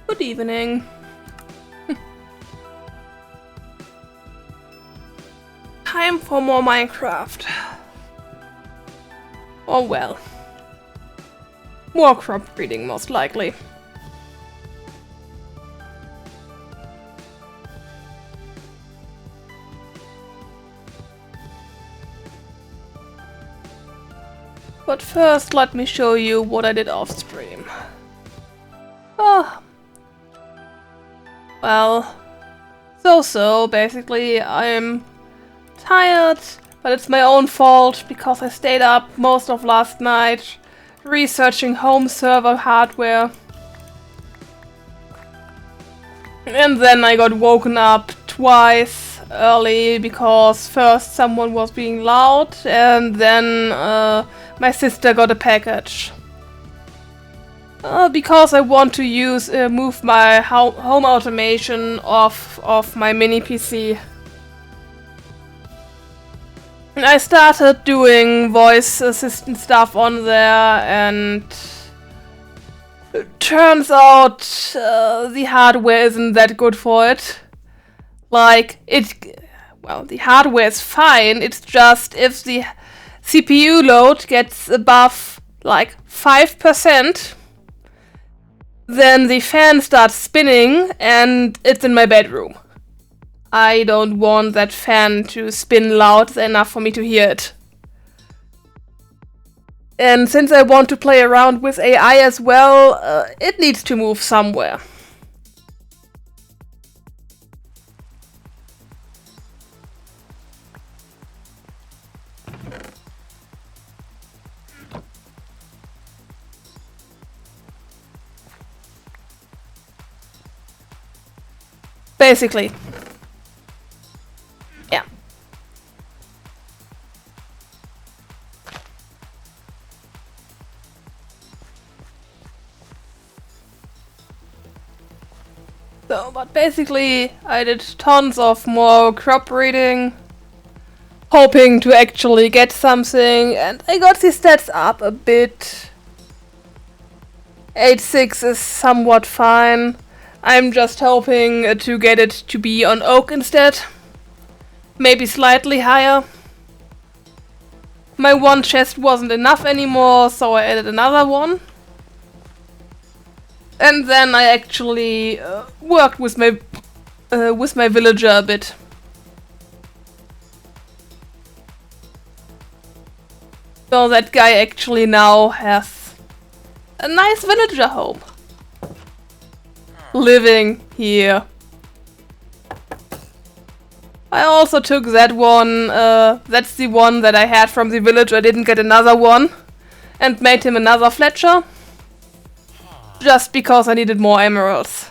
Good evening. Time for more Minecraft. Oh well. More crop breeding, most likely. But first, let me show you what I did off stream. Oh. Well, so basically I'm tired, but it's my own fault because I stayed up most of last night researching home server hardware. And then I got woken up twice early because first someone was being loud and then my sister got a package. Because I want to move my home automation off of my mini PC. And I started doing voice assistant stuff on there, and it turns out the hardware isn't that good for it. Like, the hardware is fine, it's just if the CPU load gets above like 5%, then the fan starts spinning and it's in my bedroom. I don't want that fan to spin loud enough for me to hear it. And since I want to play around with AI as well, it needs to move somewhere. Basically. Yeah. So, but basically I did tons of more crop breeding, hoping to actually get something, and I got the stats up a bit. 8.6 is somewhat fine. I'm just hoping to get it to be on oak instead. Maybe slightly higher. My one chest wasn't enough anymore, so I added another one. And then I actually worked with my villager a bit. So that guy actually now has a nice villager home. Living here. I also took that one, that's the one that I had from the village, I didn't get another one, and made him another Fletcher. Just because I needed more emeralds.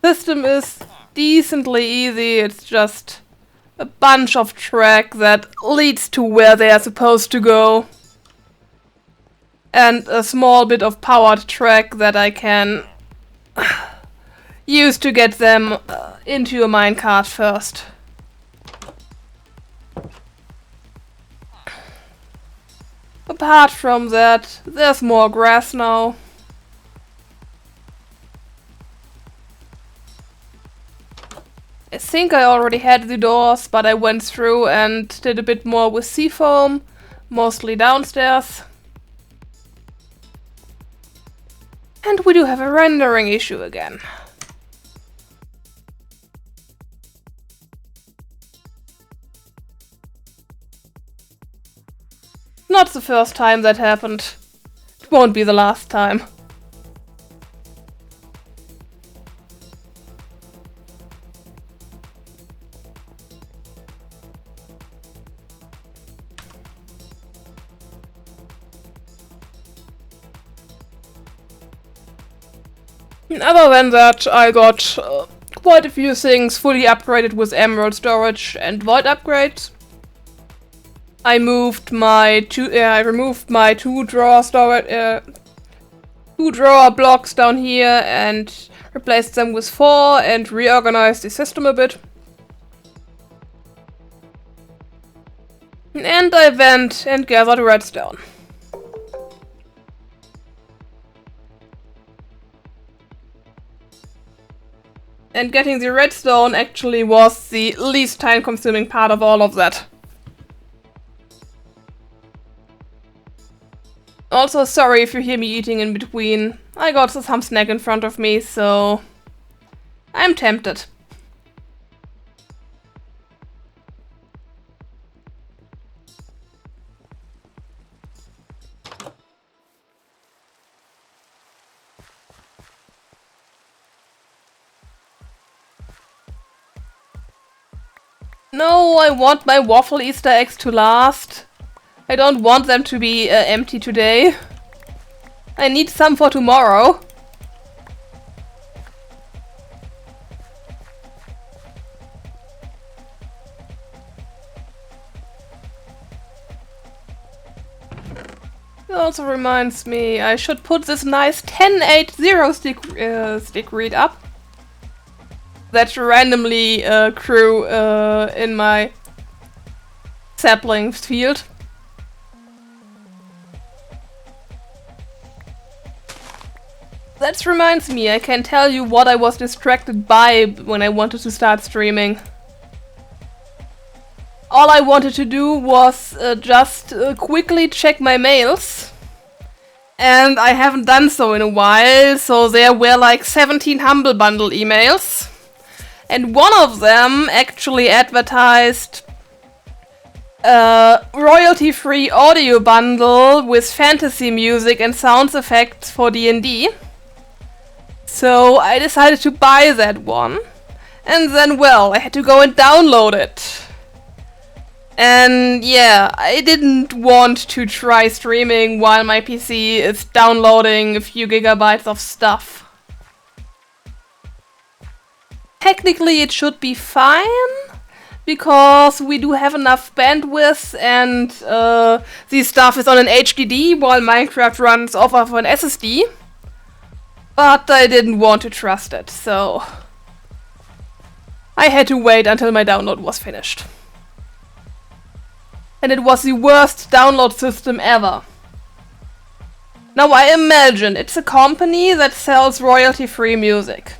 System is decently easy, it's just a bunch of track that leads to where they are supposed to go. And a small bit of powered track that I can use to get them into a minecart first. Apart from that, there's more grass now. I think I already had the doors, but I went through and did a bit more with seafoam, mostly downstairs. And we do have a rendering issue again. Not the first time that happened. It won't be the last time. Other than that, I got quite a few things fully upgraded with emerald storage and void upgrades. I removed my two drawer blocks down here and replaced them with 4 and reorganized the system a bit. And I went and gathered redstone. And getting the redstone actually was the least time-consuming part of all of that. Also, sorry if you hear me eating in between. I got some snack in front of me, so I'm tempted. No, I want my waffle Easter eggs to last. I don't want them to be empty today. I need some for tomorrow. It also reminds me I should put this nice 1080 stick read up that randomly grew in my saplings field. That reminds me, I can tell you what I was distracted by when I wanted to start streaming. All I wanted to do was just quickly check my mails. And I haven't done so in a while, so there were like 17 Humble Bundle emails. And one of them actually advertised a royalty-free audio bundle with fantasy music and sound effects for D&D. So I decided to buy that one. And then, well, I had to go and download it. And yeah, I didn't want to try streaming while my PC is downloading a few gigabytes of stuff. Technically it should be fine, because we do have enough bandwidth and the stuff is on an HDD while Minecraft runs off of an SSD. But I didn't want to trust it, so I had to wait until my download was finished. And it was the worst download system ever. Now I imagine it's a company that sells royalty-free music.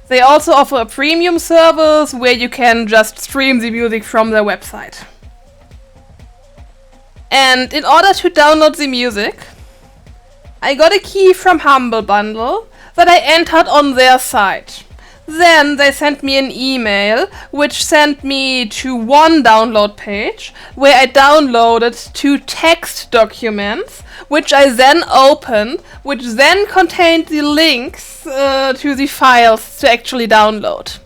They also offer a premium service where you can just stream the music from their website. And in order to download the music, I got a key from Humble Bundle that I entered on their site. Then they sent me an email which sent me to one download page where I downloaded 2 text documents which I then opened, which then contained the links to the files to actually download.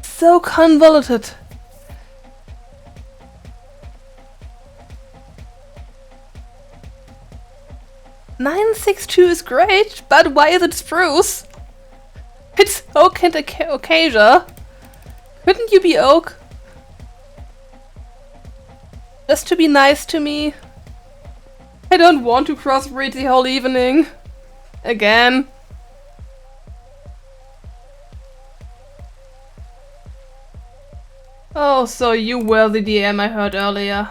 So convoluted. "962 is great, but why is it spruce? It's oak and acacia. Couldn't you be oak? Just to be nice to me. I don't want to crossbreed the whole evening. Again." Oh, so you were the DM I heard earlier.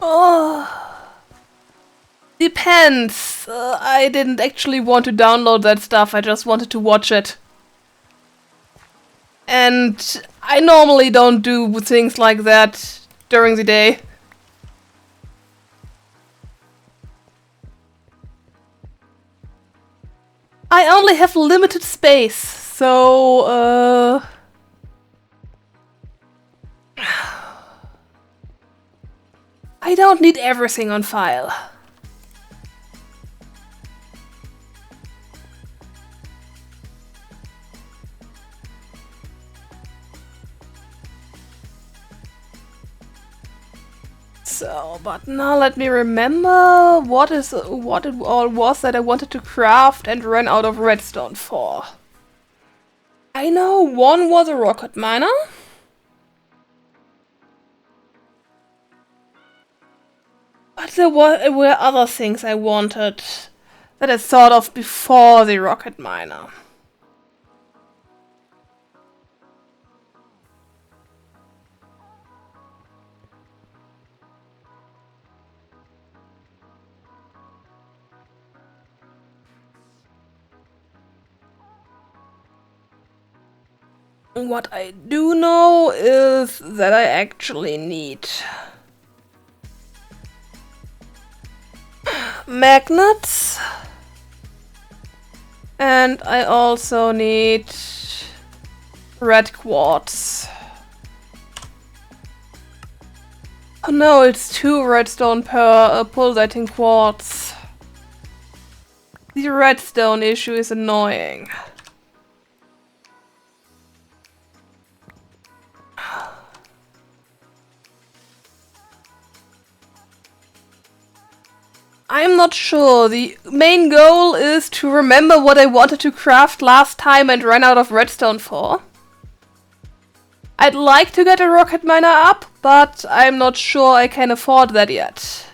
Oh, depends. I didn't actually want to download that stuff, I just wanted to watch it. And I normally don't do things like that during the day. I only have limited space, so I don't need everything on file. so, but now let me remember what it all was that I wanted to craft and ran out of redstone for. I know one was a rocket miner. But there were other things I wanted that I thought of before the rocket miner. What I do know is that I actually need magnets, and I also need red quartz. Oh no, it's 2 redstone per pulsating quartz. The redstone issue is annoying. I'm not sure. The main goal is to remember what I wanted to craft last time and ran out of redstone for. I'd like to get a rocket miner up, but I'm not sure I can afford that yet.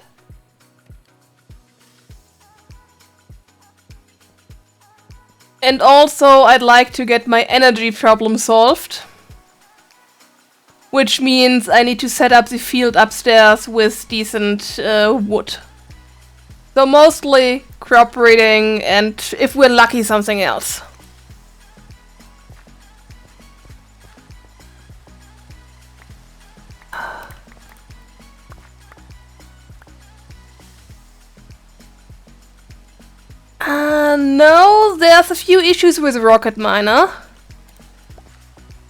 And also, I'd like to get my energy problem solved. Which means I need to set up the field upstairs with decent wood. So mostly crop breeding and, if we're lucky, something else. No, there's a few issues with Rocket Miner.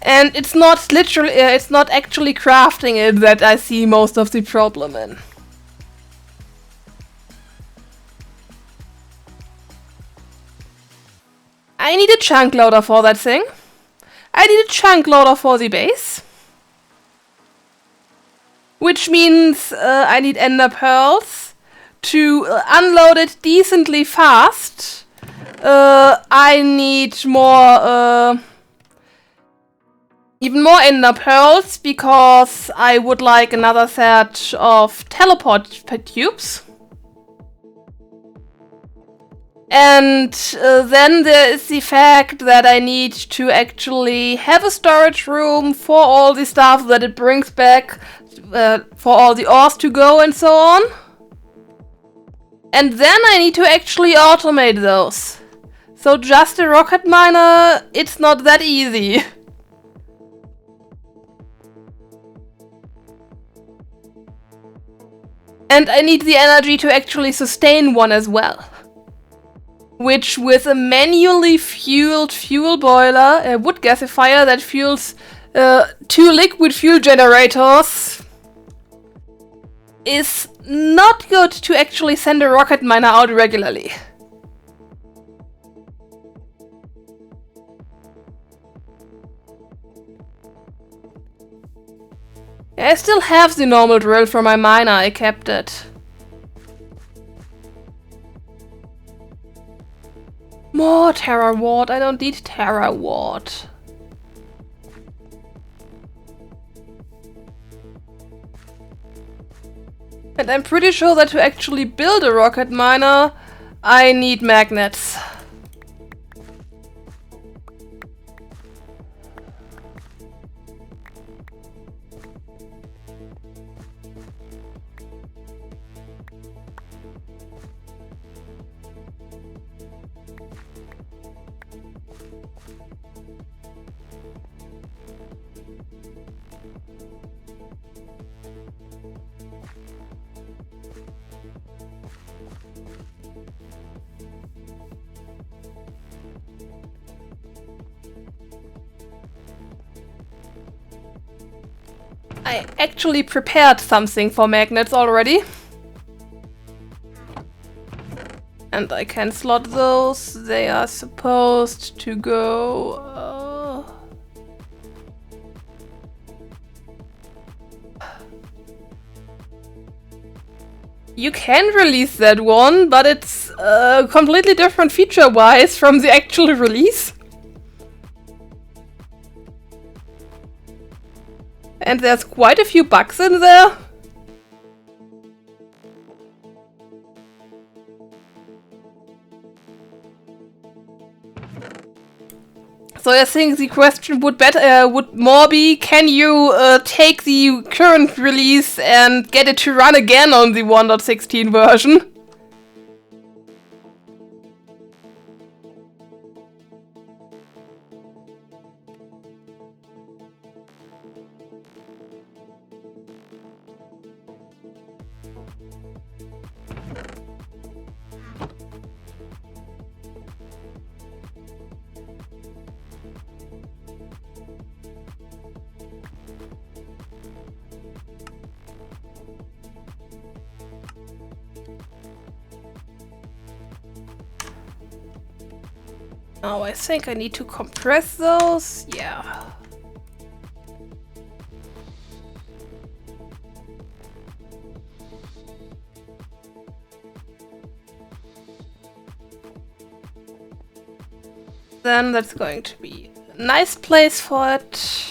And it's not literally, it's not actually crafting it that I see most of the problem in. I need a chunk loader for that thing. I need a chunk loader for the base. Which means I need ender pearls to unload it decently fast. I need more, even more ender pearls because I would like another set of teleport tubes. And then there is the fact that I need to actually have a storage room for all the stuff that it brings back, for all the ores to go and so on. And then I need to actually automate those. So just a rocket miner, it's not that easy. And I need the energy to actually sustain one as well. Which, with a manually fueled fuel boiler, a wood gasifier that fuels 2 liquid fuel generators, is not good to actually send a rocket miner out regularly. I still have the normal drill for my miner, I kept it. More Terra Ward, I don't need Terra Ward. And I'm pretty sure that to actually build a rocket miner, I need magnets. I actually prepared something for magnets already. And I can slot those. They are supposed to go... You can release that one, but it's completely different feature-wise from the actual release. And there's quite a few bugs in there. So I think the question would more be, can you take the current release and get it to run again on the 1.16 version? Oh, I think I need to compress those. Yeah. Then that's going to be a nice place for it.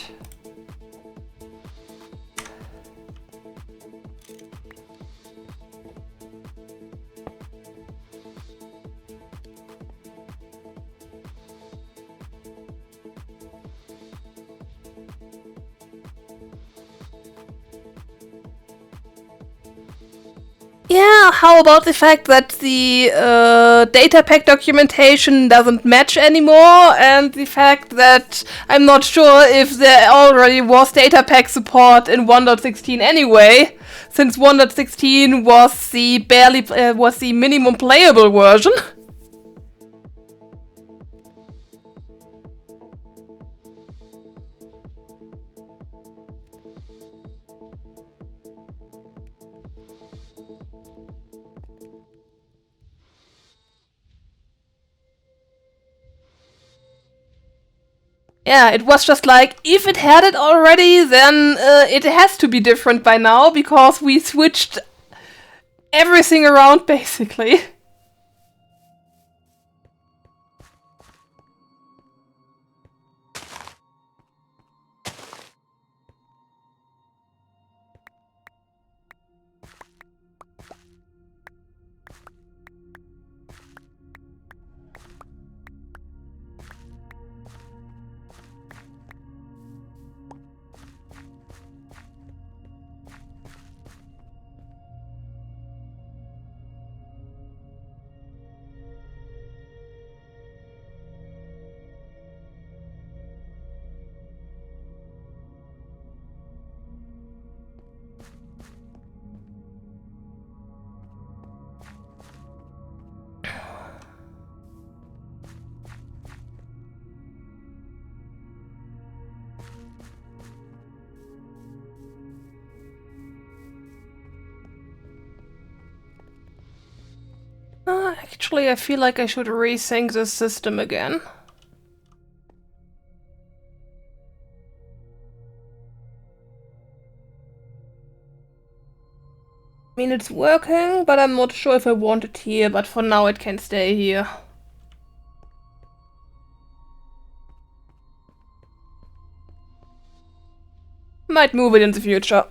Yeah, how about the fact that the data pack documentation doesn't match anymore, and the fact that I'm not sure if there already was data pack support in 1.16 anyway, since 1.16 was the minimum playable version. Yeah, it was just like, if it had it already, then it has to be different by now, because we switched everything around, basically. Actually, I feel like I should rethink this system again. I mean, it's working, but I'm not sure if I want it here, but for now it can stay here. Might move it in the future.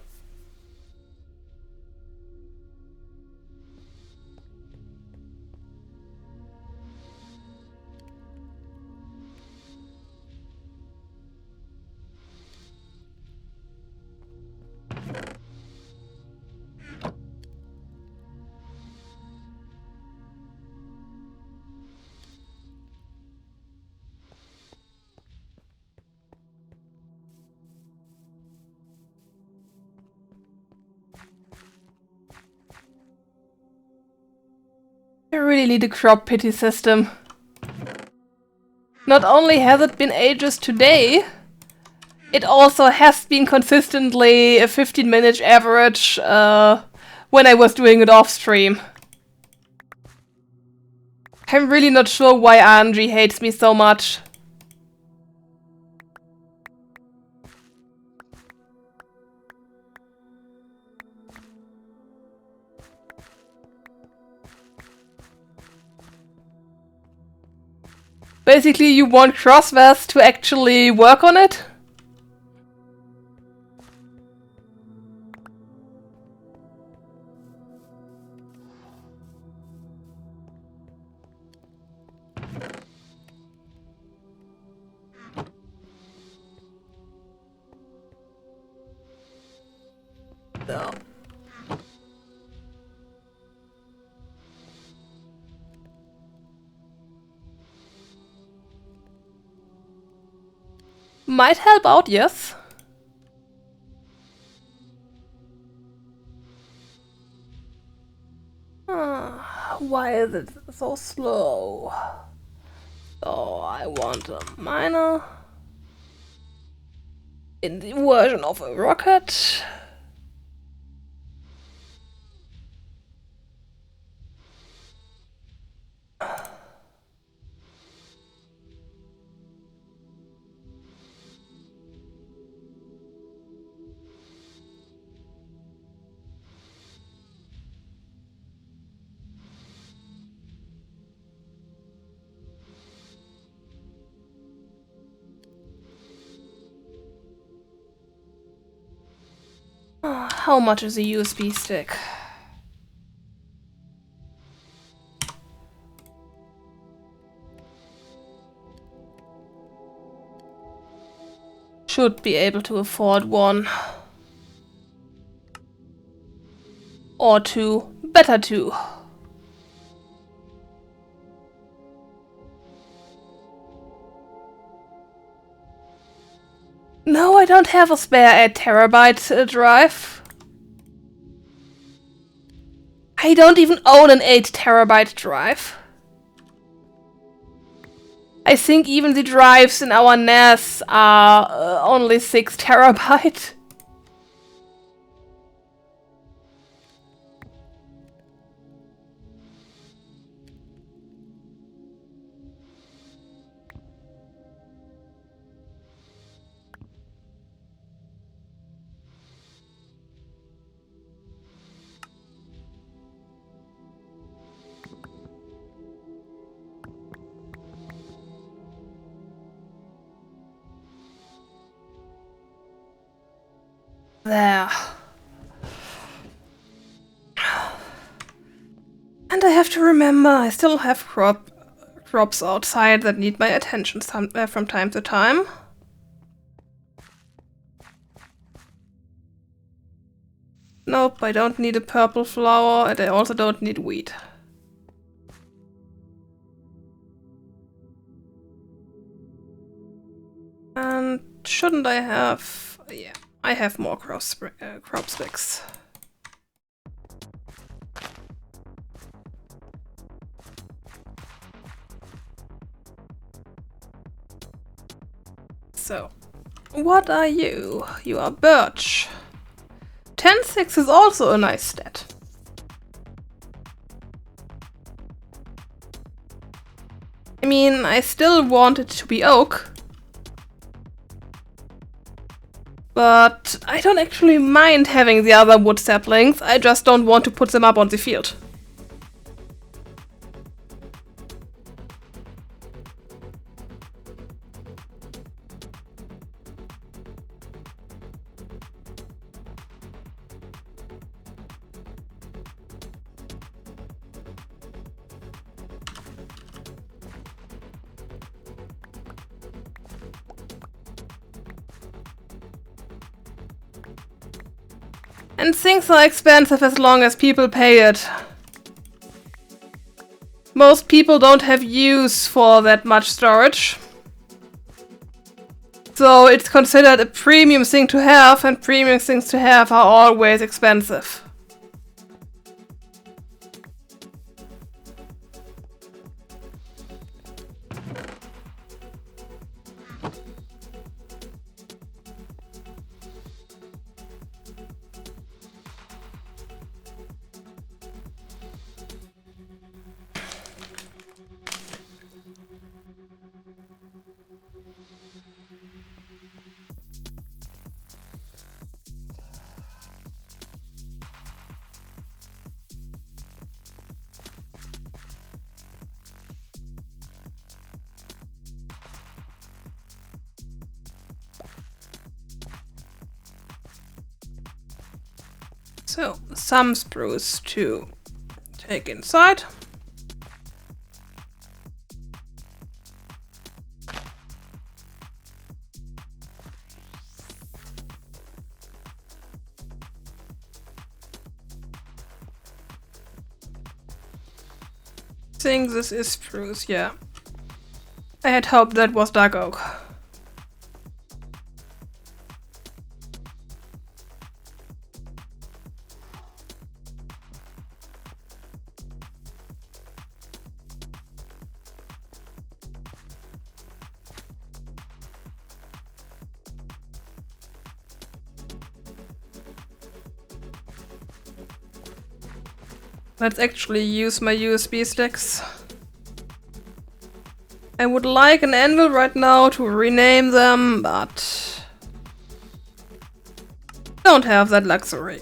I really need a crop pity system. Not only has it been ages today, it also has been consistently a 15-minute average when I was doing it off stream. I'm really not sure why RNG hates me so much. Basically, you want Crossvest to actually work on it? No. Might help out, yes. Why is it so slow? So I want a miner in the version of a rocket. How much is a USB stick? Should be able to afford one. Or two. Better two. No, I don't have a spare 8 terabyte drive. I don't even own an 8 terabyte drive. I think even the drives in our NAS are only 6 terabyte. There. And I have to remember, I still have crops outside that need my attention from time to time. Nope, I don't need a purple flower, and I also don't need wheat. And shouldn't I have... yeah, I have more crop sticks. So, what are you? You are birch. 10-6 is also a nice stat. I mean, I still want it to be oak. But I don't actually mind having the other wood saplings, I just don't want to put them up on the field. And things are expensive as long as people pay it. Most people don't have use for that much storage. So it's considered a premium thing to have, and premium things to have are always expensive. So, some spruce to take inside. I think this is spruce, yeah. I had hoped that was dark oak. Let's actually use my USB sticks. I would like an anvil right now to rename them, but don't have that luxury.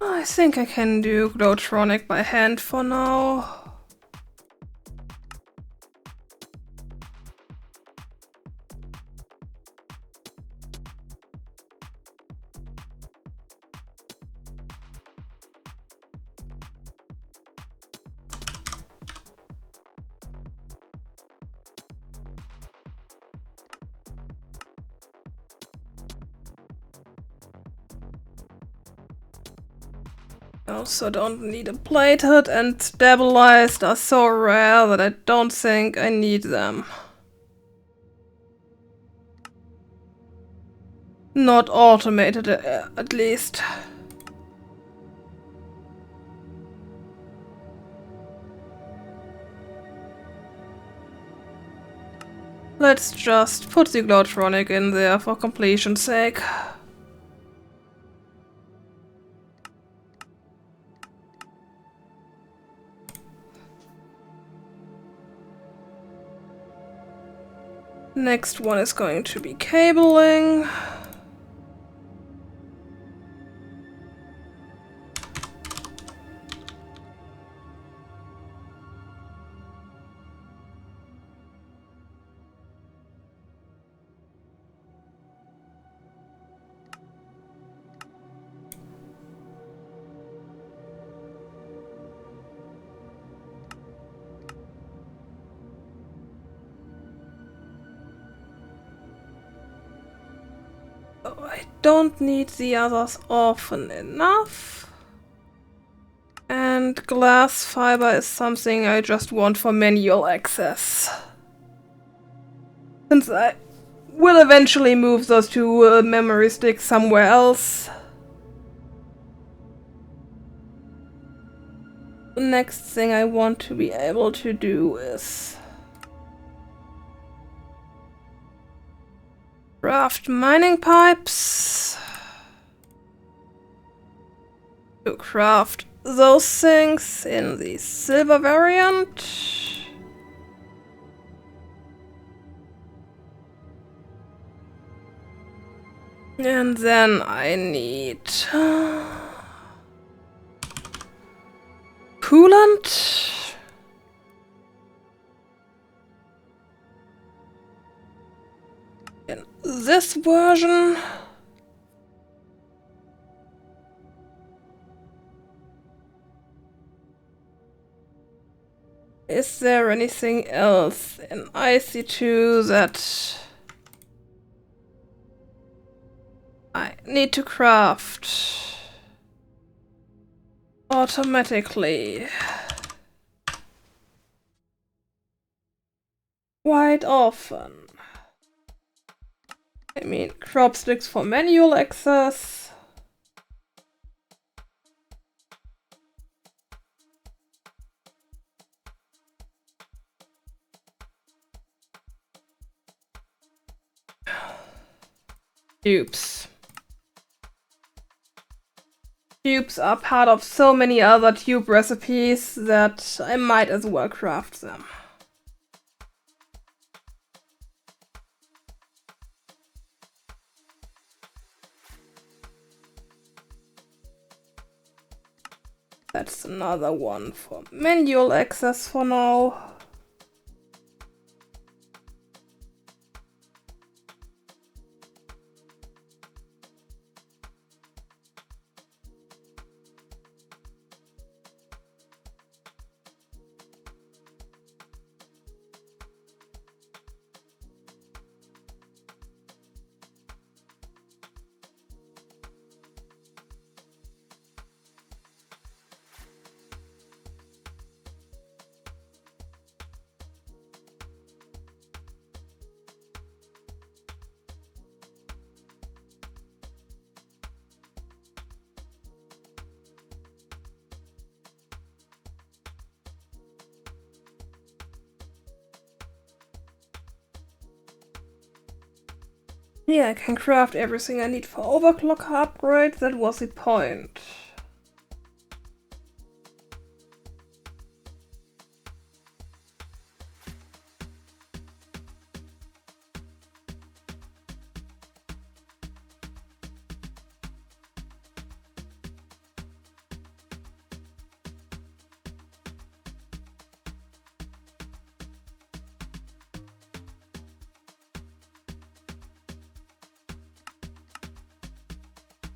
I think I can do Glowtronic by hand for now. Also don't need a plated, and stabilized are so rare that I don't think I need them. Not automated, at least. Let's just put the Glowtronic in there for completion's sake. Next one is going to be cabling. I don't need the others often enough. And glass fiber is something I just want for manual access. Since I will eventually move those two memory sticks somewhere else. The next thing I want to be able to do is craft mining pipes to craft those things in the silver variant. And then I need coolant. In this version. Is there anything else in IC2 that I need to craft automatically? Quite often. I mean, crop sticks for manual access. Tubes. Tubes are part of so many other tube recipes that I might as well craft them. That's another one for manual access for now. Yeah, I can craft everything I need for overclocker upgrade. That was the point.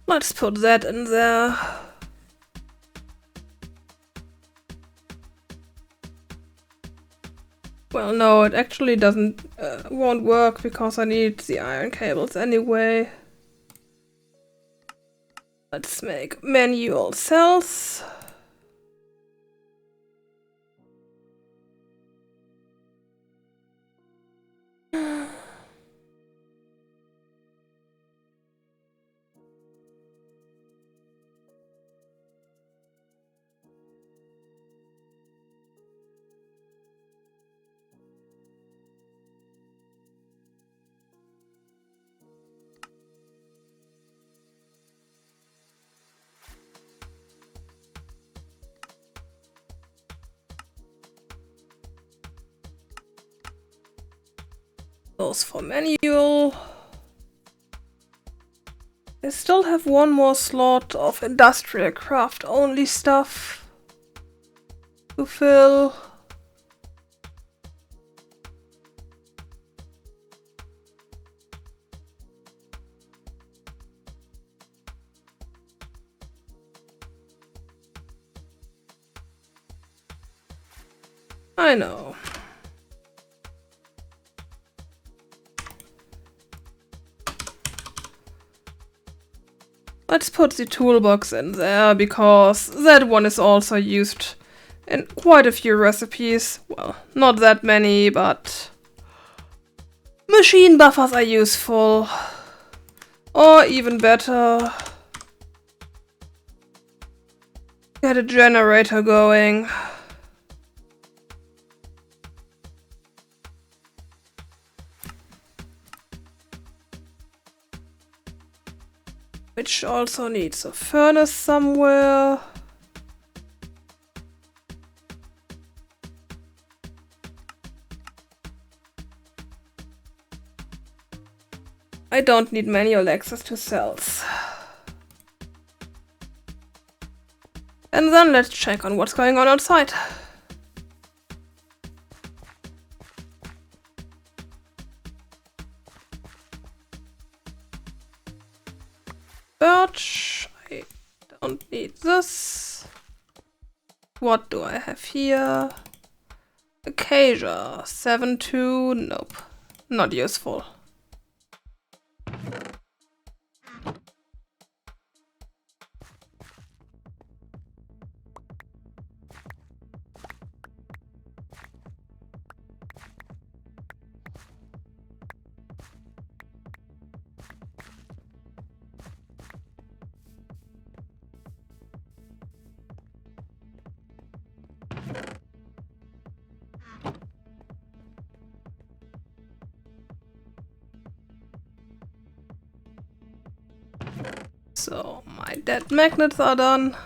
Let's put that in there. Well, no, it actually won't work because I need the iron cables anyway. Let's make manual cells. Those for manual. I still have one more slot of IndustrialCraft only stuff to fill. I know. Let's put the toolbox in there, because that one is also used in quite a few recipes. Well, not that many, but machine buffers are useful. Or even better, get a generator going. Which also needs a furnace somewhere. I don't need manual access to cells. And then let's check on what's going on outside. Birch, I don't need this. What do I have here? Acacia, 7-2, nope, not useful. So, my dead magnets are done.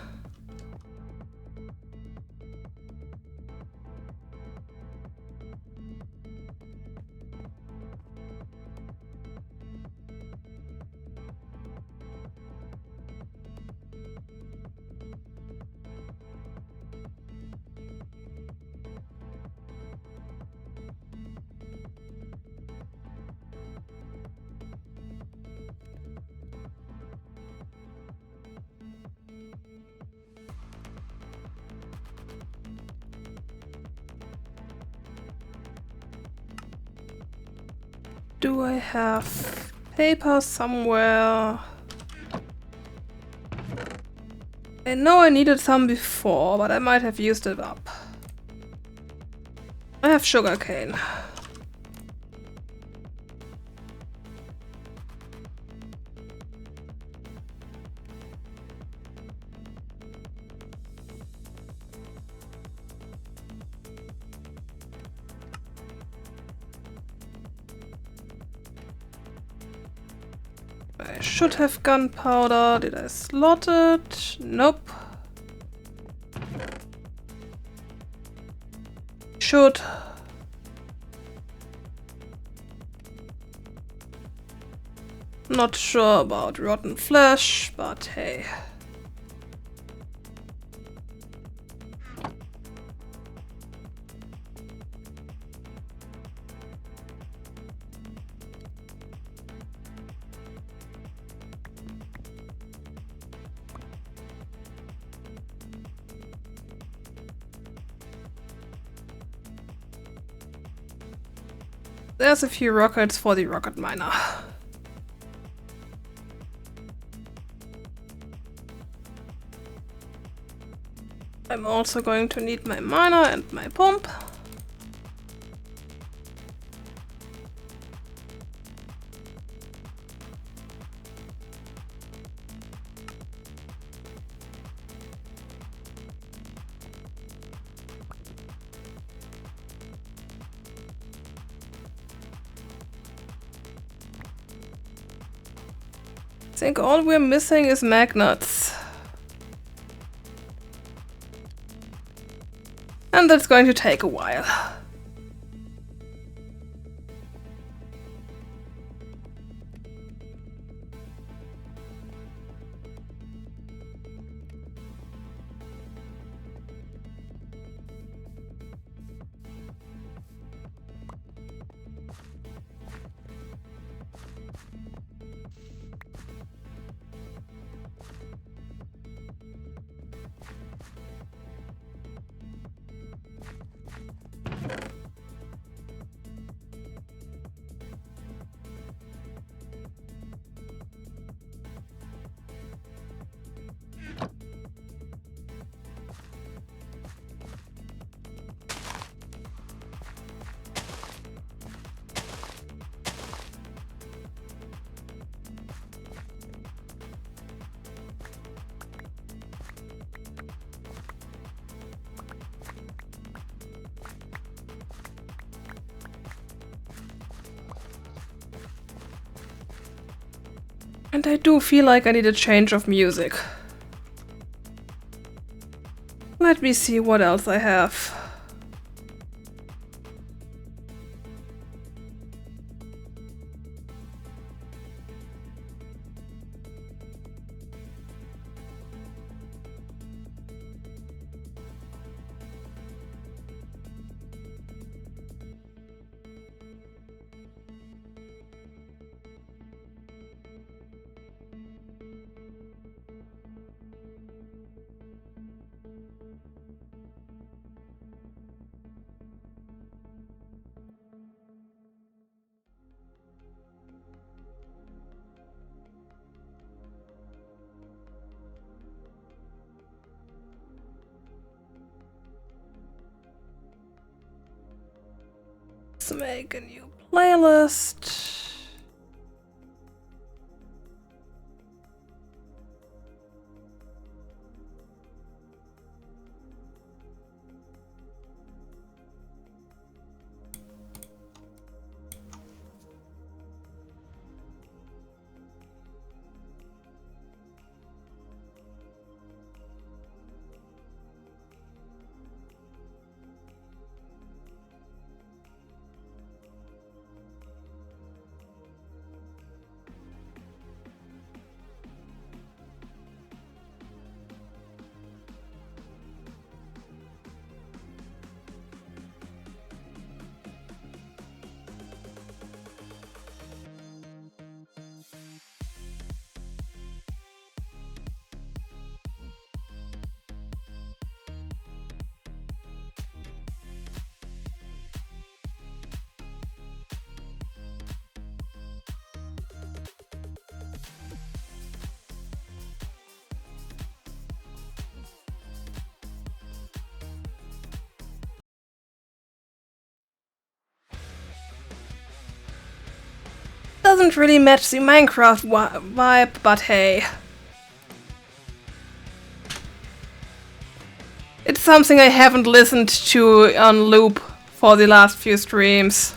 Do I have paper somewhere? I know I needed some before, but I might have used it up. I have sugarcane. I should have gunpowder. Did I slot it? Nope. Should. Not sure about rotten flesh, but hey. There's a few rockets for the rocket miner. I'm also going to need my miner and my pump. I think all we're missing is magnets. And that's going to take a while. And I do feel like I need a change of music. Let me see what else I have. Let's make a new playlist. doesn't really match the Minecraft vibe, but hey. It's something I haven't listened to on loop for the last few streams.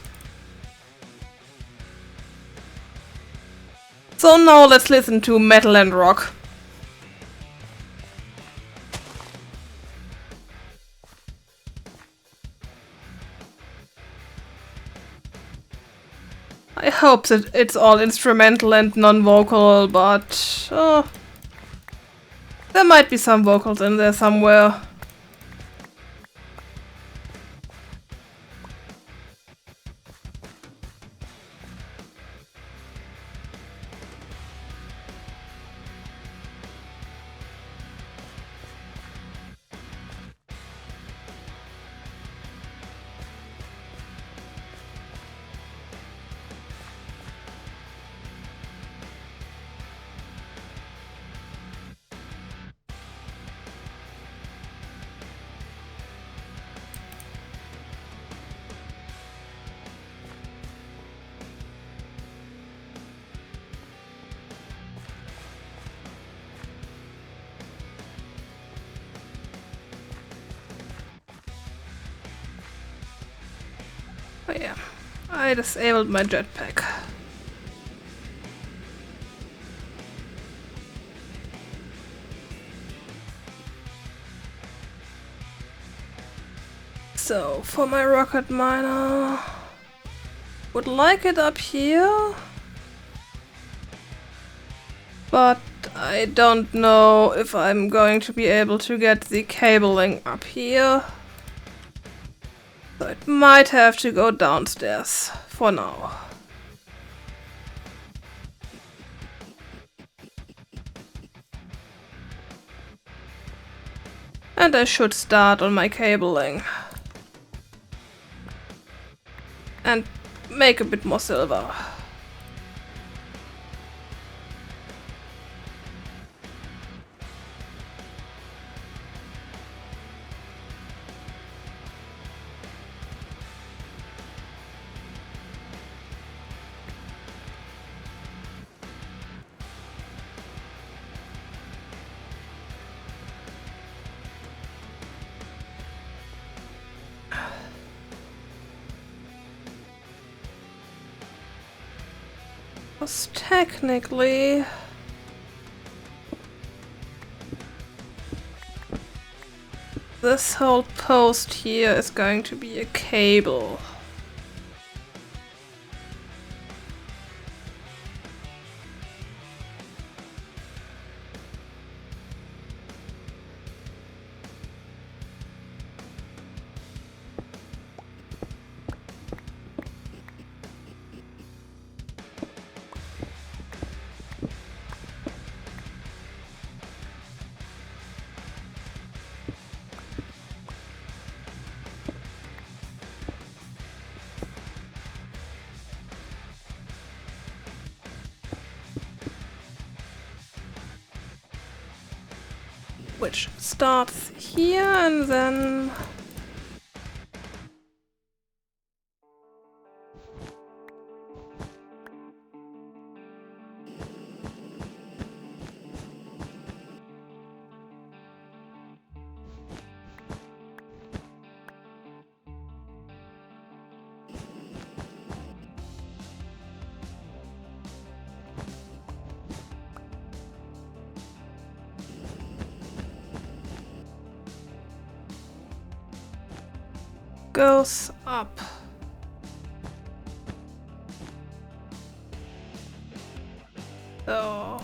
So now let's listen to metal and rock. I hope that it's all instrumental and non-vocal, but there might be some vocals in there somewhere. Oh yeah, I disabled my jetpack. So, for my rocket miner, would like it up here, but I don't know if I'm going to be able to get the cabling up here. So it might have to go downstairs for now. And I should start on my cabling. And make a bit more silver. Because technically this whole post here is going to be a cable. Which starts here and then goes up. So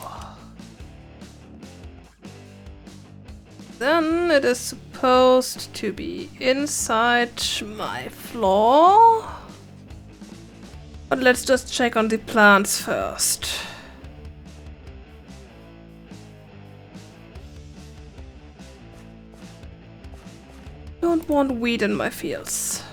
then it is supposed to be inside my floor. But let's just check on the plants first. Don't want weed in my fields.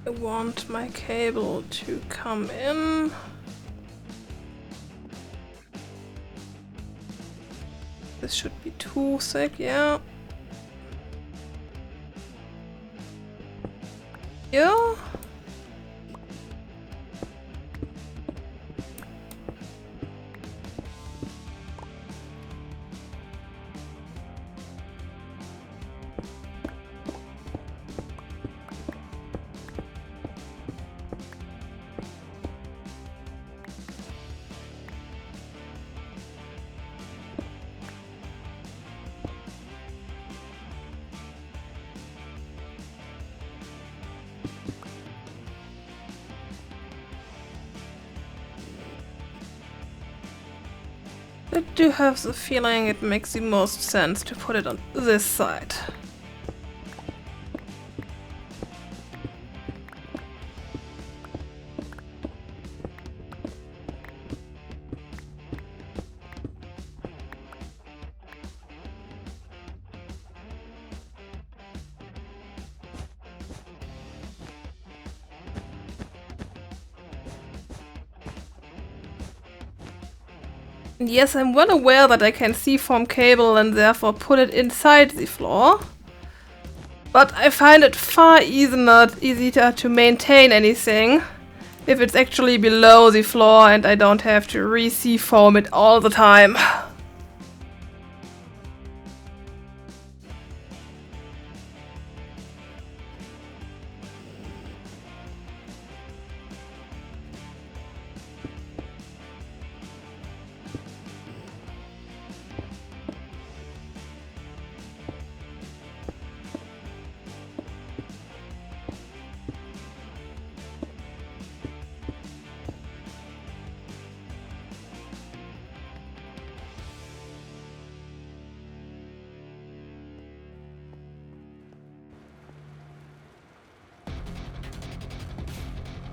I want my cable to come in. This should be too thick, yeah. Yeah. I do have the feeling it makes the most sense to put it on this side. Yes, I'm well aware that I can seaform cable and therefore put it inside the floor. But I find it far easier to maintain anything if it's actually below the floor and I don't have to re-seafoam it all the time.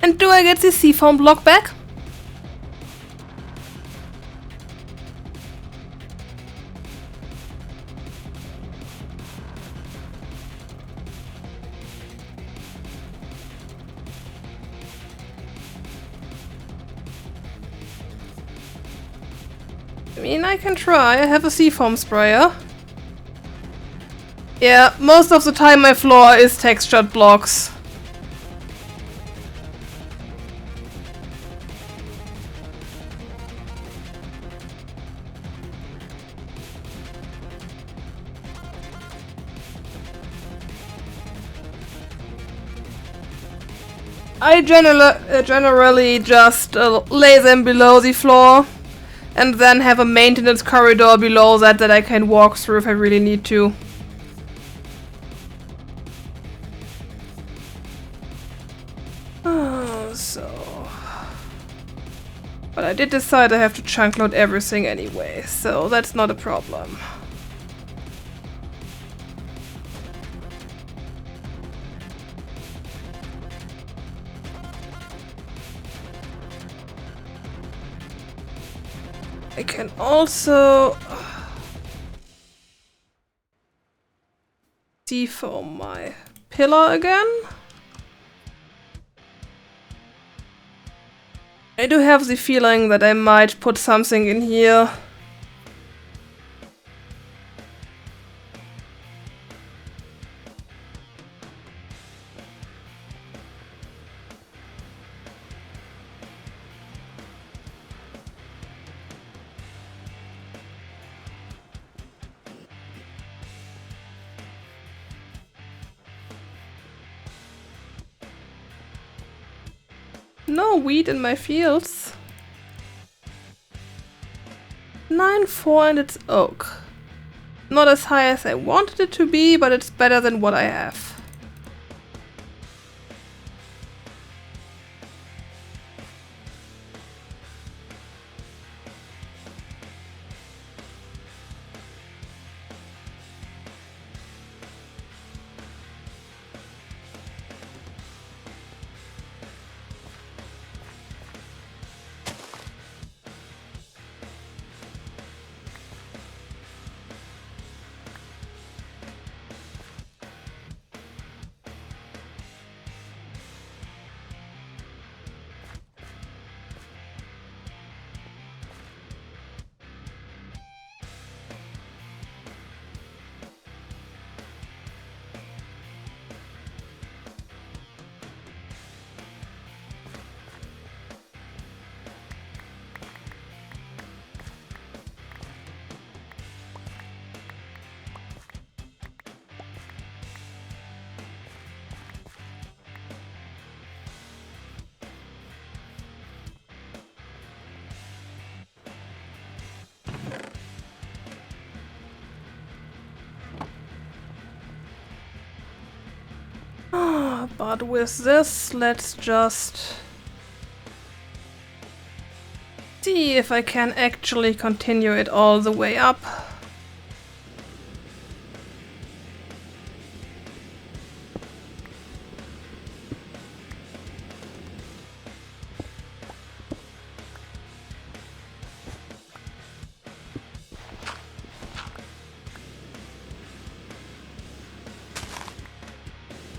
And do I get the seafoam block back? I mean, I can try. I have a seafoam sprayer. Yeah, most of the time my floor is textured blocks. I generally just lay them below the floor and then have a maintenance corridor below that I can walk through if I really need to. But I did decide I have to chunk load everything anyway, so that's not a problem. I can also defoam my pillar again. I do have the feeling that I might put something in here. No wheat in my fields. 9-4 and it's oak. Not as high as I wanted it to be, but it's better than what I have. But with this, let's just see if I can actually continue it all the way up.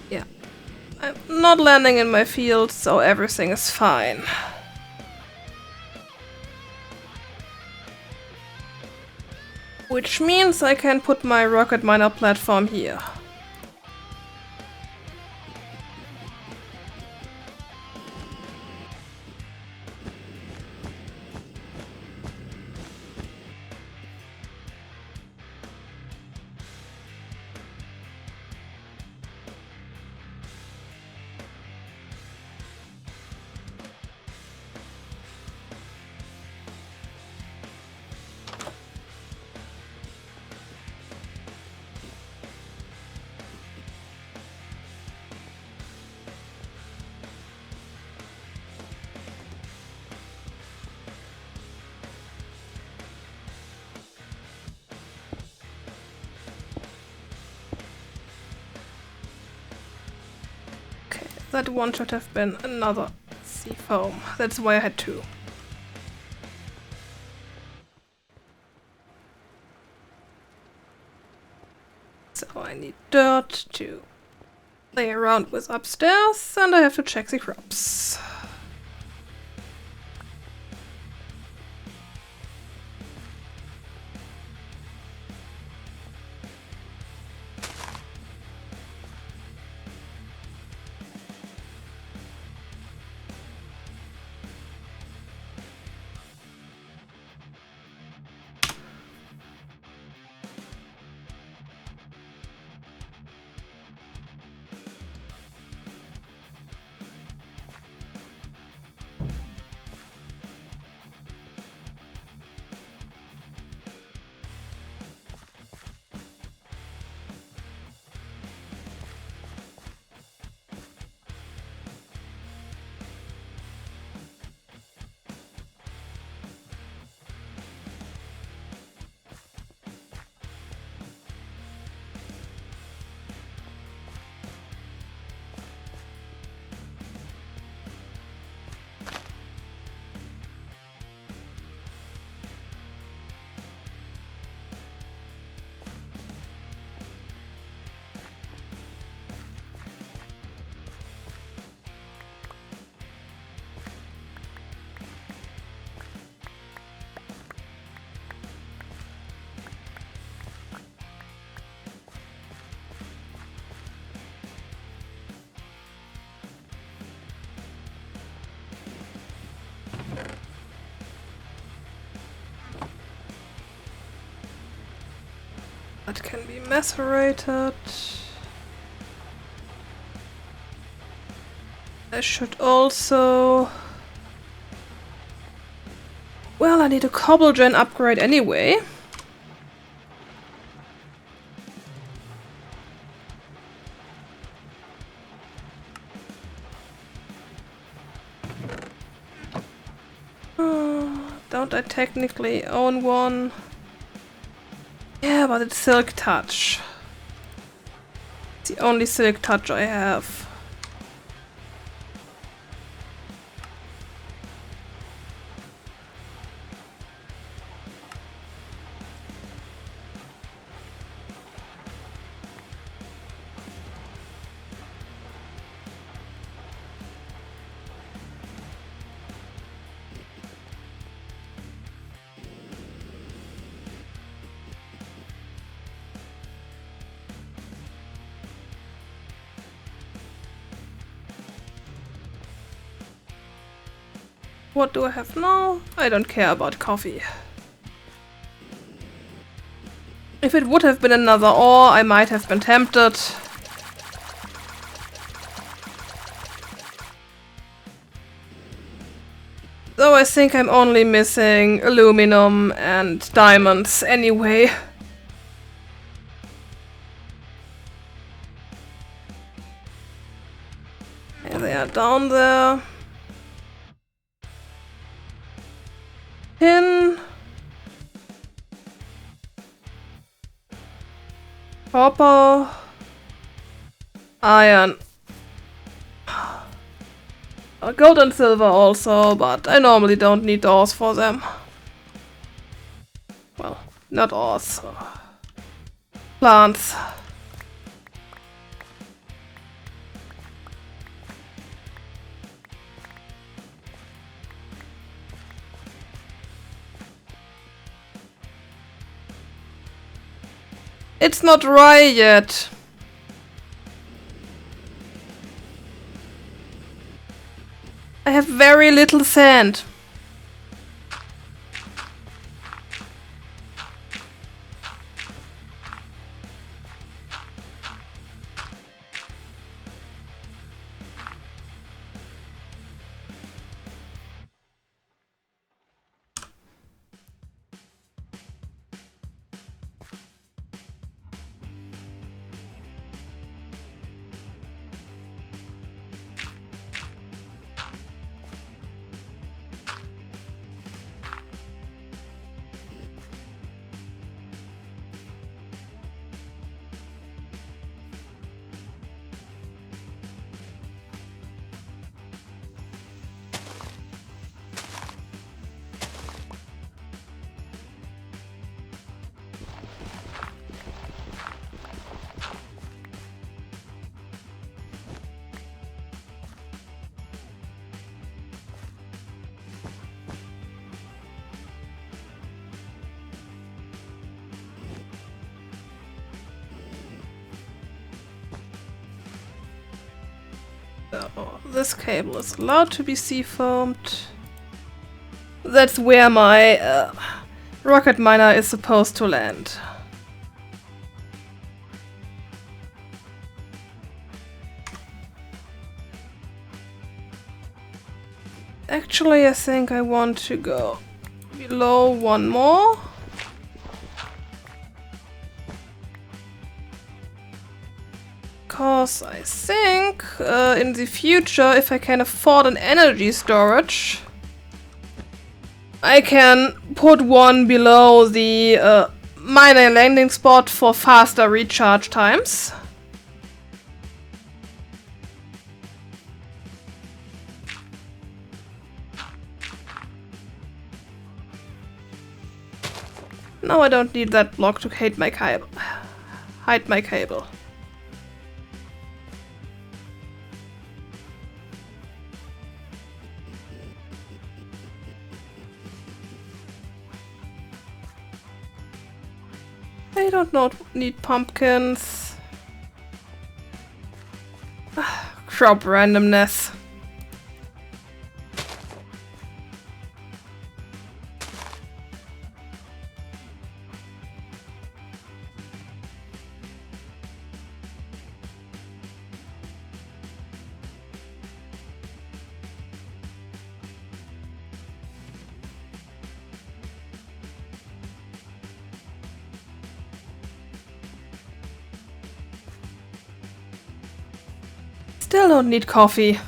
Yeah, I'm not landing in my field, so everything is fine. Which means I can put my rocket miner platform here. That one should have been another sea foam. That's why I had two. So I need dirt to play around with upstairs, and I have to check the crops. That can be macerated. I should also... Well, I need a cobble gen upgrade anyway. Don't I technically own one? Yeah, but it's Silk Touch. It's the only Silk Touch I have. What do I have now? I don't care about coffee. If it would have been another ore, I might have been tempted. Though I think I'm only missing aluminum and diamonds anyway. they are down there. Tin. Copper. Iron. Gold and silver also, but I normally don't need ores for them. Well, not ores. Plants. It's not dry yet. I have very little sand. So, this cable is allowed to be seafoamed. That's where my rocket miner is supposed to land. Actually, I think I want to go below one more. Because I think in the future, if I can afford an energy storage, I can put one below the miner landing spot for faster recharge times. Now I don't need that block to hide my cable. Hide my cable. I don't need pumpkins. Crop randomness. Still don't need coffee.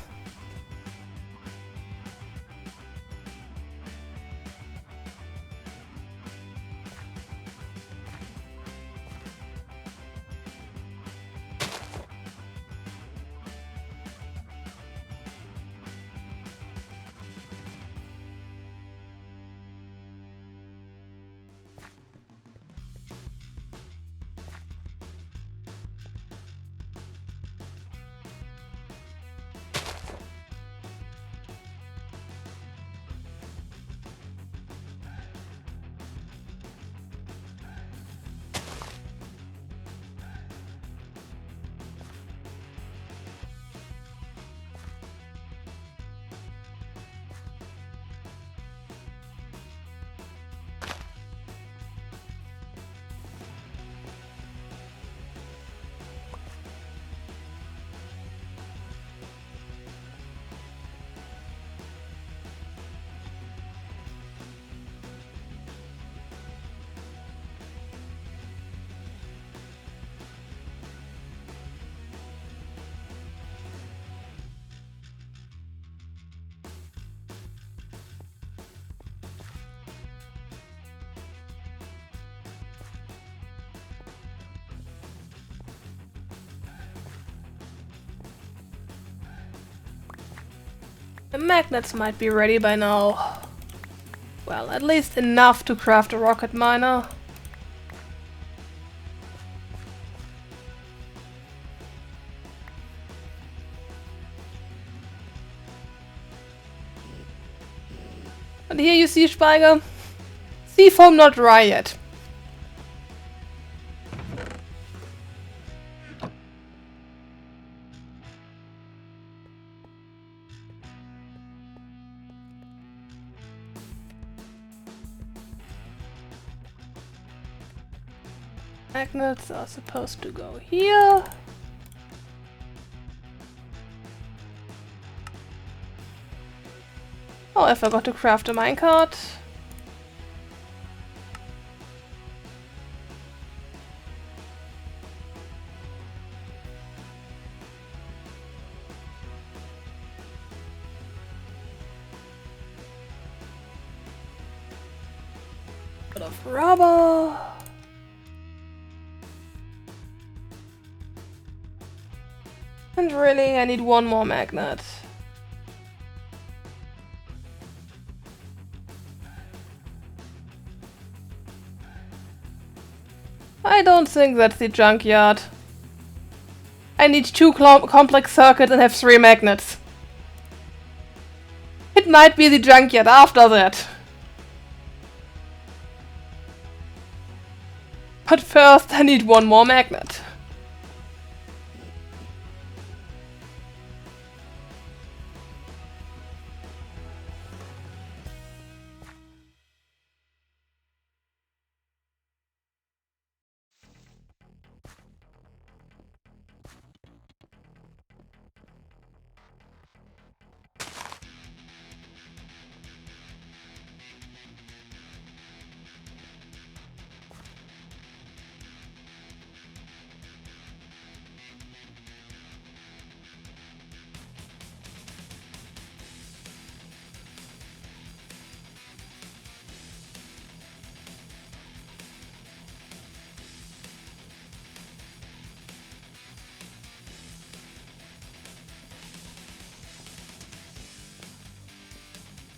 The magnets might be ready by now. Well, at least enough to craft a rocket miner. And here you see, Speiger, seafoam not dry yet. Magnets are supposed to go here. Oh, I forgot to craft a minecart. Bit of rubber. And really, I need one more magnet. I don't think that's the junkyard. I need 2 complex circuits and have 3 magnets. It might be the junkyard after that. But first I need one more magnet.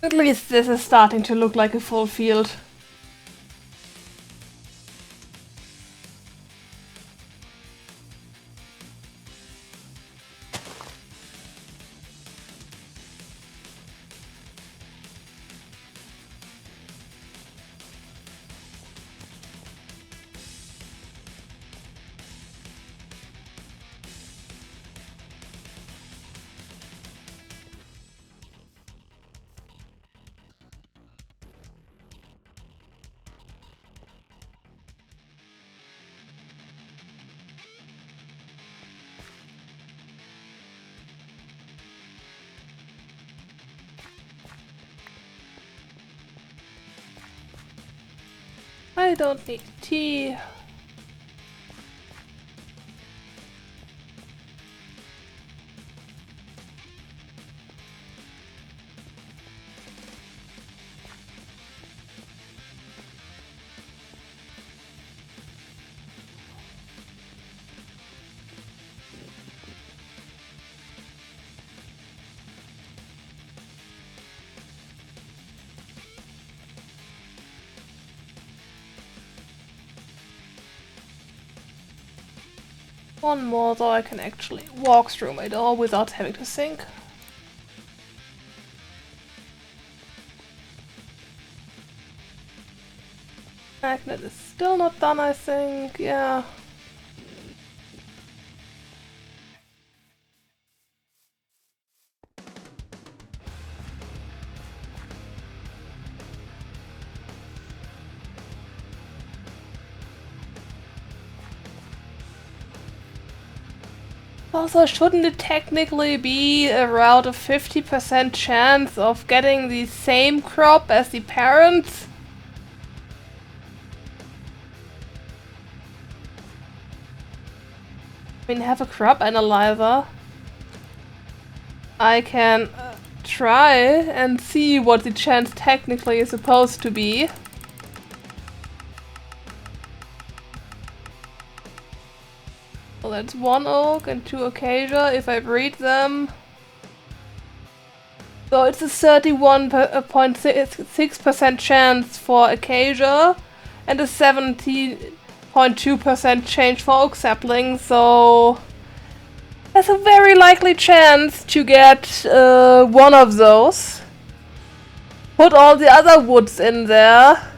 At least this is starting to look like a full field. I don't need tea. One more, so I can actually walk through my door without having to think. Magnet is still not done, I think. Yeah. Also, shouldn't it technically be around a 50% chance of getting the same crop as the parents? I mean, have a crop analyzer. I can try and see what the chance technically is supposed to be. Well, that's 1 oak and 2 acacia. If I breed them, So it's a 31.6% chance for Acacia and a 17.2% chance for Oak Sapling, so there's a very likely chance to get one of those. Put all the other woods in there.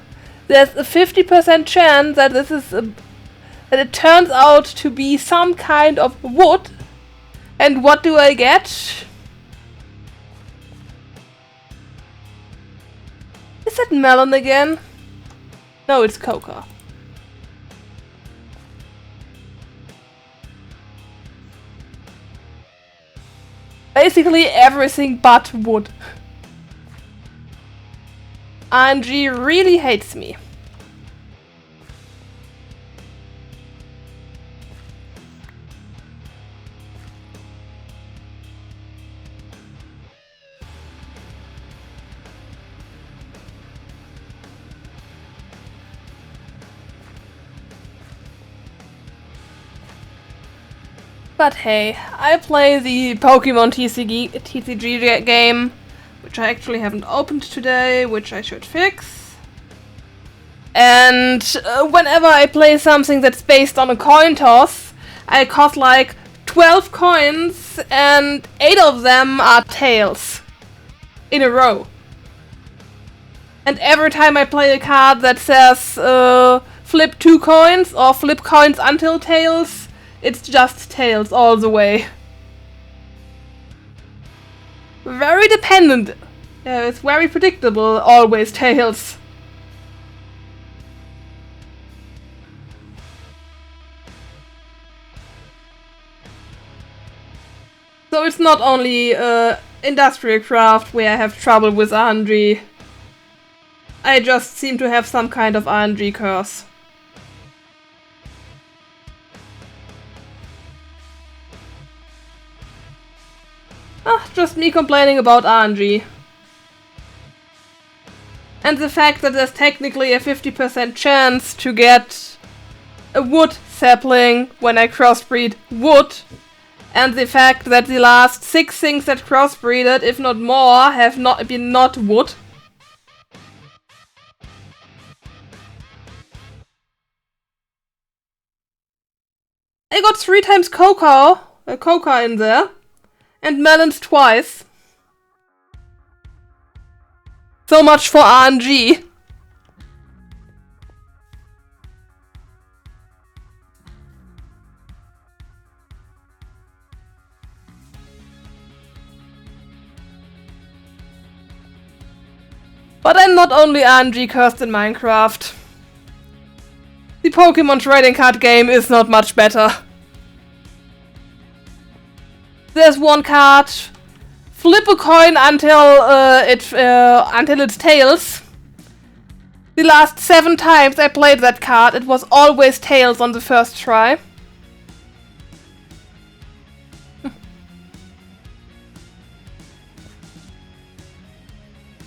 There's a 50% chance that that it turns out to be some kind of wood. And what do I get? Is that melon again? No, it's coca. Basically everything but wood. RNG really hates me. But hey, I play the Pokemon TCG game, which I actually haven't opened today, which I should fix. And whenever I play something that's based on a coin toss, I cost like 12 coins and 8 of them are tails. In a row. And every time I play a card that says flip 2 coins or flip coins until tails, it's just tails all the way. Very dependent. Yeah, it's very predictable, always tails. So it's not only IndustrialCraft where I have trouble with RNG. I just seem to have some kind of RNG curse. Just me complaining about RNG. And the fact that there's technically a 50% chance to get a wood sapling when I crossbreed wood. And the fact that the last 6 things that crossbreeded, if not more, have not been not wood. I got 3 times coca in there. And melons twice. So much for RNG. But I'm not only RNG cursed in Minecraft. The Pokemon trading card game is not much better. There's one card. Flip a coin until it's tails. The last 7 times I played that card, it was always tails on the first try.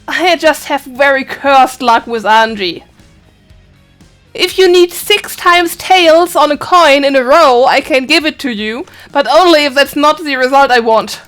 I just have very cursed luck with RNG. If you need 6 times tails on a coin in a row, I can give it to you, but only if that's not the result I want.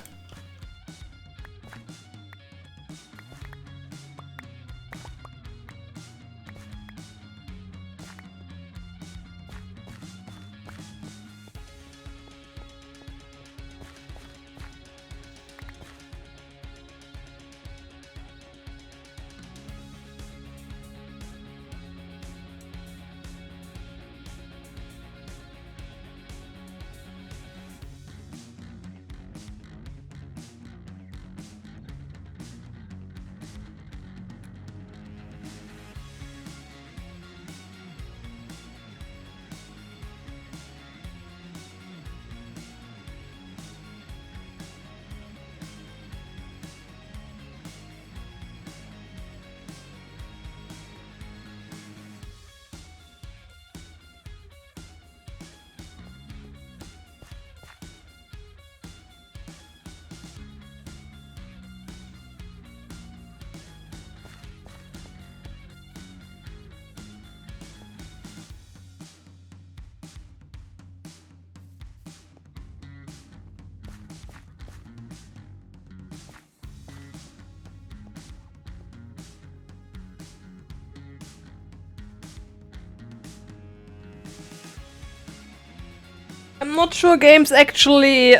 I'm not sure games actually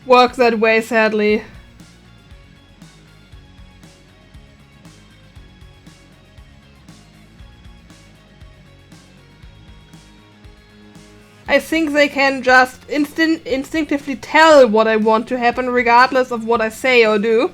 work that way, sadly. I think they can just instinctively tell what I want to happen regardless of what I say or do.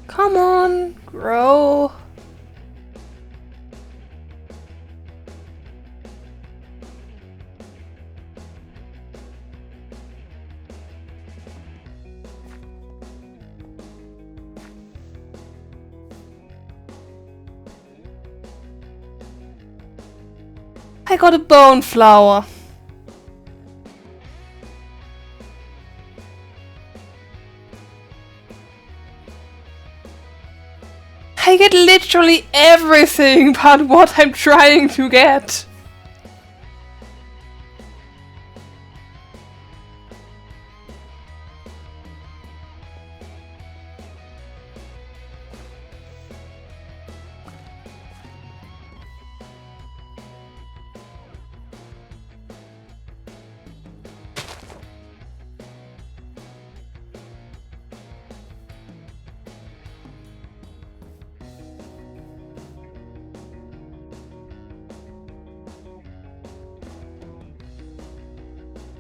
Come on, grow. I got a bone flower. I get literally everything but what I'm trying to get.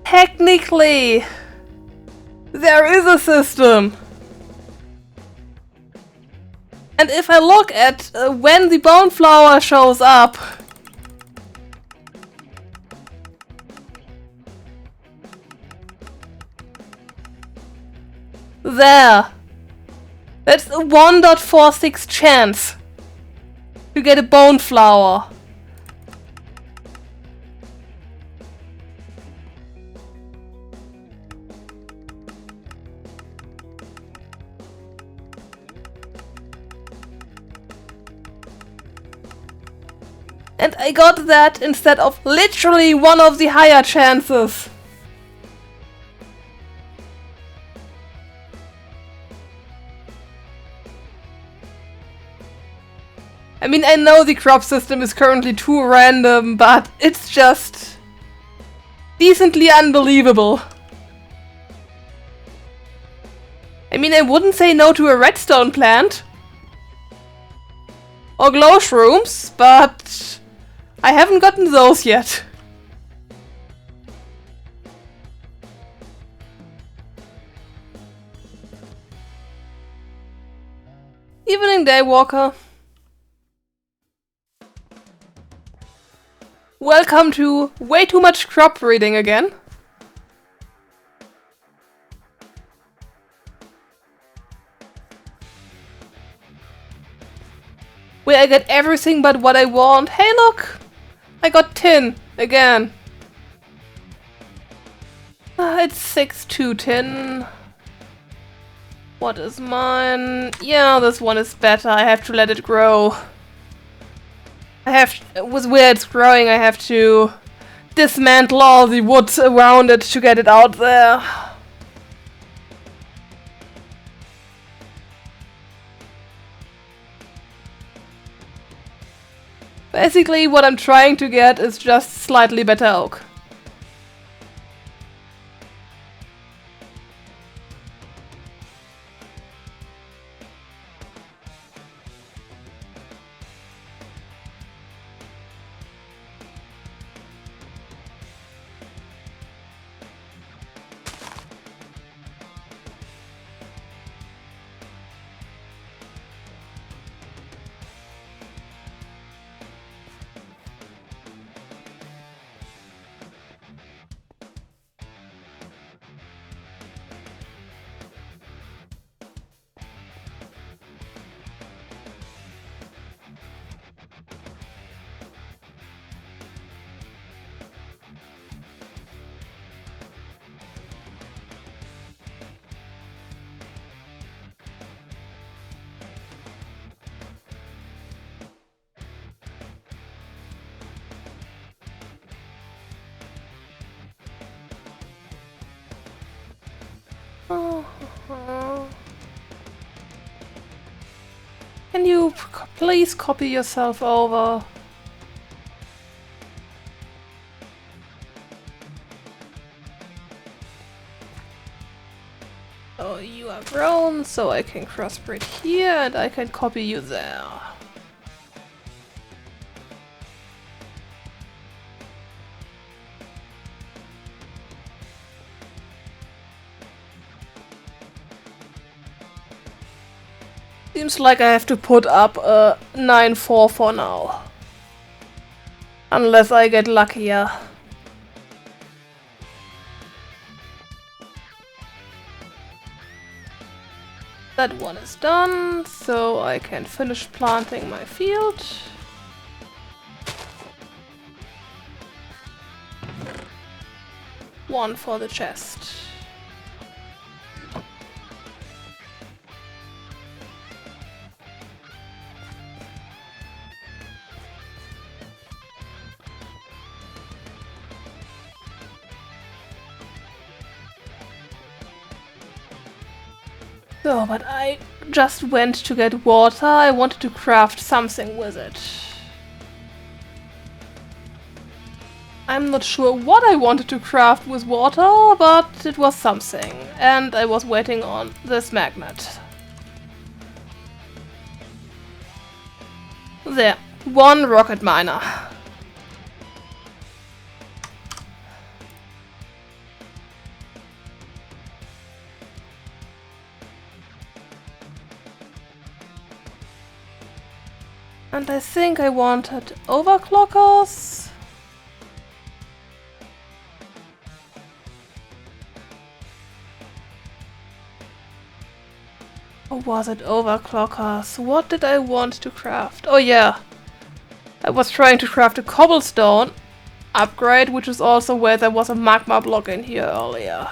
Technically, there is a system. And if I look at when the bone flower shows up, there. That's a 1.46 chance to get a bone flower. And I got that instead of literally one of the higher chances. I mean, I know the crop system is currently too random, but it's just decently unbelievable. I mean, I wouldn't say no to a redstone plant or glow shrooms, but I haven't gotten those yet. Evening, Daywalker. Welcome to way too much crop breeding again. Where I get everything but what I want. Hey look! I got tin again. It's 6-2 tin. What is mine? Yeah, this one is better. I have to let it grow. With where it's growing, I have to dismantle all the wood around it to get it out there. Basically, what I'm trying to get is just slightly better oak. Can you please copy yourself over? Oh, you are grown, so I can crossbreed here and I can copy you there. Seems like I have to put up a 9-4 for now. Unless I get luckier. That one is done, so I can finish planting my field. One for the chest. So, but I just went to get water. I wanted to craft something with it. I'm not sure what I wanted to craft with water, but it was something. And I was waiting on this magnet. There, one rocket miner. And I think I wanted overclockers. Or was it overclockers? What did I want to craft? Oh yeah. I was trying to craft a cobblestone upgrade, which is also where there was a magma block in here earlier.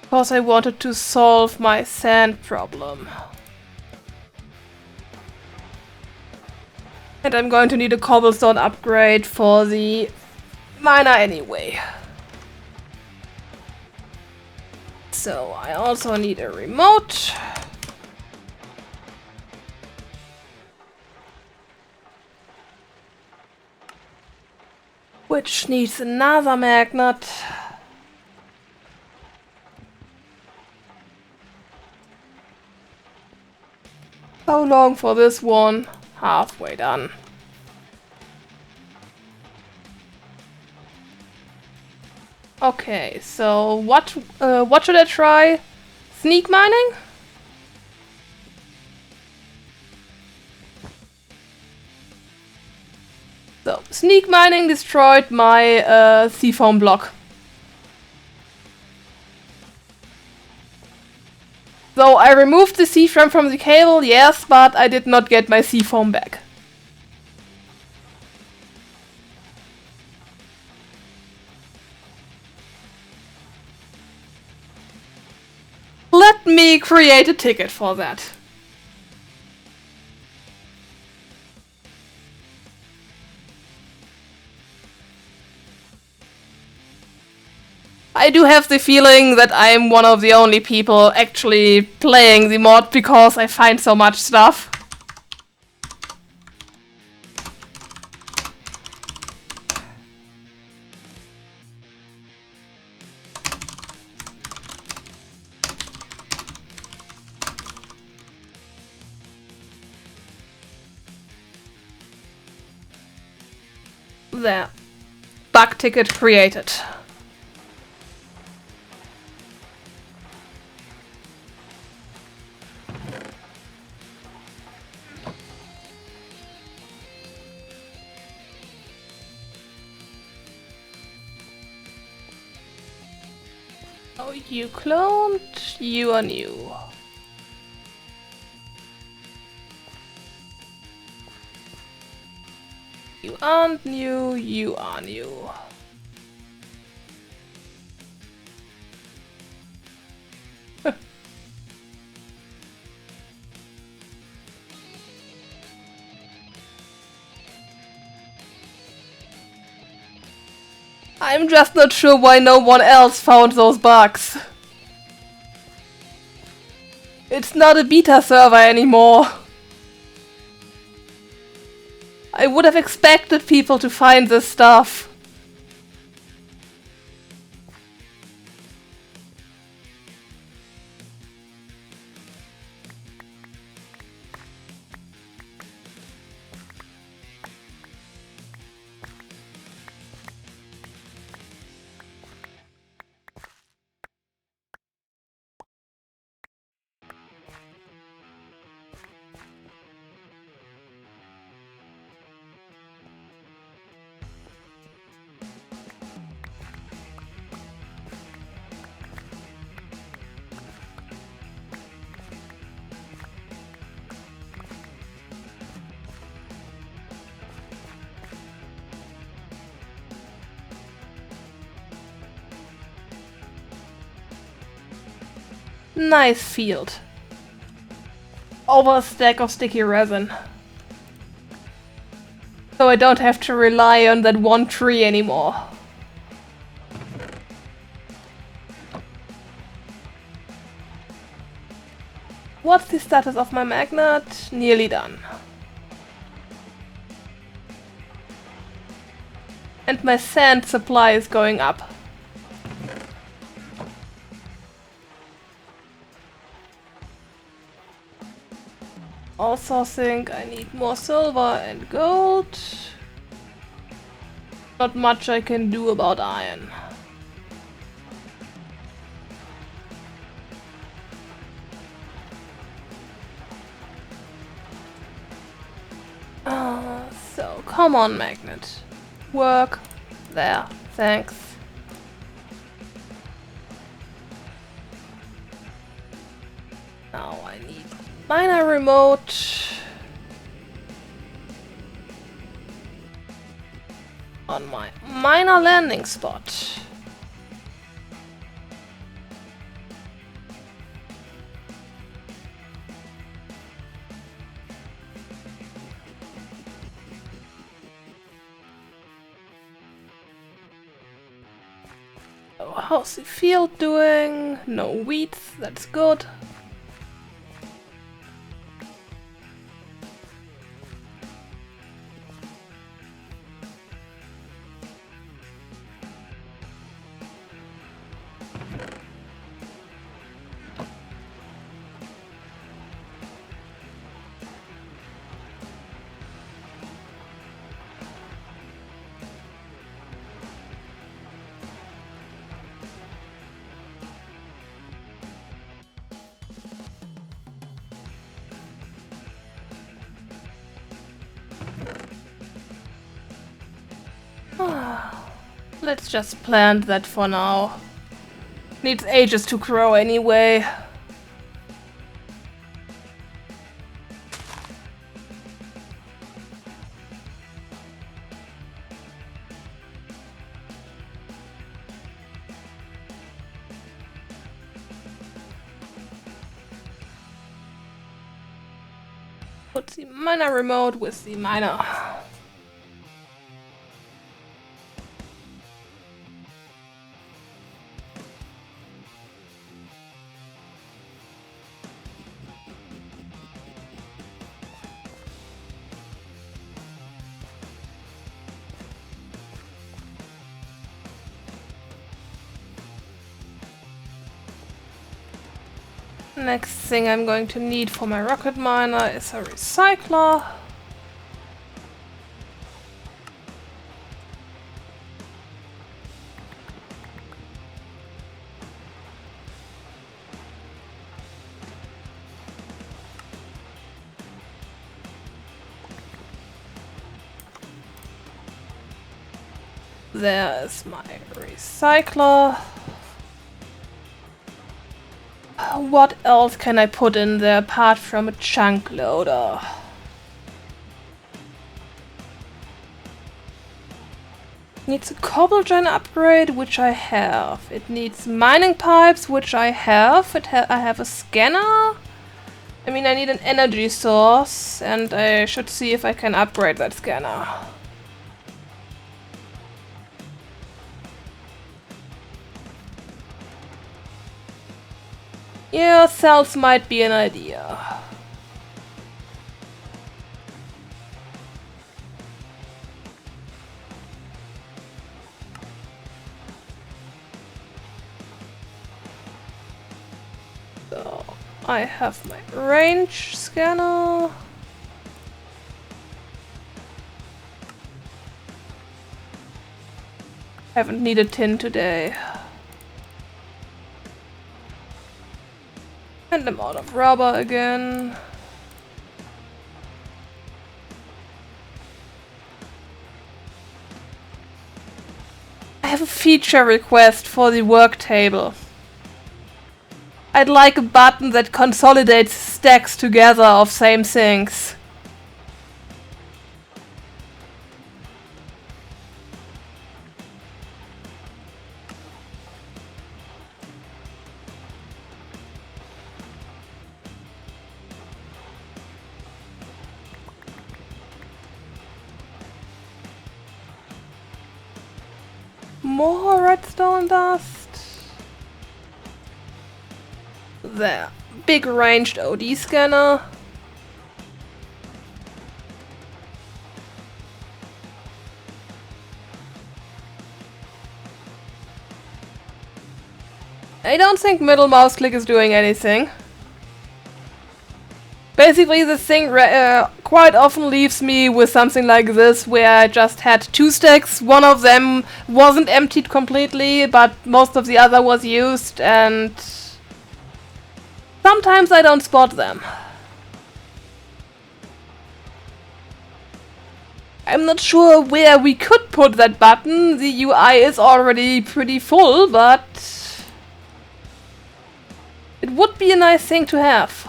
Because I wanted to solve my sand problem. And I'm going to need a cobblestone upgrade for the miner anyway. So I also need a remote. Which needs another magnet. How long for this one? Halfway done. Okay, so what should I try? Sneak mining? So, sneak mining destroyed my seafoam block. So I removed the seafoam from the cable, yes, but I did not get my seafoam back. Let me create a ticket for that. I do have the feeling that I'm one of the only people actually playing the mod because I find so much stuff. There. Bug ticket created. Oh, you cloned, you are new. You aren't new, you are new. I'm just not sure why no one else found those bugs. It's not a beta server anymore. I would have expected people to find this stuff. Nice field. Over a stack of sticky resin. So I don't have to rely on that one tree anymore. What's the status of my magnet? Nearly done. And my sand supply is going up. Also think I need more silver and gold. Not much I can do about iron. So come on, magnet. Work. There. Thanks. Now I need miner remote on my miner landing spot. So how's the field doing? No weeds, that's good. Let's just plant that for now. Needs ages to grow anyway. Put the miner remote with the miner. Next thing I'm going to need for my rocket miner is a recycler. There is my recycler. What else can I put in there apart from a chunk loader? Needs a cobble gen upgrade, which I have. It needs mining pipes, which I have. I have a scanner. I mean, I need an energy source, and I should see if I can upgrade that scanner. Yeah, cells might be an idea. So, I have my range scanner. Haven't needed tin today. And I'm out of rubber again. I have a feature request for the work table. I'd like a button that consolidates stacks together of same things. More redstone dust. There. Big ranged OD scanner. I don't think middle mouse click is doing anything. Basically, this thing quite often leaves me with something like this, where I just had 2 stacks. One of them wasn't emptied completely, but most of the other was used, and sometimes I don't spot them. I'm not sure where we could put that button. The UI is already pretty full, but it would be a nice thing to have.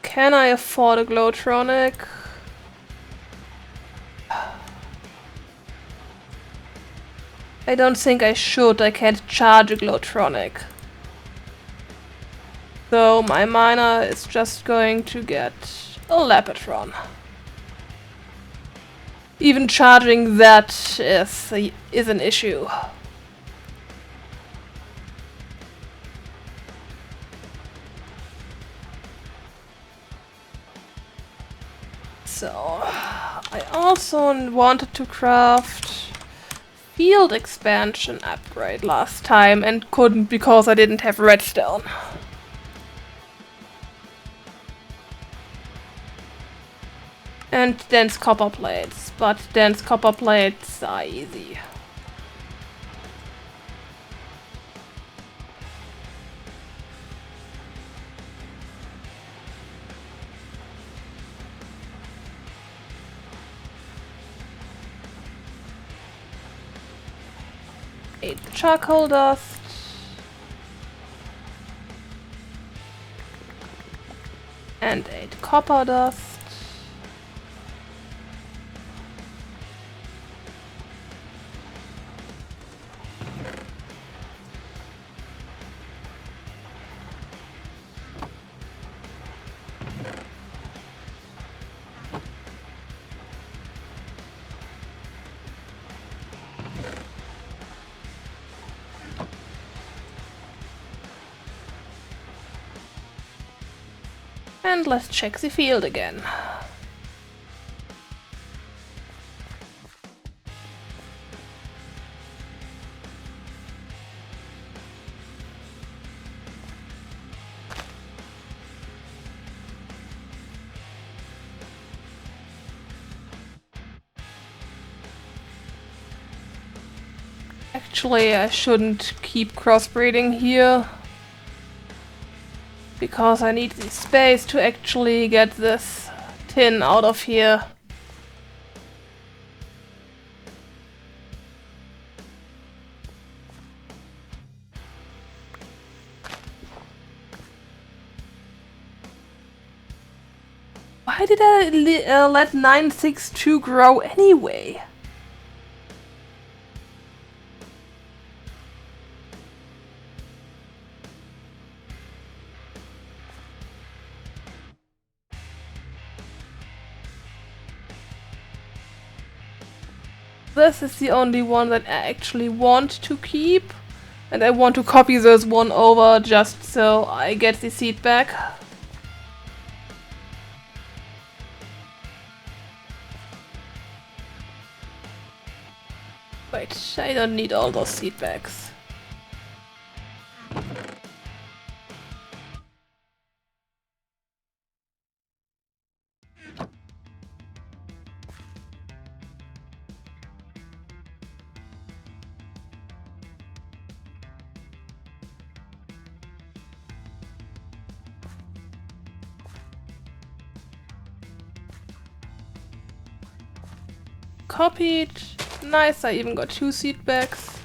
Can I afford a Glowtronic? I don't think I should. I can't charge a Glowtronic. So my miner is just going to get a Lapatron. Even charging that is an issue. So, I also wanted to craft field expansion upgrade last time and couldn't because I didn't have redstone. And dense copper plates, but dense copper plates are easy. Eight charcoal dust. And 8 copper dust. And let's check the field again. Actually, I shouldn't keep crossbreeding here, because I need the space to actually get this tin out of here. Why did I let 962 grow anyway? This is the only one that I actually want to keep. And I want to copy this one over just so I get the seed back. Wait, I don't need all those seed bags. Copied. Nice, I even got 2 seed bags.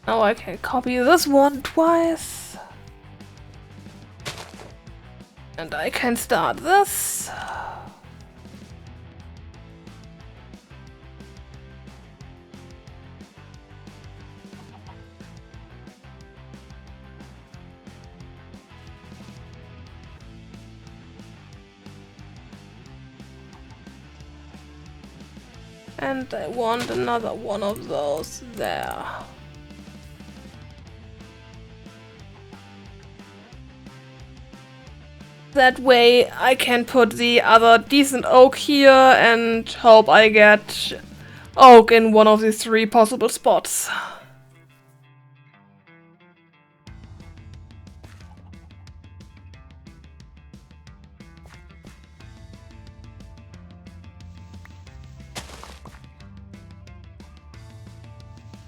Now I can copy this one twice. And I can start this. And I want another one of those there. That way I can put the other decent oak here and hope I get oak in one of these 3 possible spots.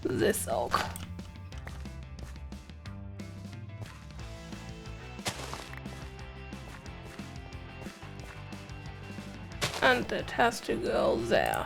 This oak. And it has to go there.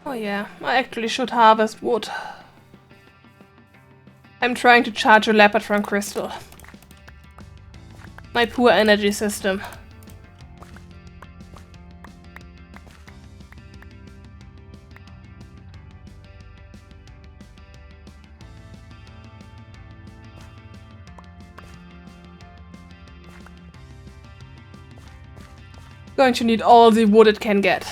Oh yeah, I actually should harvest wood. I'm trying to charge a leopard from crystal. My poor energy system. Going to need all the wood it can get.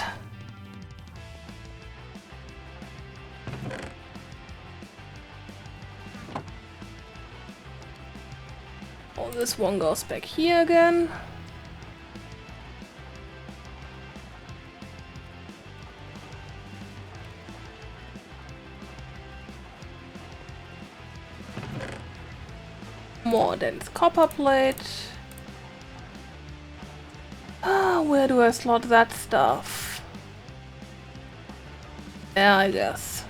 Oh, this one goes back here again. More dense copper plate. Ah, where do I slot that stuff? Yeah, I guess.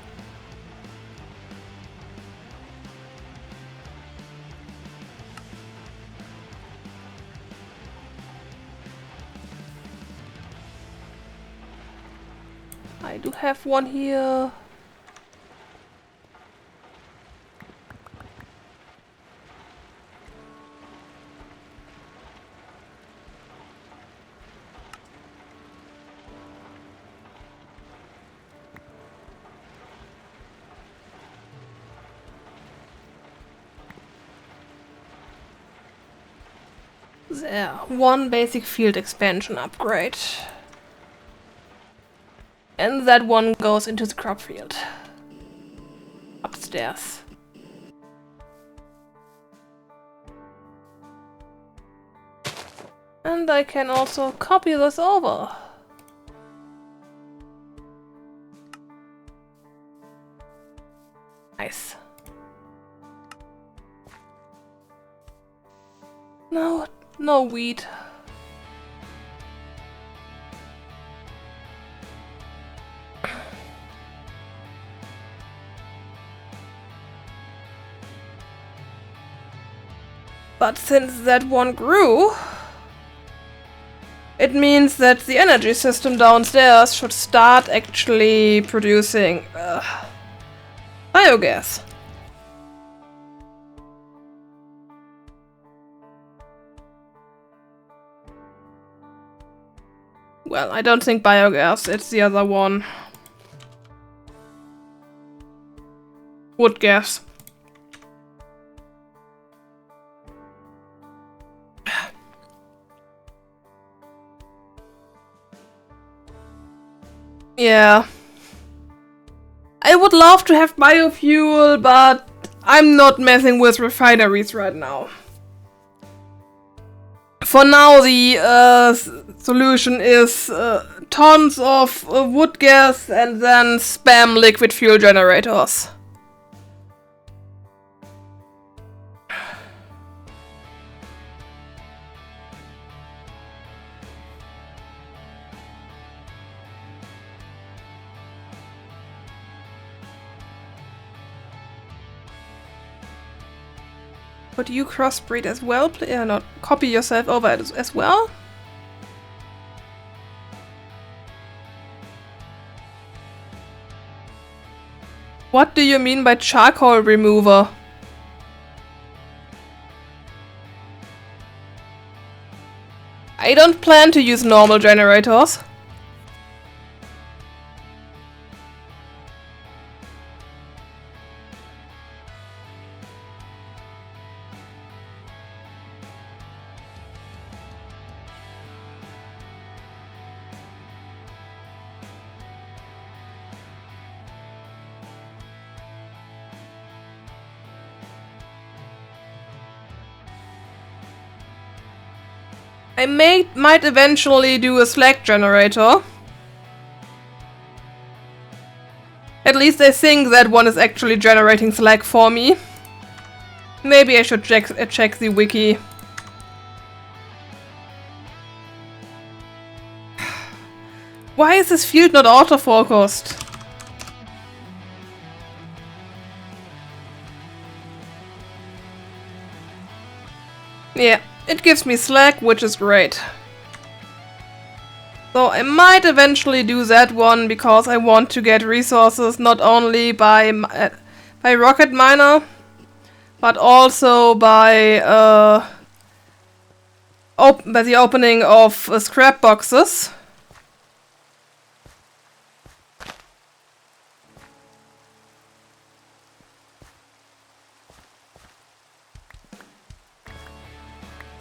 I do have one here. There, one basic field expansion upgrade. And that one goes into the crop field. Upstairs. And I can also copy this over. Nice. No wheat. But since that one grew, it means that the energy system downstairs should start actually producing biogas. Well, I don't think biogas, it's the other one. Wood gas. Yeah. I would love to have biofuel, but I'm not messing with refineries right now. For now, the solution is tons of wood gas and then spam liquid fuel generators. Could you crossbreed as well? Not copy yourself over as well? What do you mean by charcoal remover? I don't plan to use normal generators. I might eventually do a slag generator. At least I think that one is actually generating slag for me. Maybe I should check the wiki. Why is this field not autofocused? Yeah. It gives me slag, which is great. So I might eventually do that one because I want to get resources not only by rocket miner, but also by the opening of scrap boxes.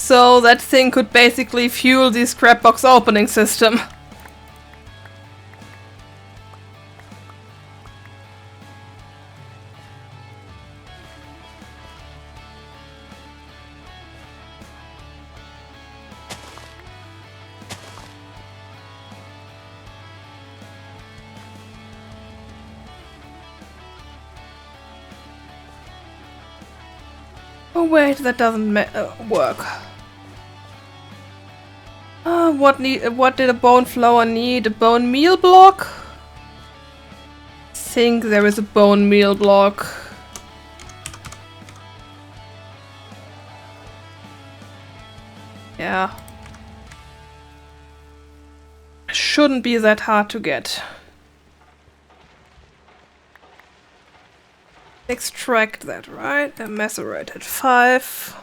So that thing could basically fuel the scrap box opening system. Oh wait, that doesn't work. What did a bone flour need? A bone meal block? I think there is a bone meal block. Yeah. Shouldn't be that hard to get. Extract that, right? And macerated 5.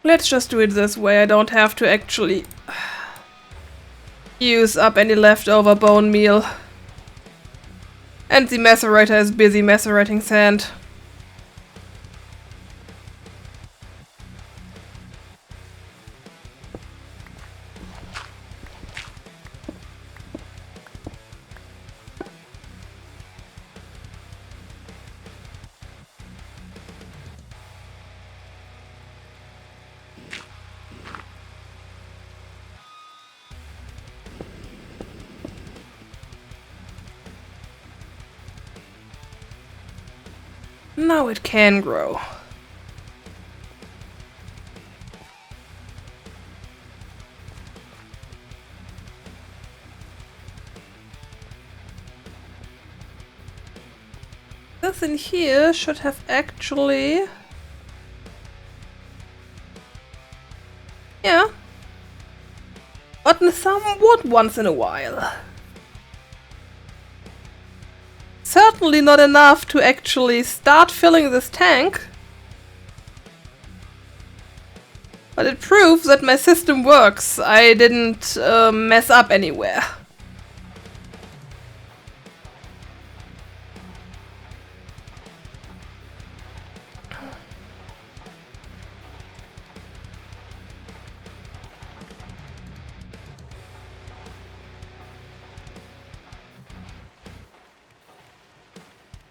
Let's just do it this way. I don't have to actually use up any leftover bone meal. And the macerator is busy macerating sand. Now it can grow. in here should have actually... Yeah. Gotten some wood once in a while. Certainly not enough to actually start filling this tank. But it proves that my system works. I didn't mess up anywhere.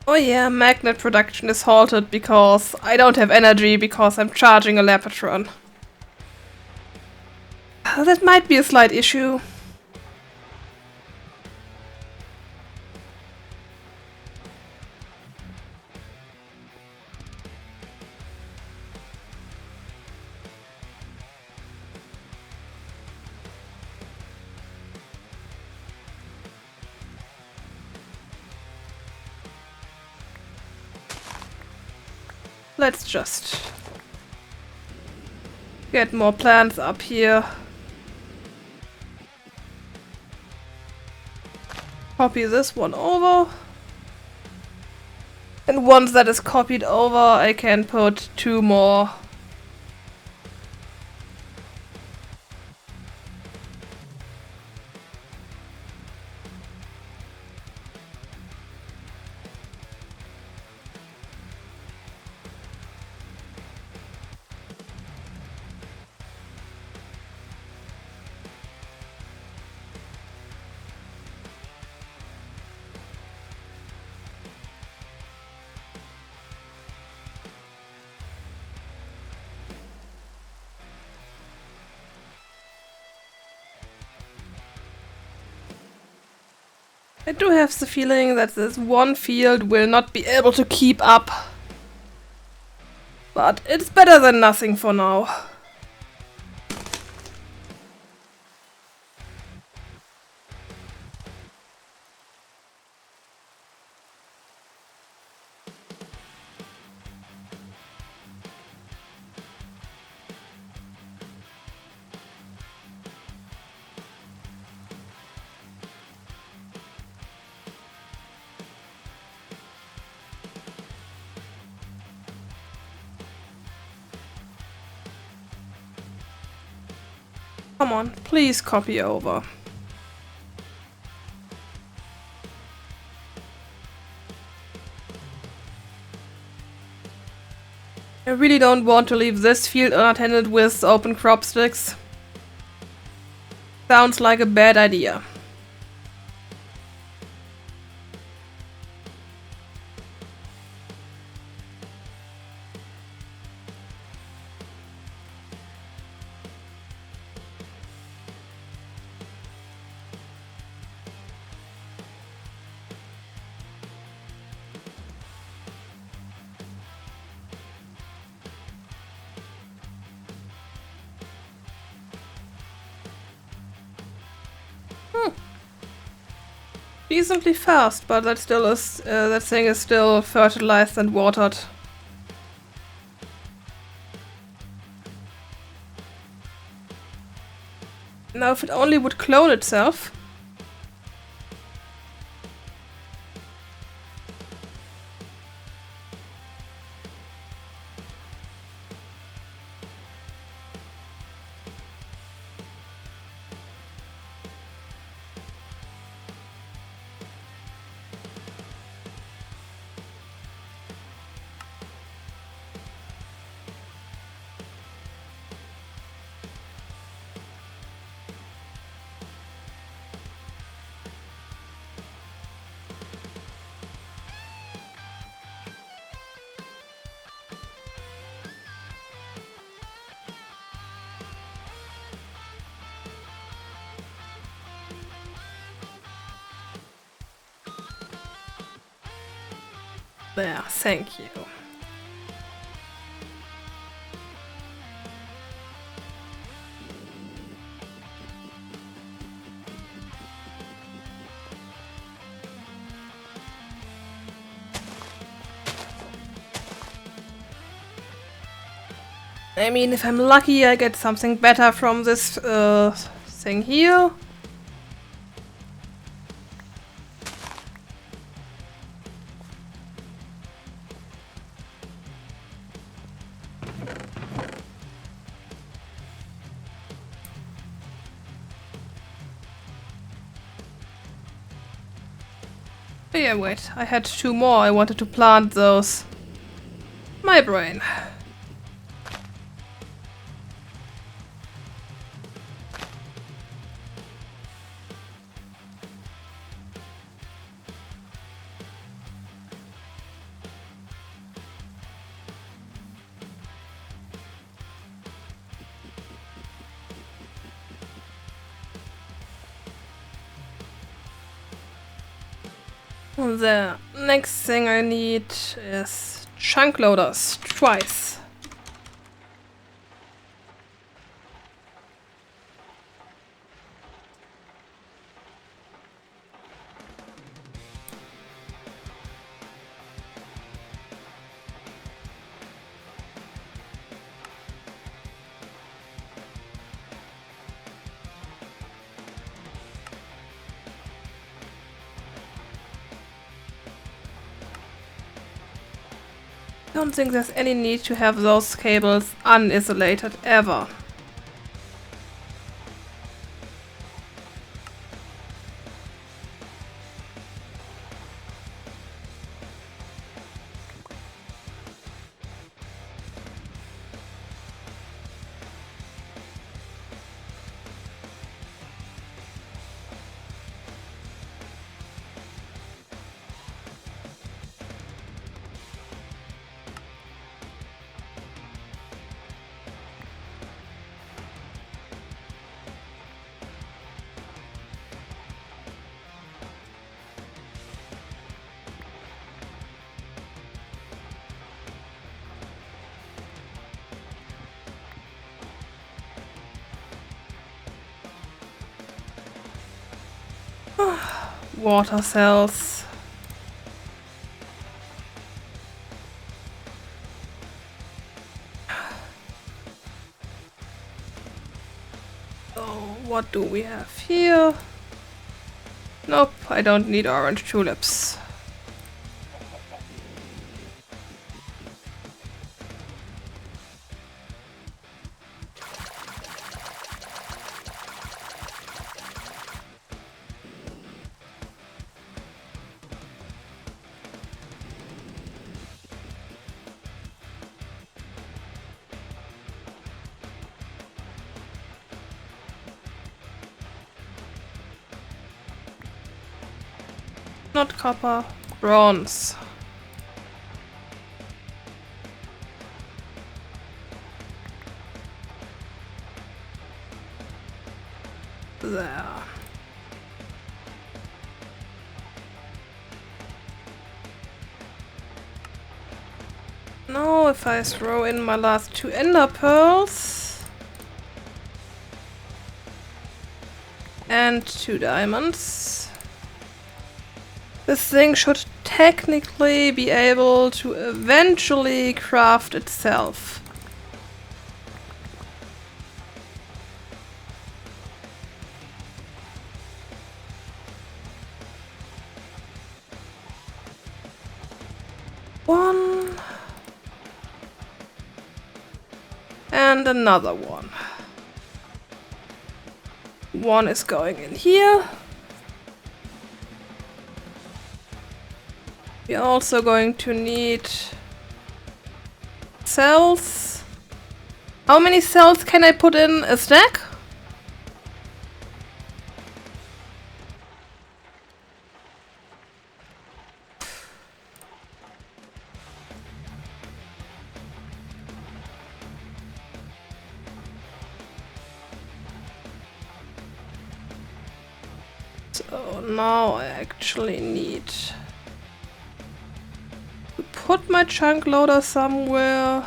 Oh yeah, magnet production is halted because I don't have energy because I'm charging a Lapatron. That might be a slight issue. Let's just get more plants up here. Copy this one over. And once that is copied over, I can put 2 more. I do have the feeling that this one field will not be able to keep up. But it's better than nothing for now. Come on, please copy over. I really don't want to leave this field unattended with open crop sticks. Sounds like a bad idea. Decently fast, but that still is that thing is still fertilized and watered. Now if it only would clone itself. There, thank you. I mean, if I'm lucky, I get something better from this thing here. Oh yeah, wait, I had 2 more. I wanted to plant those. My brain. The next thing I need is chunk loaders, twice. I don't think there's any need to have those cables uninsulated ever. Water cells. So, what do we have here? Nope, I don't need orange tulips. Not copper, bronze. There. Now if I throw in my last 2 ender pearls and 2 diamonds, this thing should technically be able to eventually craft itself. One. And another one. One is going in here. We're also going to need cells. How many cells can I put in a stack? So now I actually need to put my chunk loader somewhere.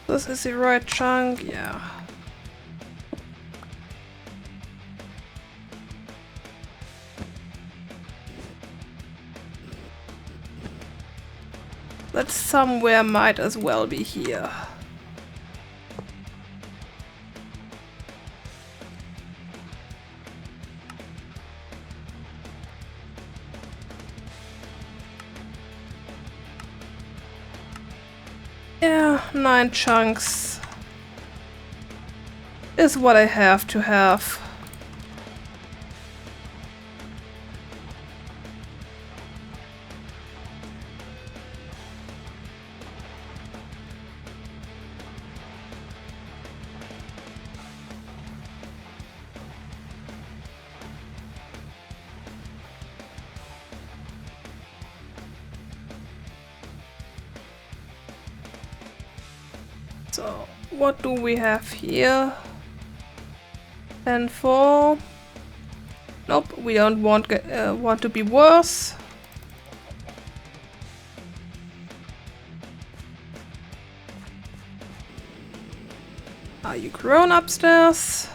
This is the right chunk, yeah. That somewhere might as well be here. Yeah, 9 chunks is what I have to have. So, what do we have here? 10-4. Nope, we don't want to be worse. Are you grown upstairs?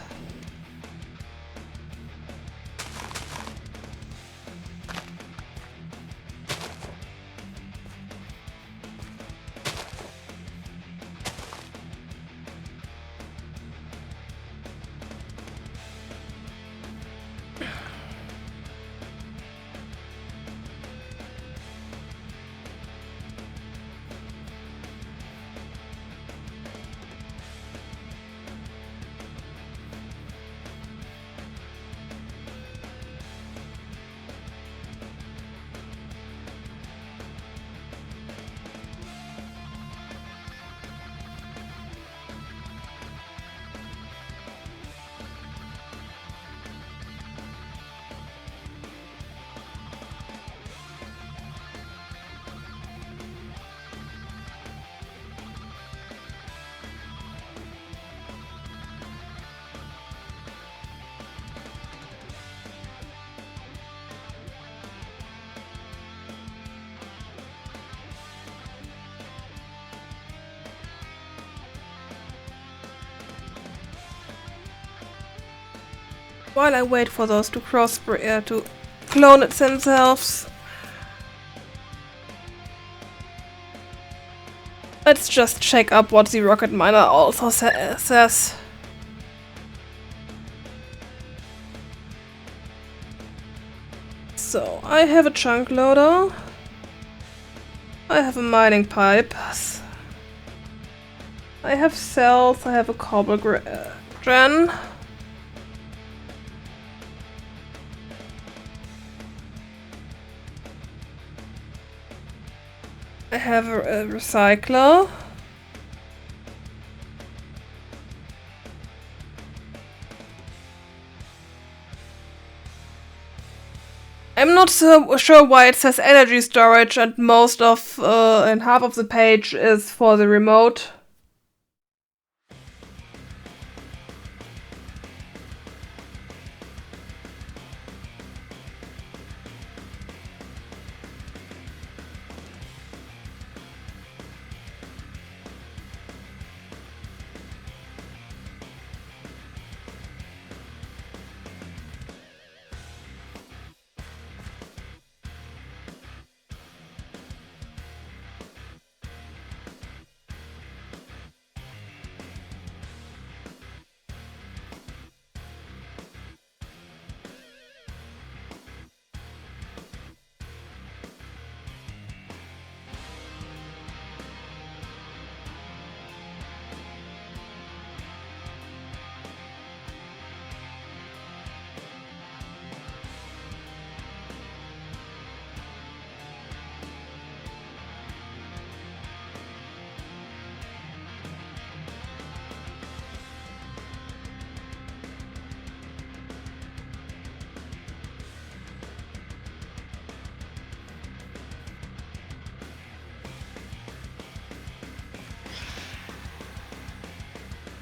While I wait for those to to clone it themselves, let's just check up what the rocket miner also says. So, I have a chunk loader. I have a mining pipe. I have cells. I have a cobble gen. I have a recycler. I'm not so sure why it says energy storage and most of and half of the page is for the remote.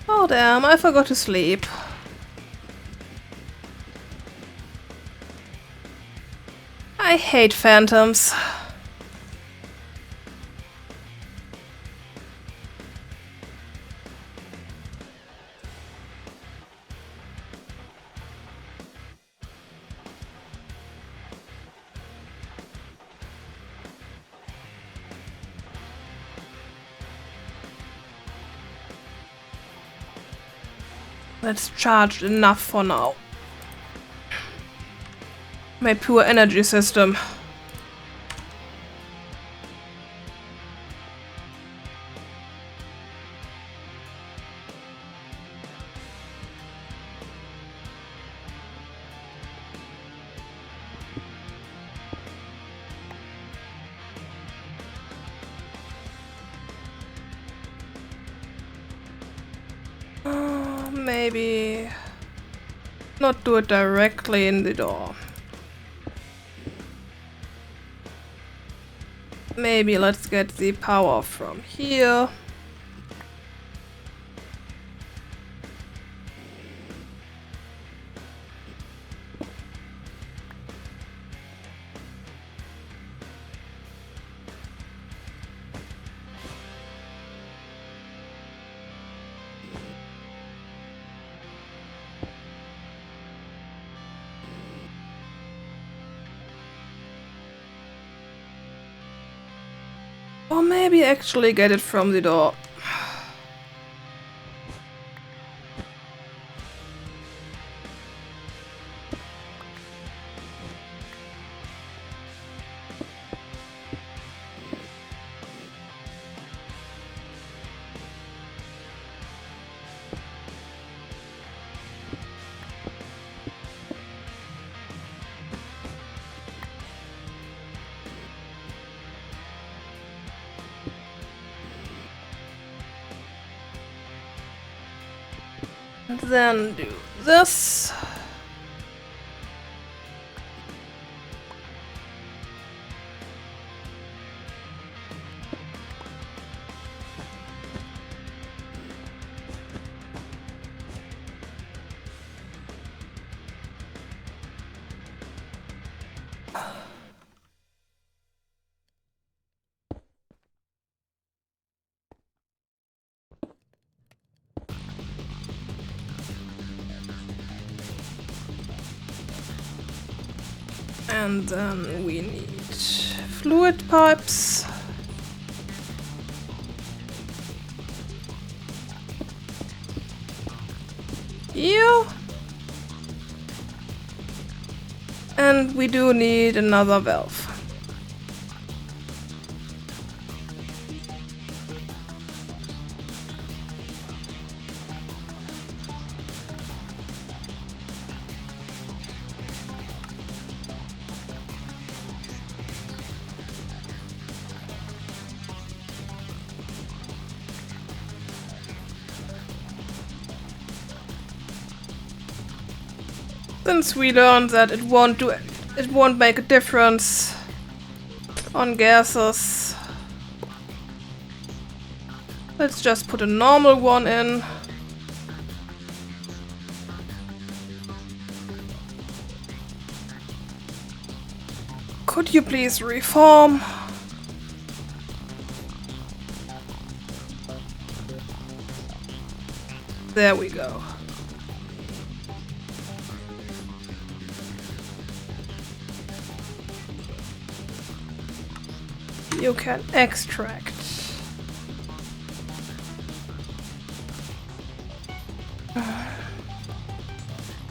Oh damn, I forgot to sleep. I hate phantoms. That's charged enough for now. My pure energy system. Maybe not do it directly in the door. Maybe let's get the power from here. Or maybe actually get it from the door. And then do this. And then we need fluid pipes. Here. And we do need another valve. Since we learned that it won't make a difference on gases, let's just put a normal one in. Could you please reform? There we go. You can extract.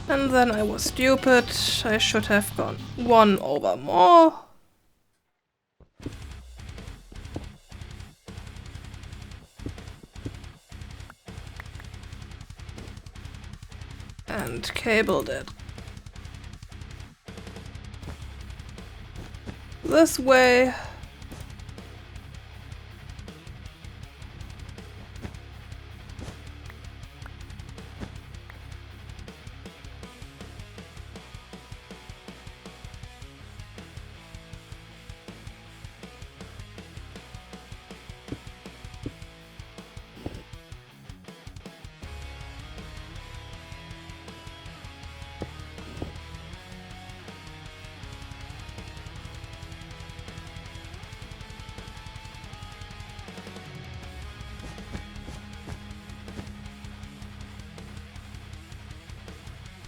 And then I was stupid. I should have gone one over more. And cabled it this way.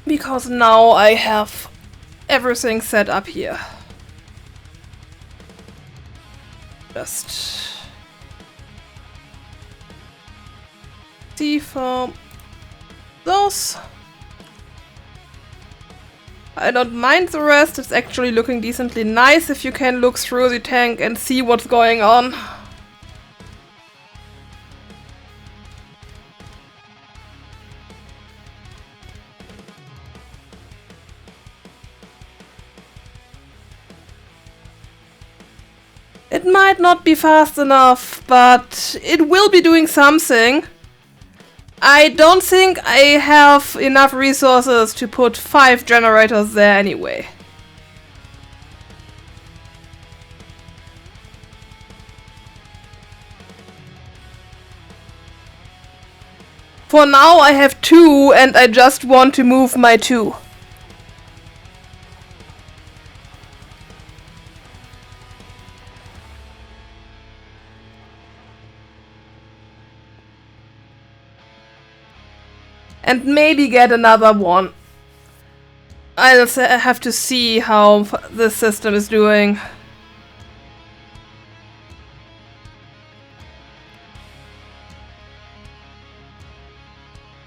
Because now I have everything set up here. Just deform those. I don't mind the rest, it's actually looking decently nice if you can look through the tank and see what's going on. It might not be fast enough, but it will be doing something. I don't think I have enough resources to put 5 generators there anyway. For now I have 2 and I just want to move my 2. And maybe get another one. I'll have to see how this system is doing.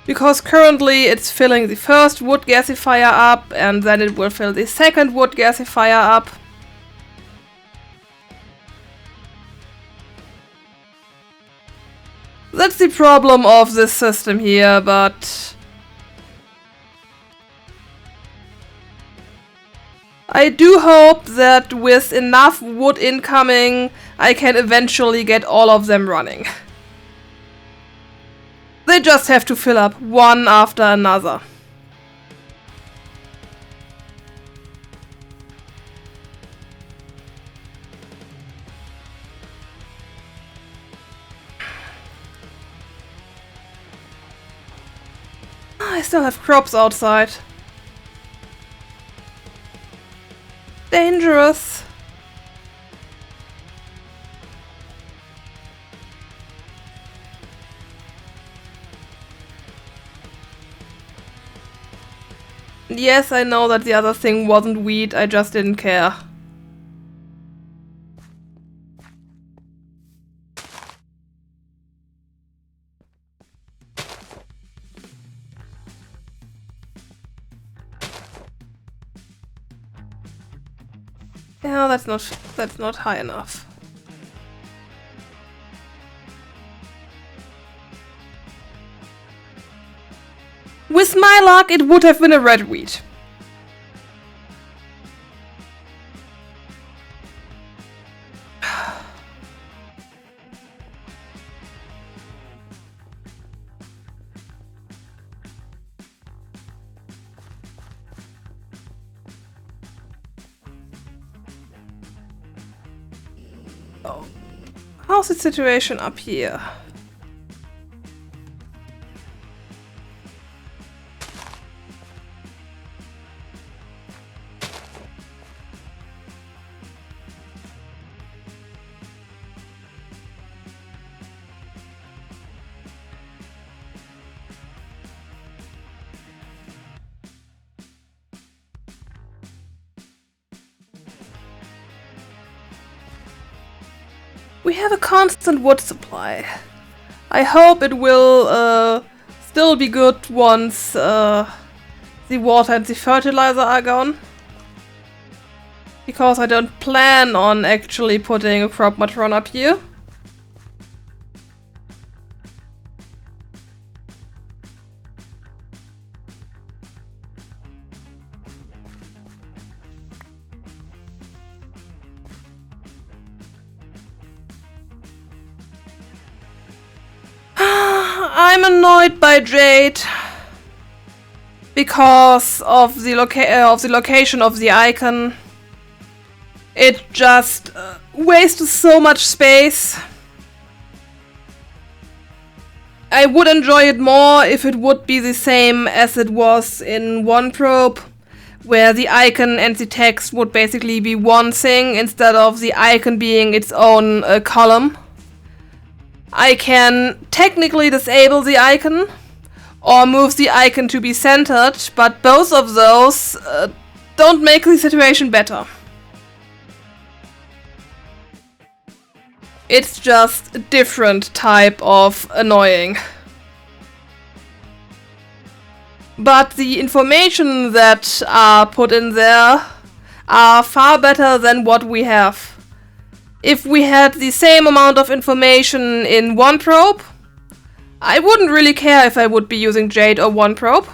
Because currently it's filling the first wood gasifier up and then it will fill the second wood gasifier up. That's the problem of this system here, but I do hope that with enough wood incoming, I can eventually get all of them running. They just have to fill up one after another. I still have crops outside. Dangerous. Yes, I know that the other thing wasn't wheat, I just didn't care. Yeah, that's not high enough. With my luck, it would have been a red wheat. Oh. How's the situation up here? We have a constant wood supply. I hope it will still be good once the water and the fertilizer are gone. Because I don't plan on actually putting a crop matron up here. I'm annoyed by Jade because of the location of the icon. It just wastes so much space. I would enjoy it more if it would be the same as it was in OneProbe, where the icon and the text would basically be one thing instead of the icon being its own column. I can technically disable the icon or move the icon to be centered, but both of those don't make the situation better. It's just a different type of annoying. but the information that are put in there are far better than what we have. If we had the same amount of information in one probe, I wouldn't really care if I would be using Jade or one probe.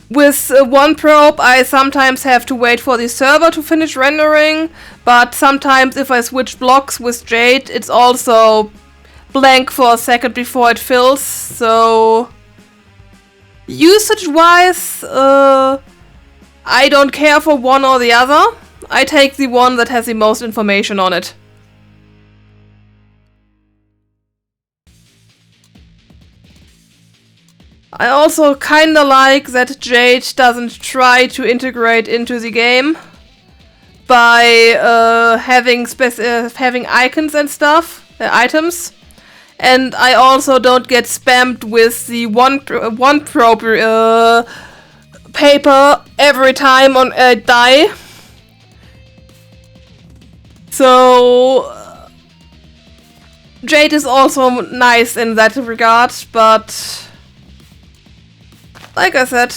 With one probe, I sometimes have to wait for the server to finish rendering, but sometimes if I switch blocks with Jade, it's also blank for a second before it fills, so usage-wise, I don't care for one or the other. I take the one that has the most information on it. I also kinda like that Jade doesn't try to integrate into the game by having icons and stuff, items. And I also don't get spammed with the one probe paper every time on a die. So Jade is also nice in that regard, but like I said,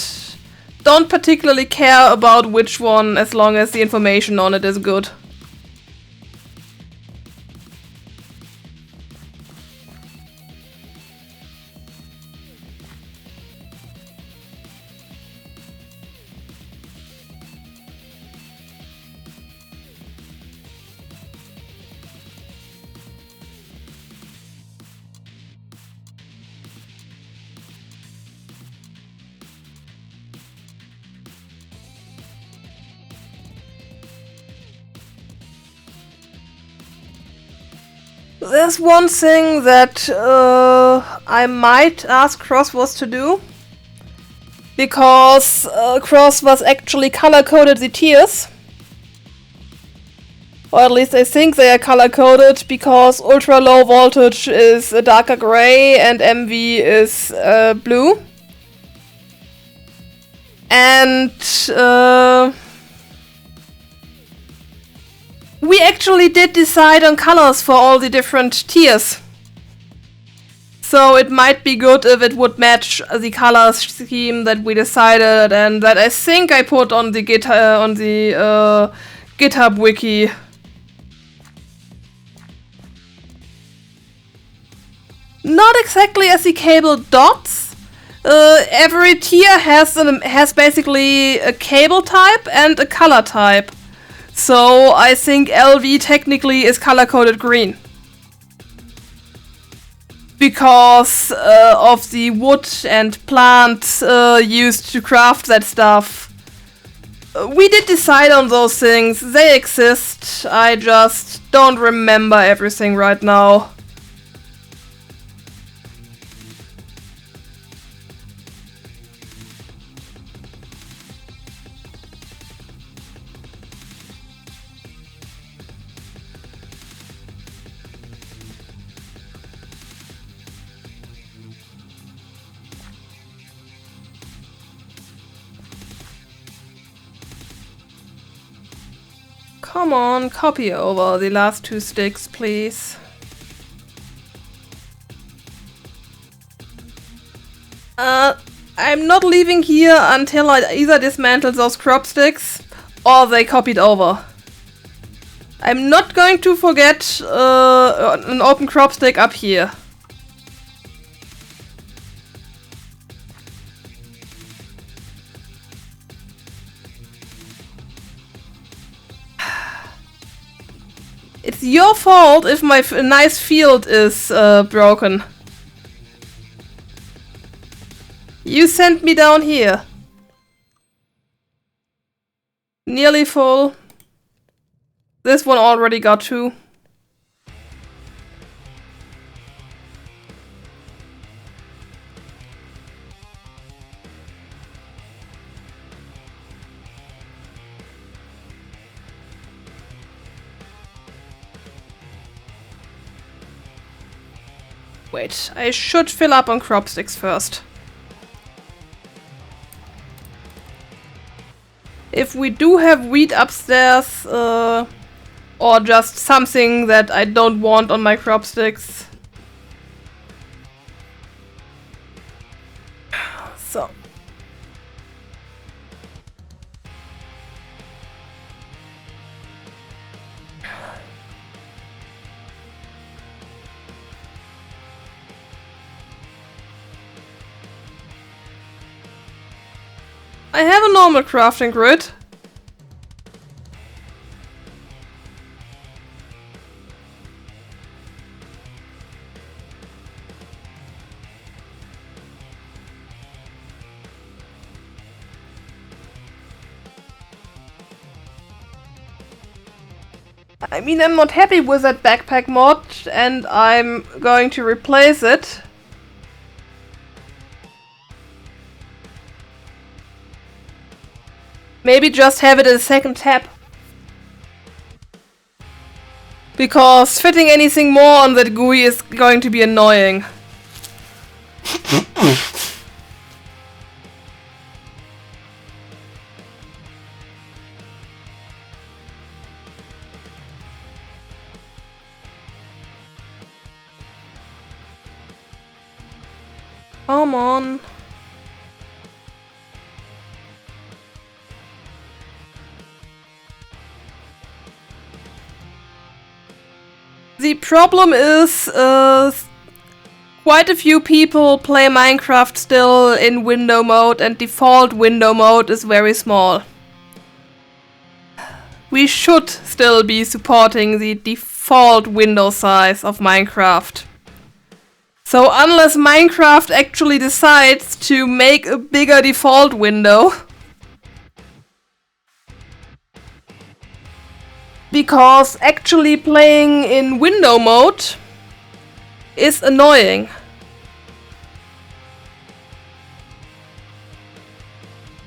don't particularly care about which one as long as the information on it is good. There's one thing that I might ask Cross to do, because Cross was actually color-coded the tiers. Or at least I think they are color-coded, because ultra low voltage is a darker gray and MV is blue. And we actually did decide on colors for all the different tiers. So it might be good if it would match the color scheme that we decided and that I think I put on the GitHub wiki. Not exactly as the cable dots. Every tier has basically a cable type and a color type. So I think LV technically is color-coded green. Because of the wood and plants used to craft that stuff. We did decide on those things, they exist, I just don't remember everything right now. Come on, copy over the last two sticks, please. I'm not leaving here until I either dismantle those crop sticks or they copied over. I'm not going to forget an open crop stick up here. It's your fault if my nice field is broken. You sent me down here. Nearly full. This one already got 2. Wait, I should fill up on crop sticks first. If we do have wheat upstairs, or just something that I don't want on my crop sticks. I have a normal crafting grid. I mean, I'm not happy with that backpack mod, and I'm going to replace it. Maybe just have it as a second tab. Because fitting anything more on that GUI is going to be annoying. Come on. The problem is, quite a few people play Minecraft still in window mode, and default window mode is very small. We should still be supporting the default window size of Minecraft. So unless Minecraft actually decides to make a bigger default window, because actually playing in window mode is annoying.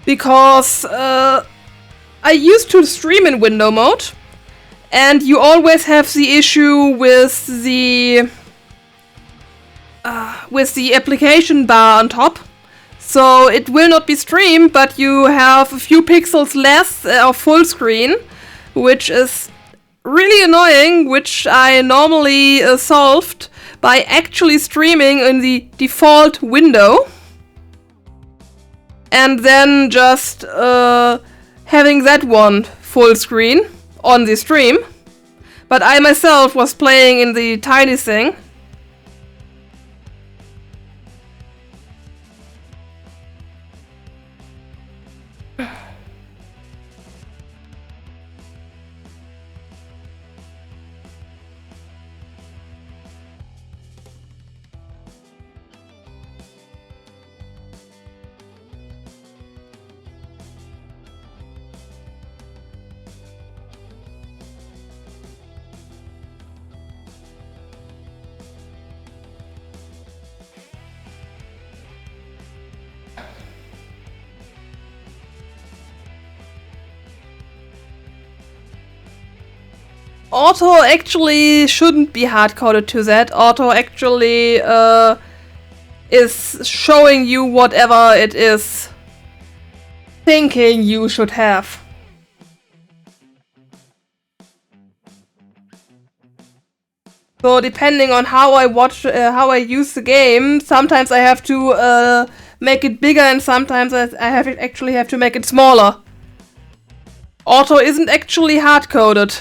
Because I used to stream in window mode, and you always have the issue with the application bar on top. So it will not be streamed, but you have a few pixels less of full screen, which is really annoying, which I normally solved by actually streaming in the default window and then just having that one full screen on the stream. But I myself was playing in the tiny thing. Auto actually shouldn't be hard-coded to that. Auto actually is showing you whatever it is thinking you should have. So depending on how I watch, how I use the game, sometimes I have to make it bigger, and sometimes I actually have to make it smaller. Auto isn't actually hard-coded.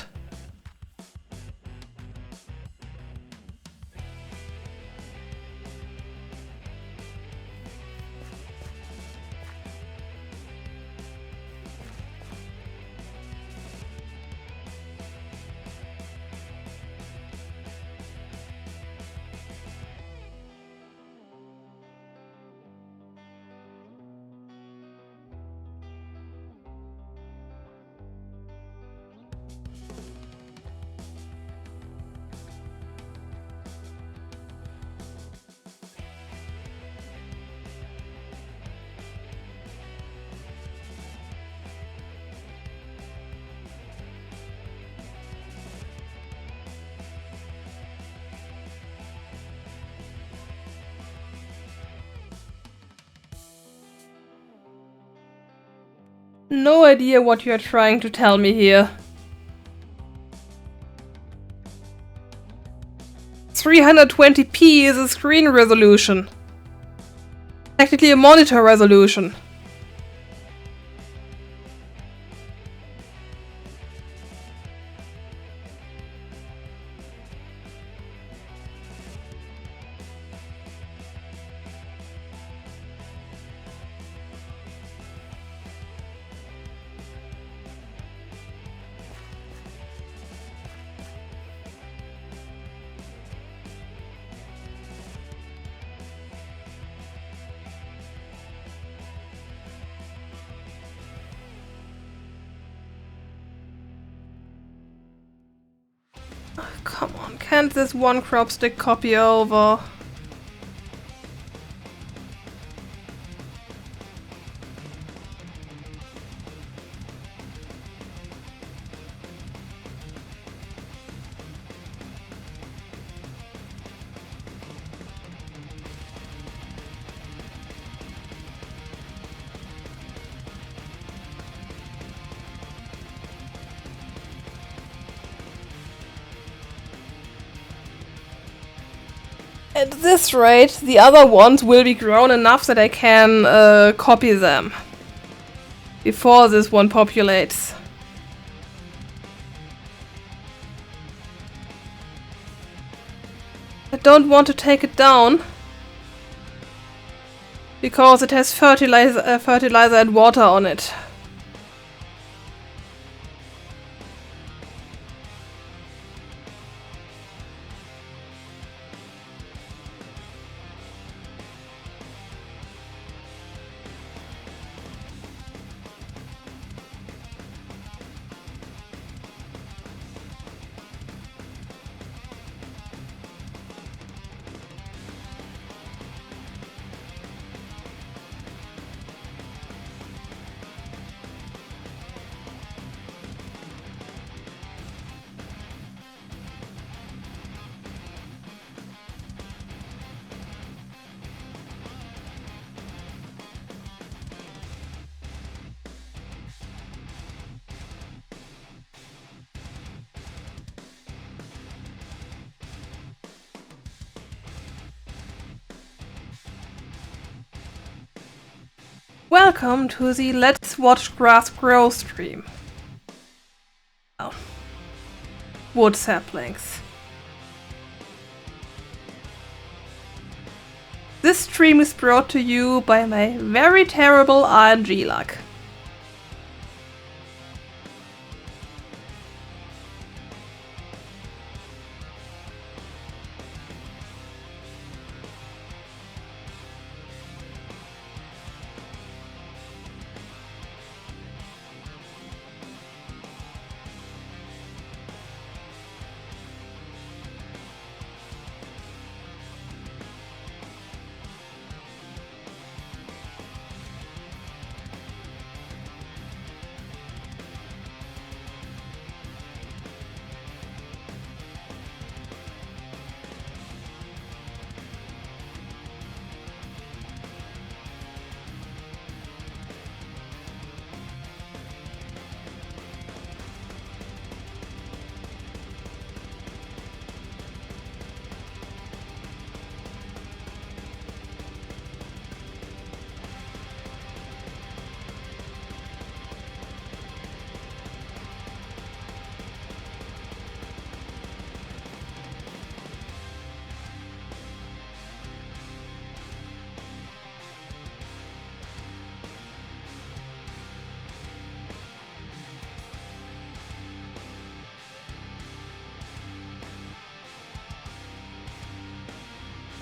No idea what you're trying to tell me here. 320p is a screen resolution. Technically a monitor resolution. can't this one crop stick copy over? At this rate, the other ones will be grown enough that I can copy them before this one populates. I don't want to take it down because it has fertilizer and water on it. Welcome to the Let's Watch Grass Grow stream. Oh. Wood saplings. This stream is brought to you by my very terrible RNG luck.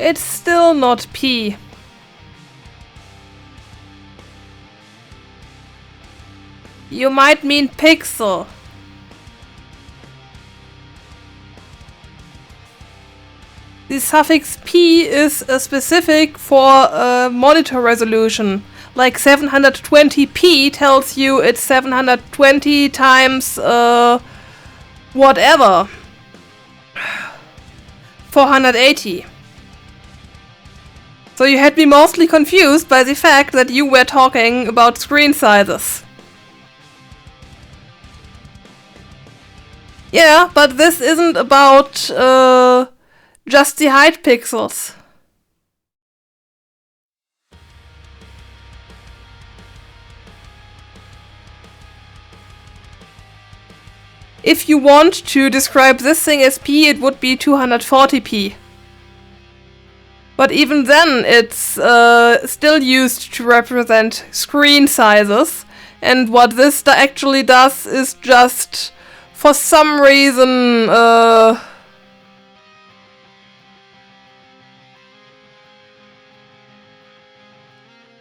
It's still not P. You might mean pixel. The suffix P is specific for monitor resolution. Like 720p tells you it's 720 times whatever. 480. So you had me mostly confused by the fact that you were talking about screen sizes. Yeah, but this isn't about just the height pixels. If you want to describe this thing as P, it would be 240p. But even then, it's still used to represent screen sizes. And what this actually does is just, for some reason,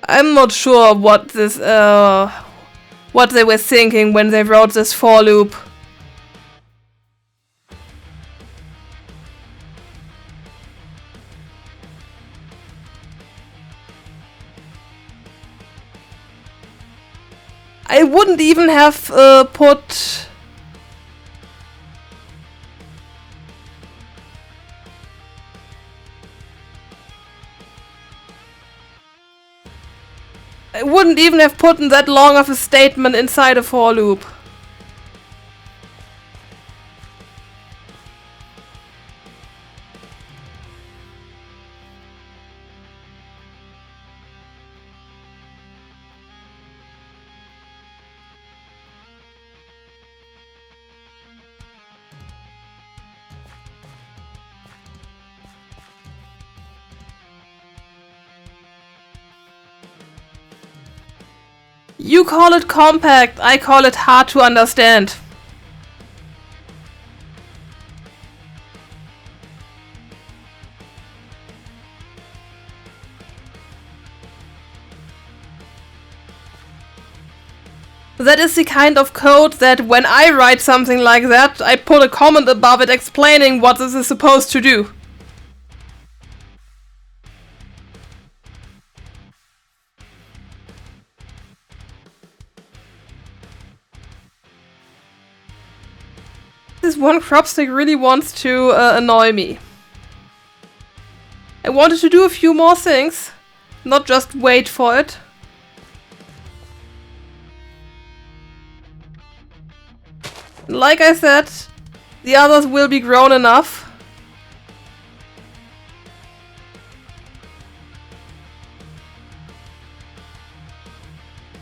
I'm not sure what this, what they were thinking when they wrote this for loop. I wouldn't even have put... I wouldn't even have put in that long of a statement inside a for loop. You call it compact, I call it hard to understand. That is the kind of code that when I write something like that, I put a comment above it explaining what this is supposed to do. This one cropstick really wants to annoy me. I wanted to do a few more things, not just wait for it. Like I said, the others will be grown enough.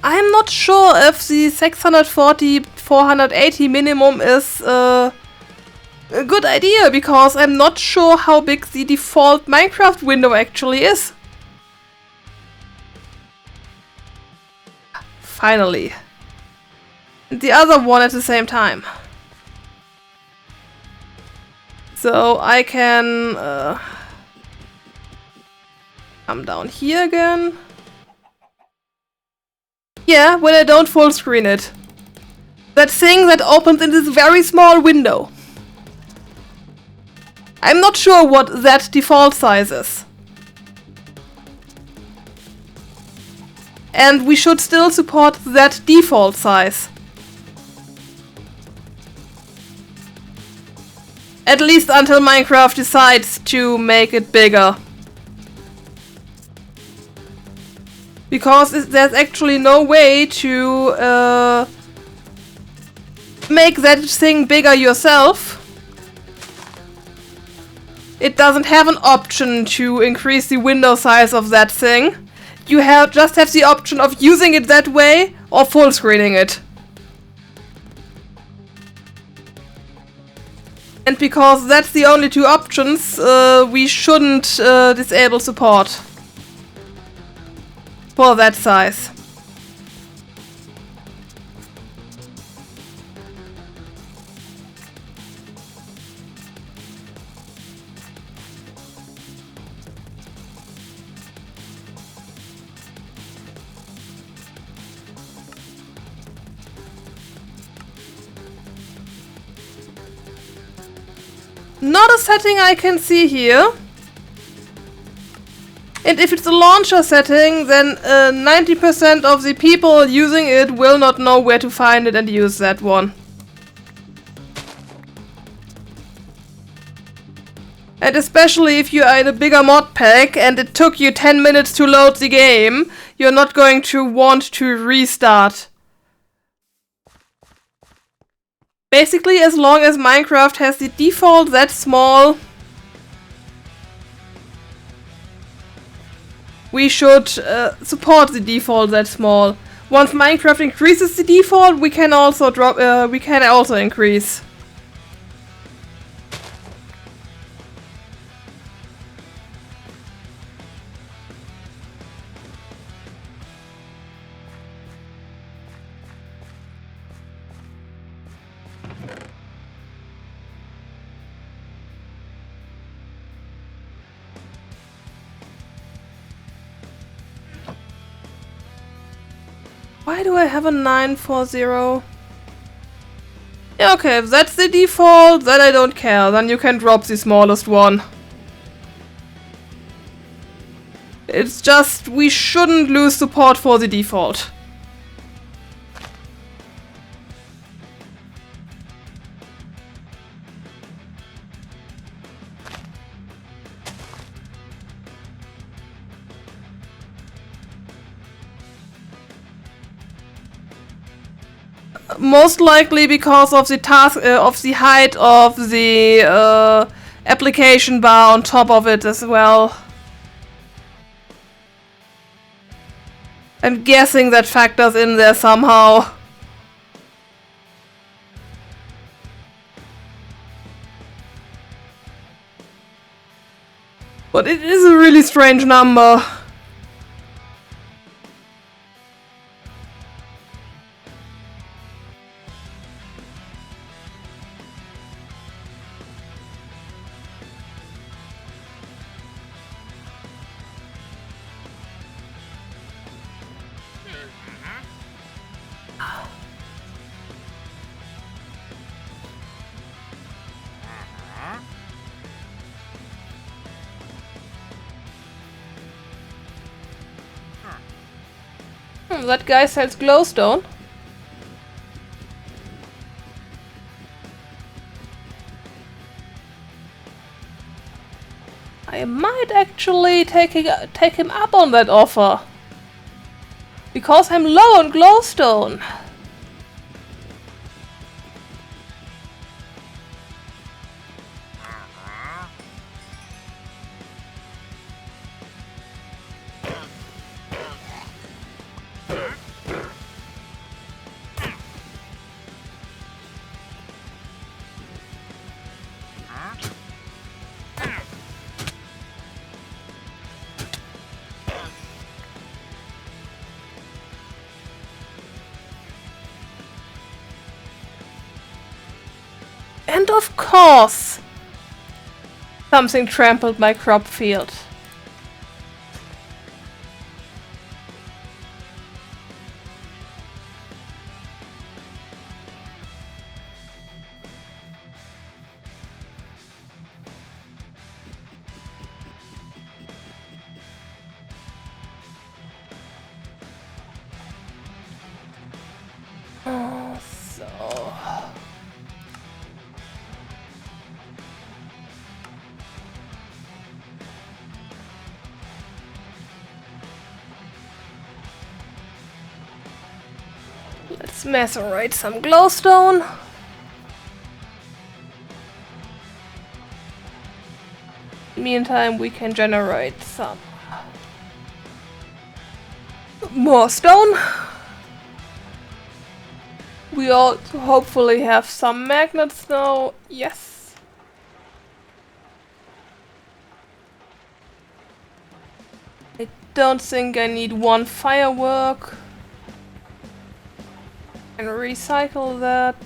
I'm not sure if the 640-480 minimum is a good idea, because I'm not sure how big the default Minecraft window actually is. Finally. And the other one at the same time. So I can come down here again. Yeah, when I don't full screen it. That thing that opens in this very small window. I'm not sure what that default size is. And we should still support that default size. At least until Minecraft decides to make it bigger. Because there's actually no way to make that thing bigger yourself. It doesn't have an option to increase the window size of that thing. You just have the option of using it that way or full screening it. And because that's the only two options, we shouldn't disable support for that size. Not a setting I can see here. And if it's a launcher setting, then 90% of the people using it will not know where to find it and use that one. And especially if you are in a bigger mod pack and it took you 10 minutes to load the game, you're not going to want to restart. Basically, as long as Minecraft has the default that small, we should support the default that small. Once Minecraft increases the default, we can also increase. Why do I have a 940? Yeah, okay, if that's the default, then I don't care. Then you can drop the smallest one. It's just, we shouldn't lose support for the default. most likely because of the task of the height of the application bar on top of it as well. I'm guessing that factors in there somehow. But it is a really strange number. That guy sells glowstone. I might actually take him up on that offer. Because I'm low on glowstone. And of course, something trampled my crop field. Let's macerate some glowstone. Meantime, we can generate some more stone. We also hopefully have some magnets now. Yes. I don't think I need one firework. And recycle that.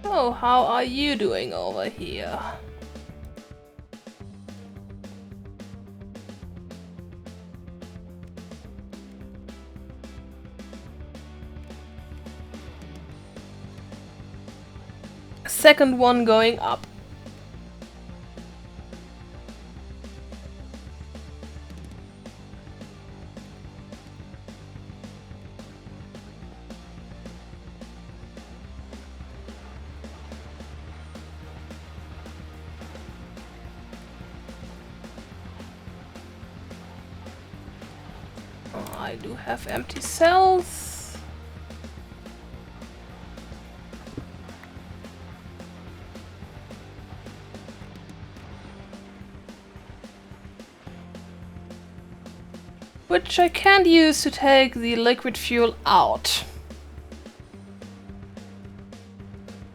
So, how are you doing over here? Second one going up. I do have empty cells. Which I can't use to take the liquid fuel out.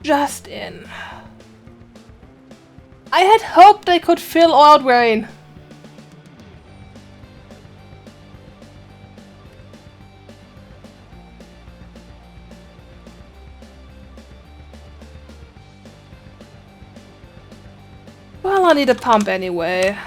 Just in. I had hoped I could fill out rain. Well, I need a pump anyway.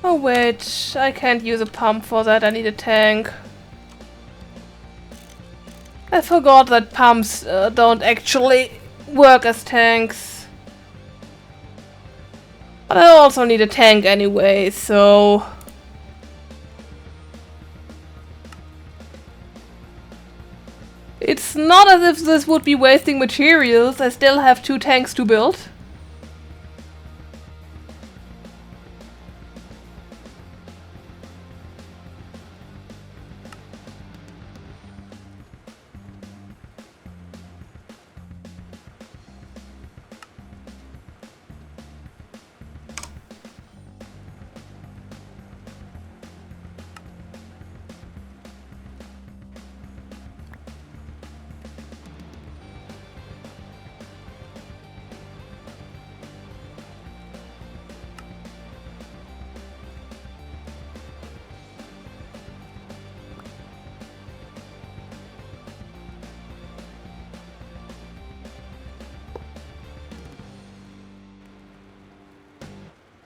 Oh wait, I can't use a pump for that, I need a tank. I forgot that pumps don't actually work as tanks. But I also need a tank anyway, so... It's not as if this would be wasting materials, I still have 2 tanks to build.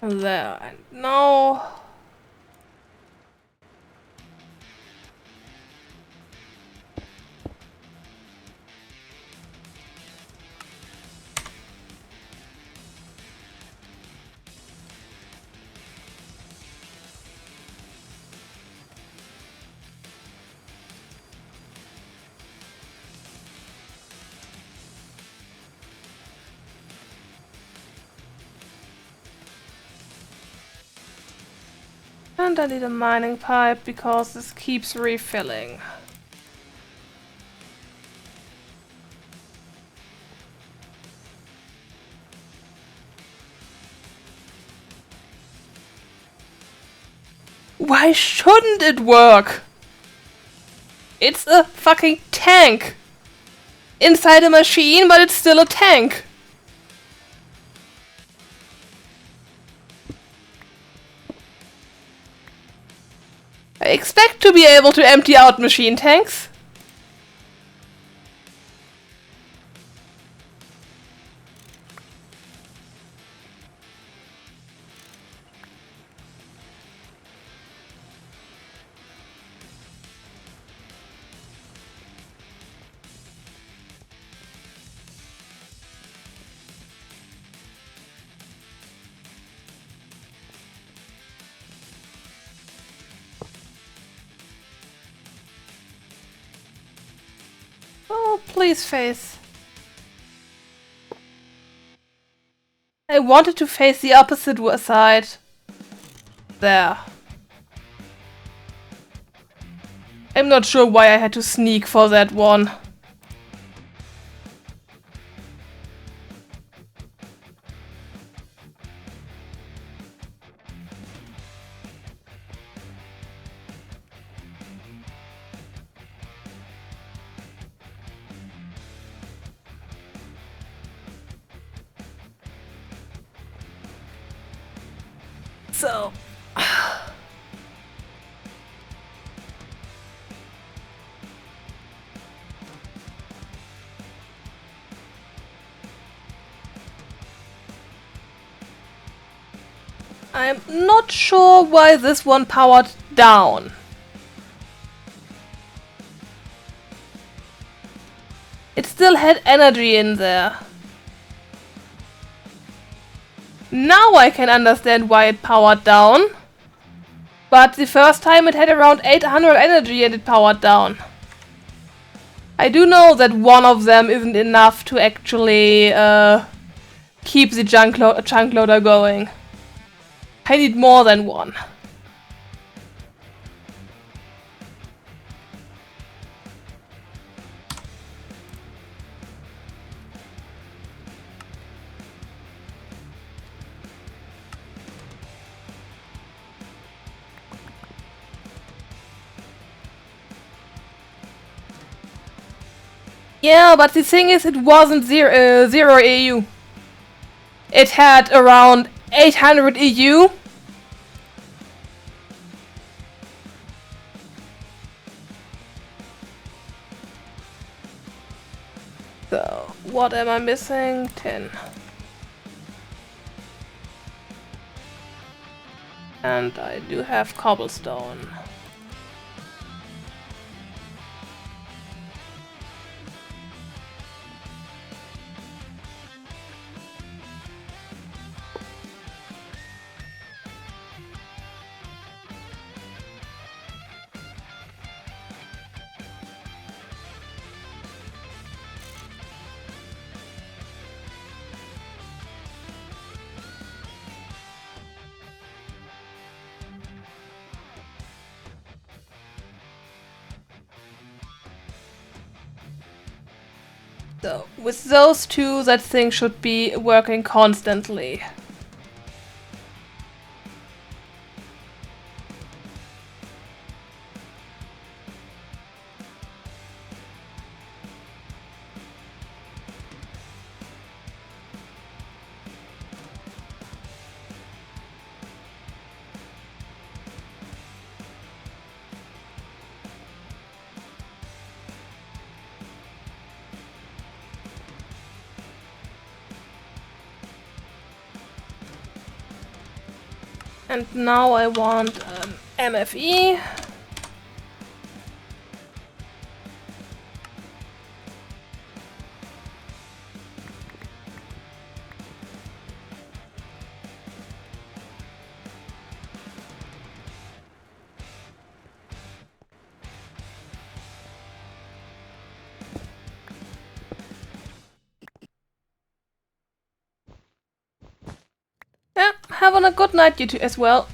There, and now... And I need a mining pipe because this keeps refilling. Why shouldn't it work? It's a fucking tank! Inside a machine, but it's still a tank! I expect to be able to empty out machine tanks. Oh, please face. I wanted to face the opposite side. There. I'm not sure why I had to sneak for that one. So... I'm not sure why this one powered down. It still had energy in there. Now I can understand why it powered down. But the first time it had around 800 energy and it powered down. I do know that one of them isn't enough to actually keep the chunk loader going. I need more than one. Yeah, but the thing is, it wasn't zero EU. It had around 800 EU. So, what am I missing? 10. And I do have cobblestone. So, with those two, that thing should be working constantly. And now I want MFE. Yeah, having a good night you two as well.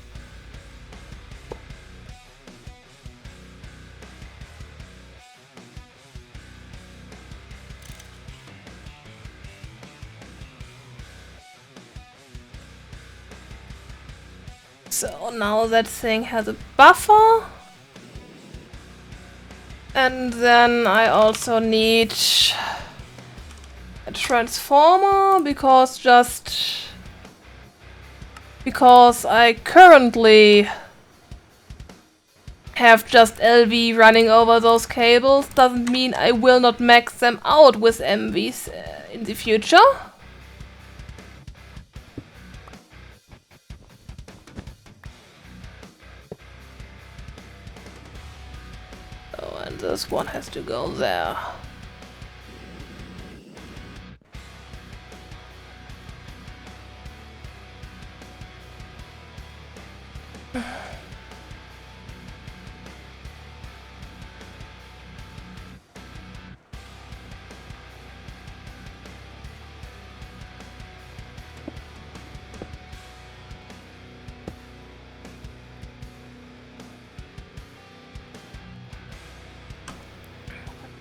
So now that thing has a buffer. And then I also need a transformer because I currently have just LV running over those cables doesn't mean I will not max them out with MVs in the future. Oh, and this one has to go there.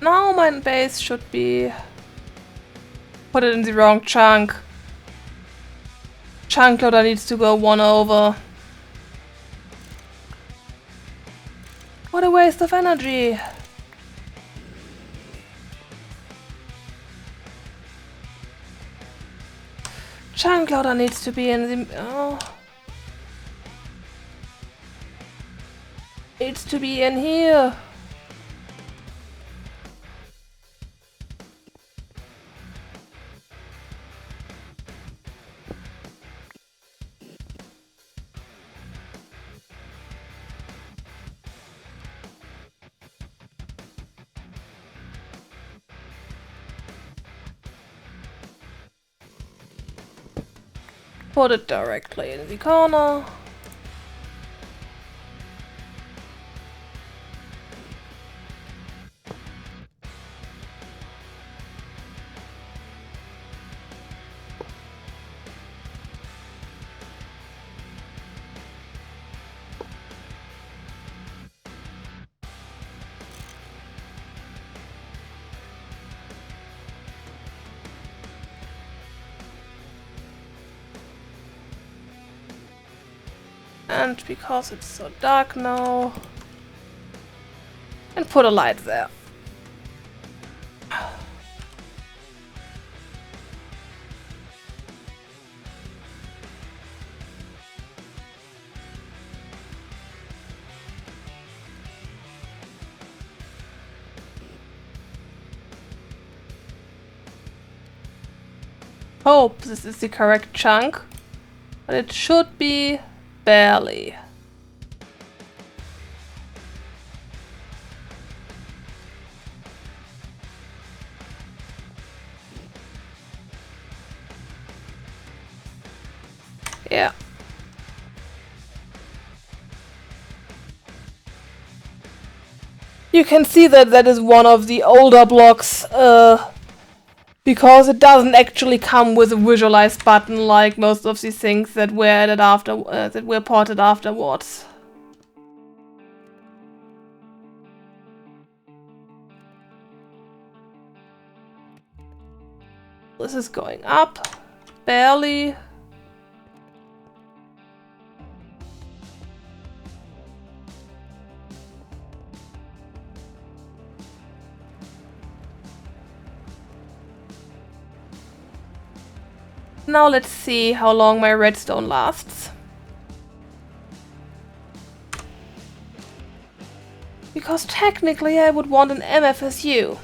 Now my base should be... Put it in the wrong chunk. Chunk loader needs to go one over. What a waste of energy! Chunk loader needs to be in the... Oh. Needs to be in here. Put it directly in the corner. And because it's so dark now, and put a light there. Hope this is the correct chunk, but it should be barely. Yeah. You can see that that is one of the older blocks, because it doesn't actually come with a visualize button like most of these things that were added after, that were ported afterwards. This is going up, barely. Now let's see how long my redstone lasts. Because technically I would want an MFSU.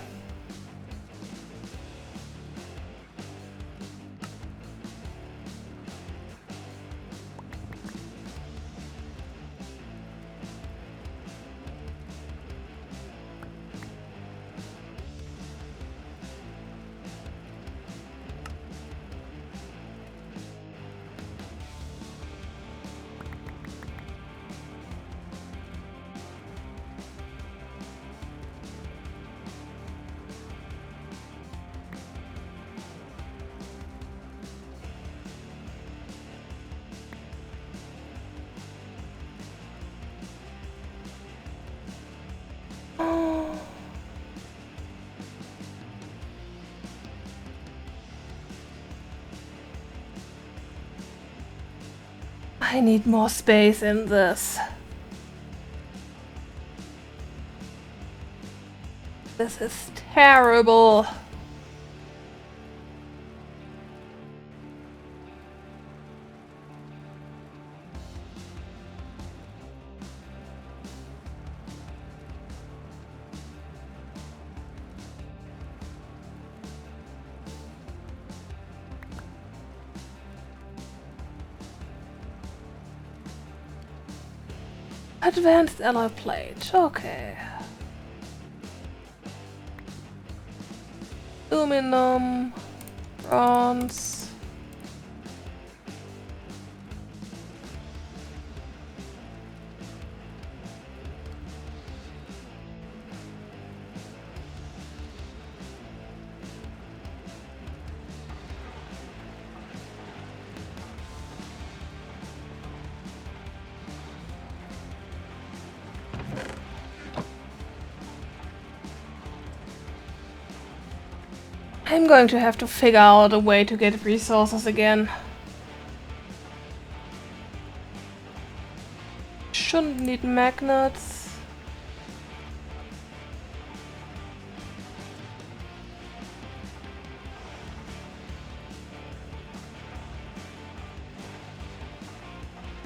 I need more space in this. This is terrible. Advanced alloy plate, okay. Aluminum, bronze. I'm going to have to figure out a way to get resources again. Shouldn't need magnets.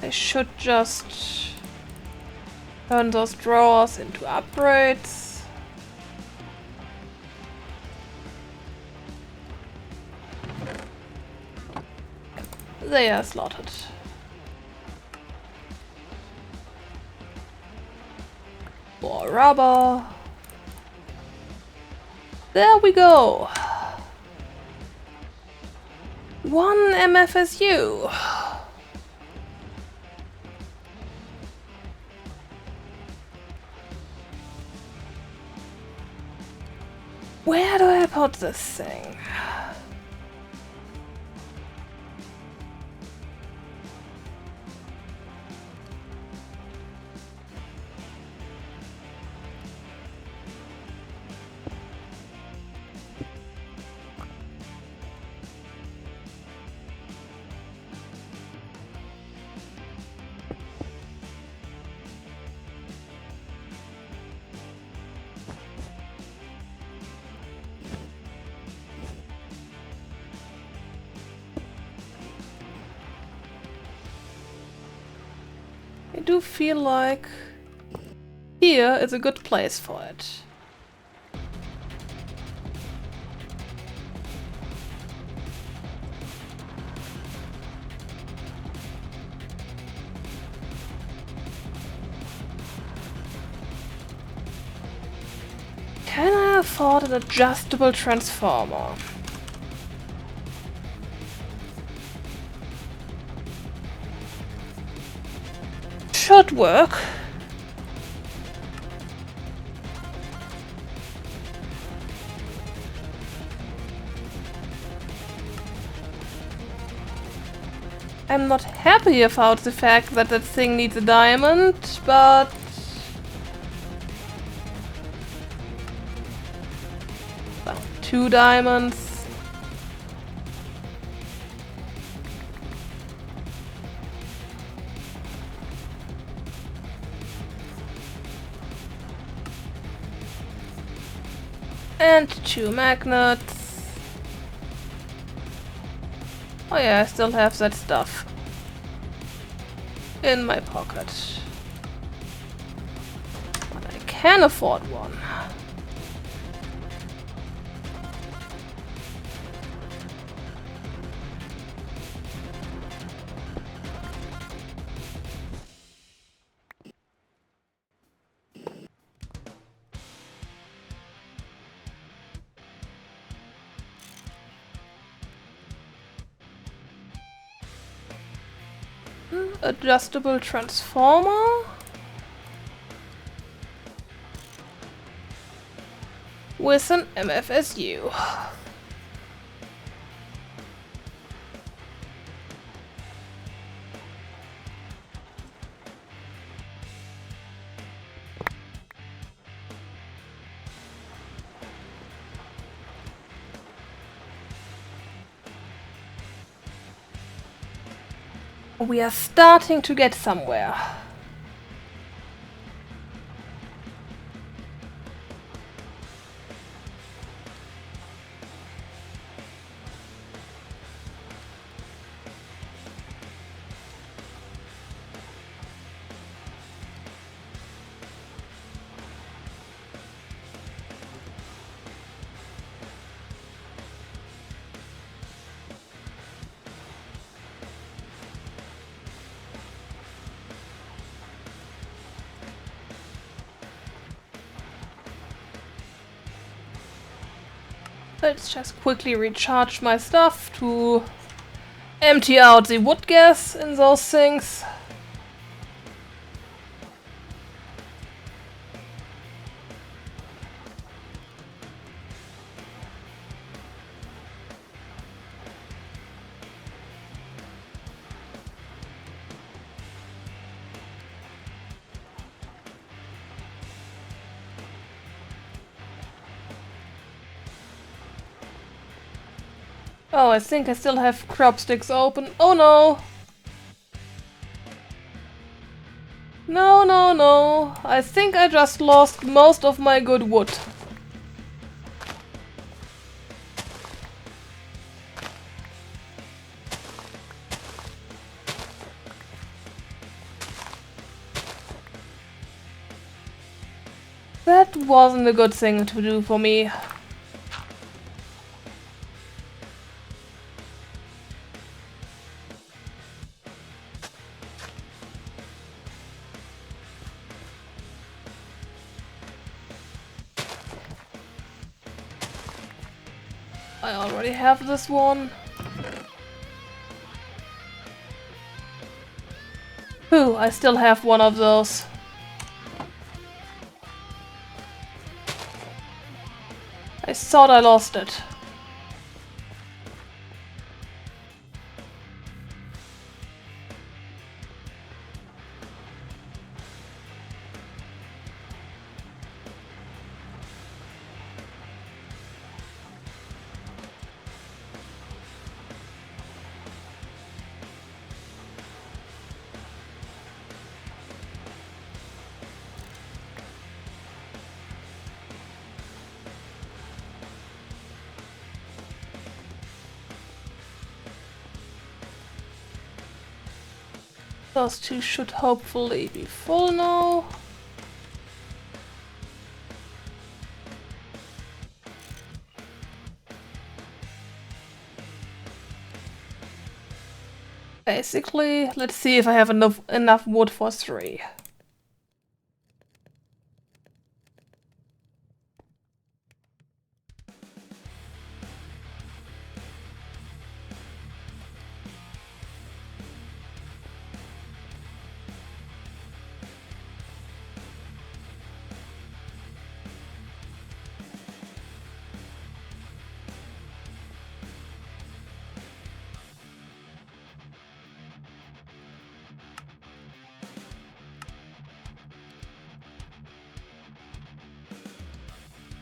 I should just turn those drawers into upgrades. They are slotted. More rubber. There we go. One MFSU. Where do I put this thing? I do feel like here is a good place for it. afford an adjustable transformer. Should work. I'm not happy about the fact that that thing needs a diamond, but... well, 2 diamonds. And 2 magnets. Oh yeah, I still have that stuff in my pocket. But I can afford one. Adjustable transformer with an MFSU. We are starting to get somewhere. Let's just quickly recharge my stuff to empty out the wood gas in those things. Oh, I think I still have crop sticks open. Oh no! No, no, no. I think I just lost most of my good wood. That wasn't a good thing to do for me. I already have this one. Ooh, I still have one of those. I thought I lost it. Those 2 should hopefully be full now. Basically, let's see if I have enough wood for 3. .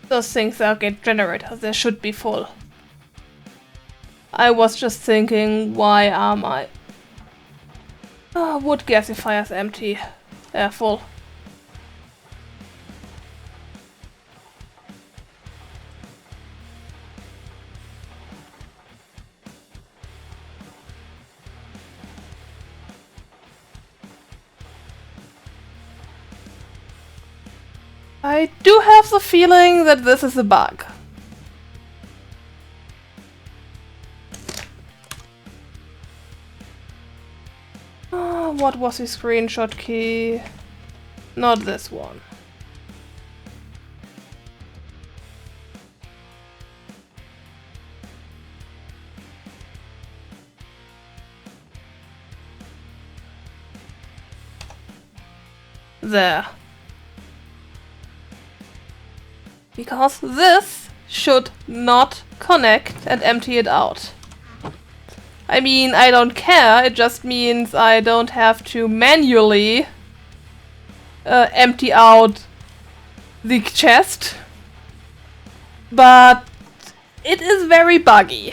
Those things are gate generators, they should be full. I was just thinking, why are my wood gasifiers empty? They're full. I do have the feeling that this is a bug. What was the screenshot key? Not this one. There. Because this should not connect and empty it out. I mean, I don't care, it just means I don't have to manually empty out the chest. But it is very buggy.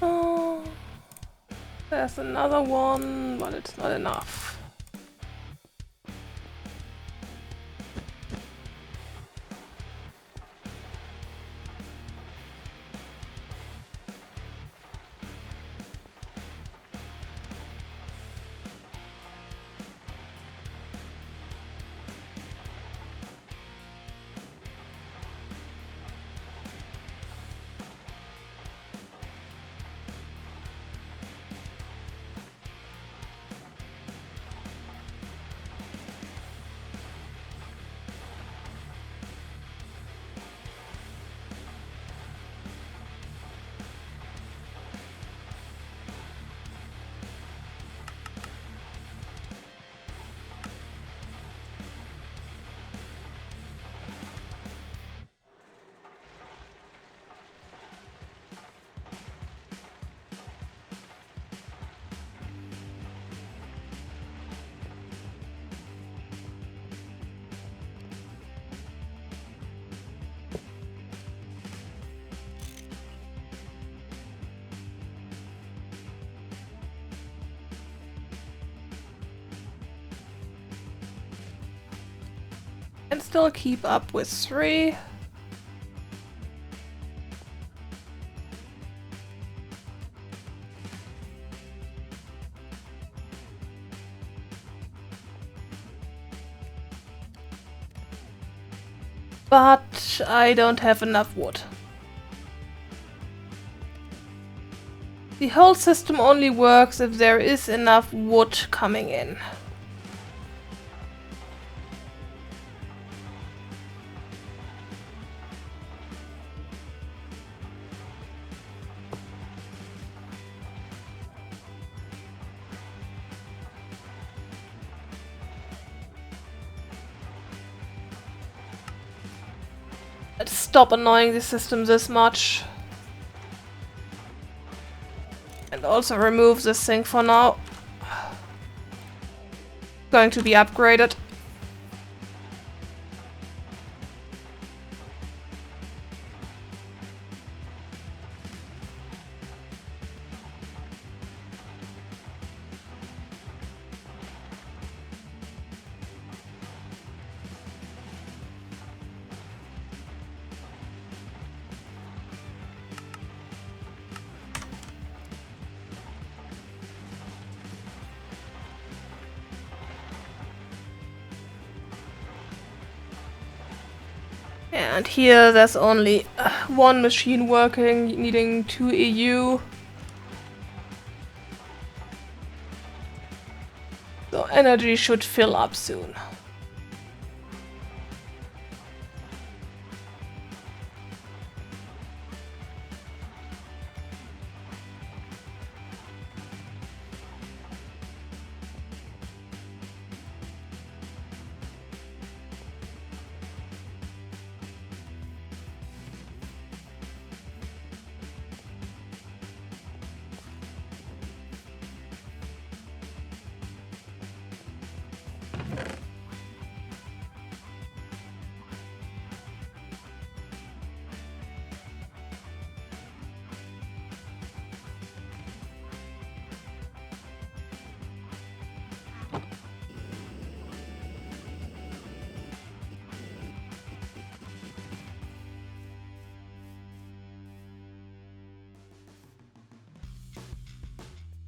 Oh, there's another one, but it's not enough. And still keep up with 3. But I don't have enough wood. The whole system only works if there is enough wood coming in. Let's stop annoying the system this much. And also remove this thing for now. Going to be upgraded. And here there's only one machine working, needing 2 EU. So energy should fill up soon.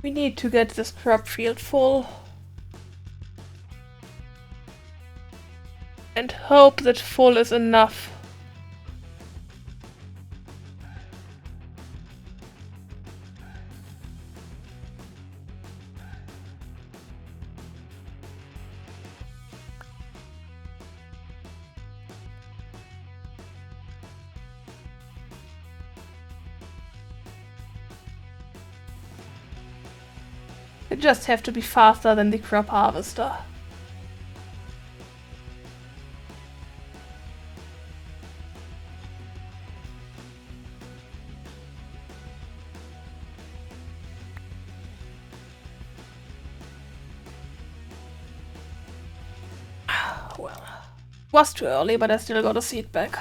We need to get this crop field full. And hope that full is enough. It just have to be faster than the crop harvester. Well, was too early, but I still got a seed back.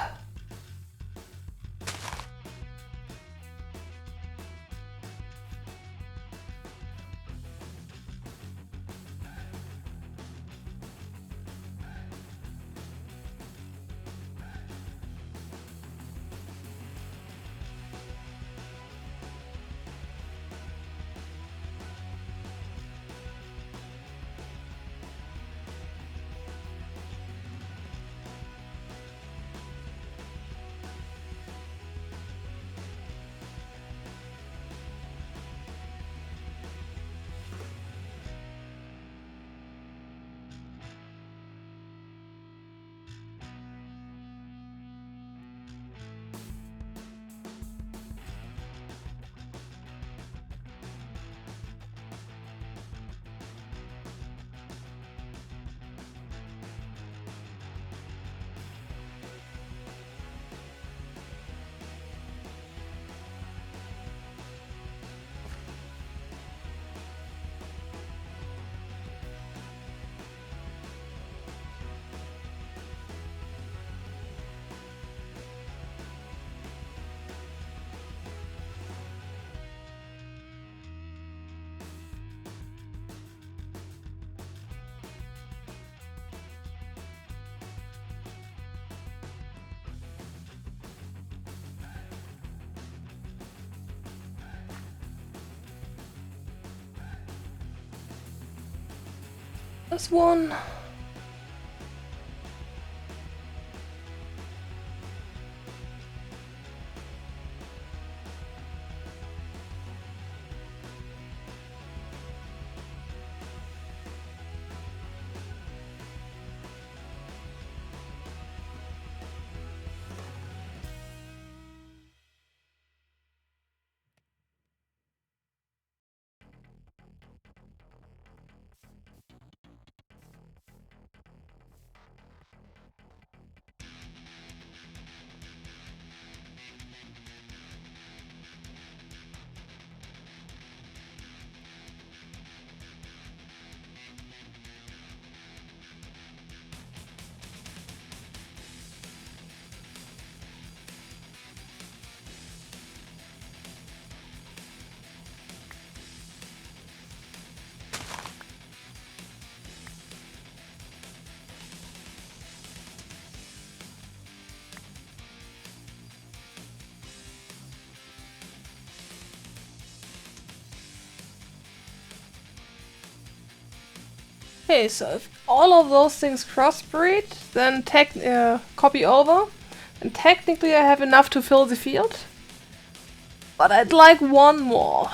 There's one. Okay, so if all of those things crossbreed, then copy over, and technically I have enough to fill the field. But I'd like one more.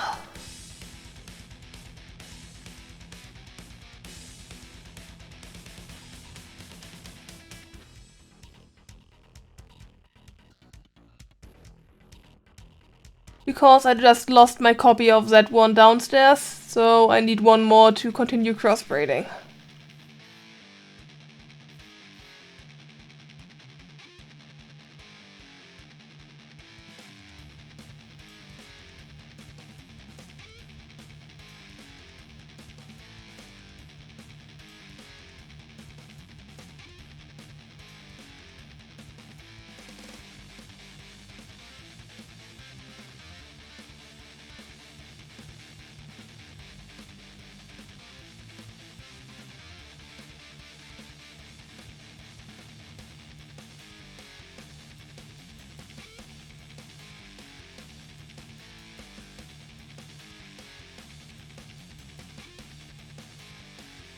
Because I just lost my copy of that one downstairs, so I need one more to continue crossbreeding.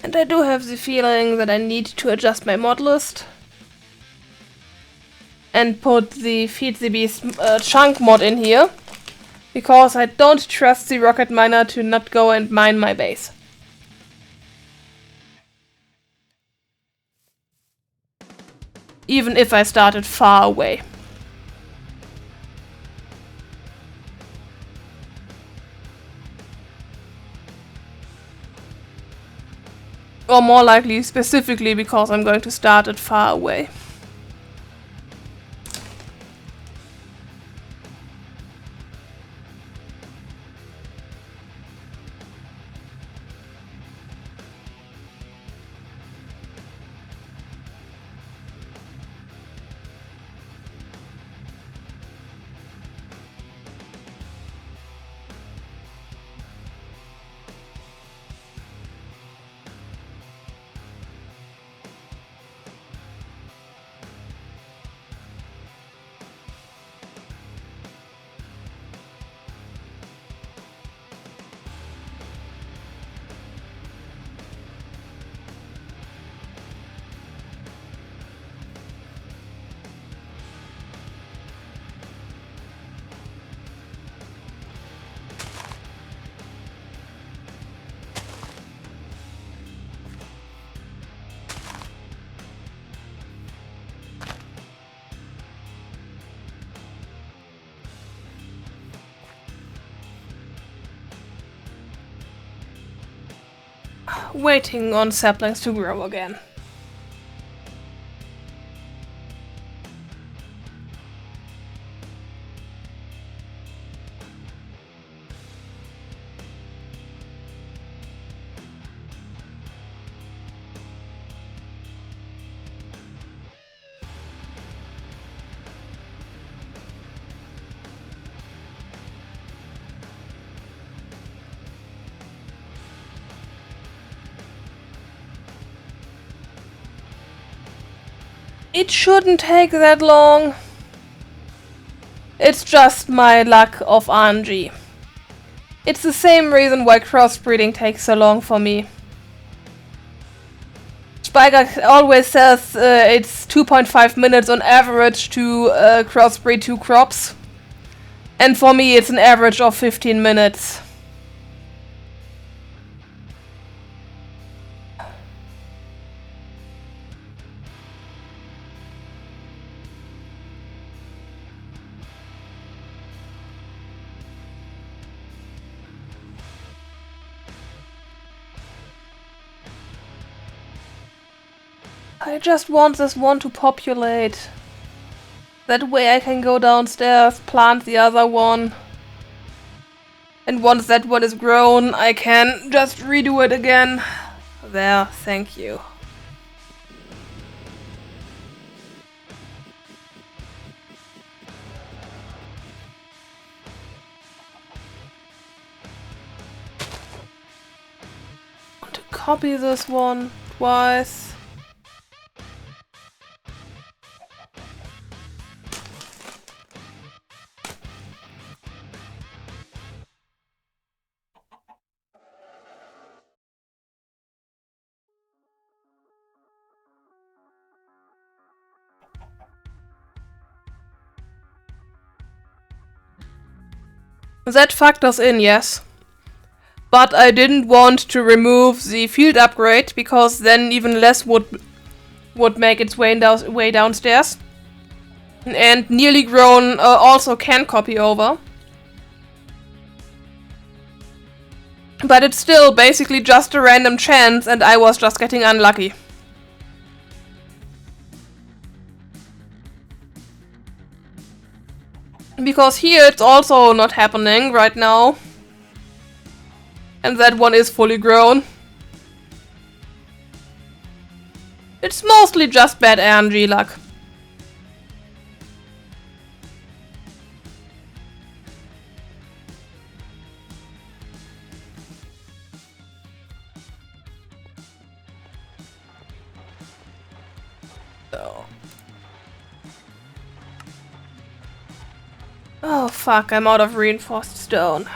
And I do have the feeling that I need to adjust my mod list and put the Feed the Beast chunk mod in here, because I don't trust the rocket miner to not go and mine my base. Even if I started far away. Or more likely, specifically because I'm going to start it far away. Waiting on saplings to grow again. It shouldn't take that long. It's just my lack of RNG. It's the same reason why crossbreeding takes so long for me. Spiker always says it's 2.5 minutes on average to crossbreed 2 crops. And for me it's an average of 15 minutes. I just want this one to populate. That way I can go downstairs, plant the other one. And once that one is grown, I can just redo it again. There, thank you. Want to copy this one twice. That factors in, yes. But I didn't want to remove the field upgrade, because then even less would make its way downstairs. And nearly grown also can copy over. But it's still basically just a random chance, and I was just getting unlucky. Because here it's also not happening right now. And that one is fully grown. It's mostly just bad RNG luck. So. Oh fuck, I'm out of reinforced stone.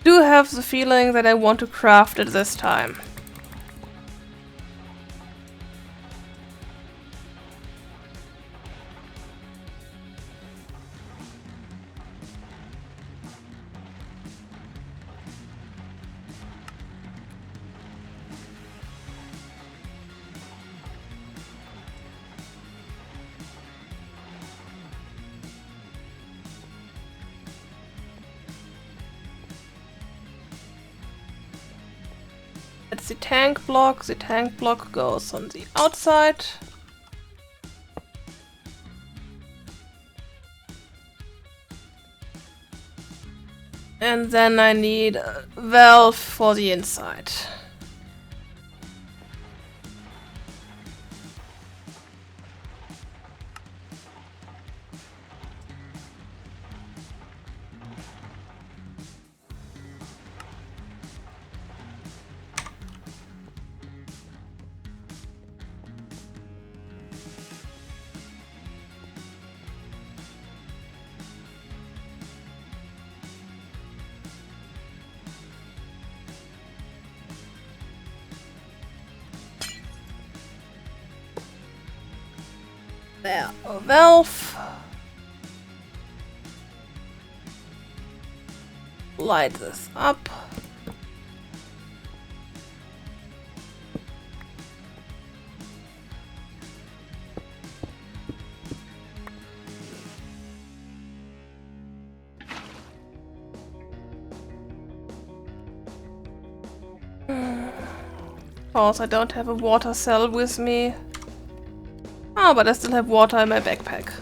Do have the feeling that I want to craft it this time. That's the tank block. The tank block goes on the outside. And then I need a valve for the inside. There, a valve. Light this up. Of course, I don't have a water cell with me. Oh, but I still have water in my backpack.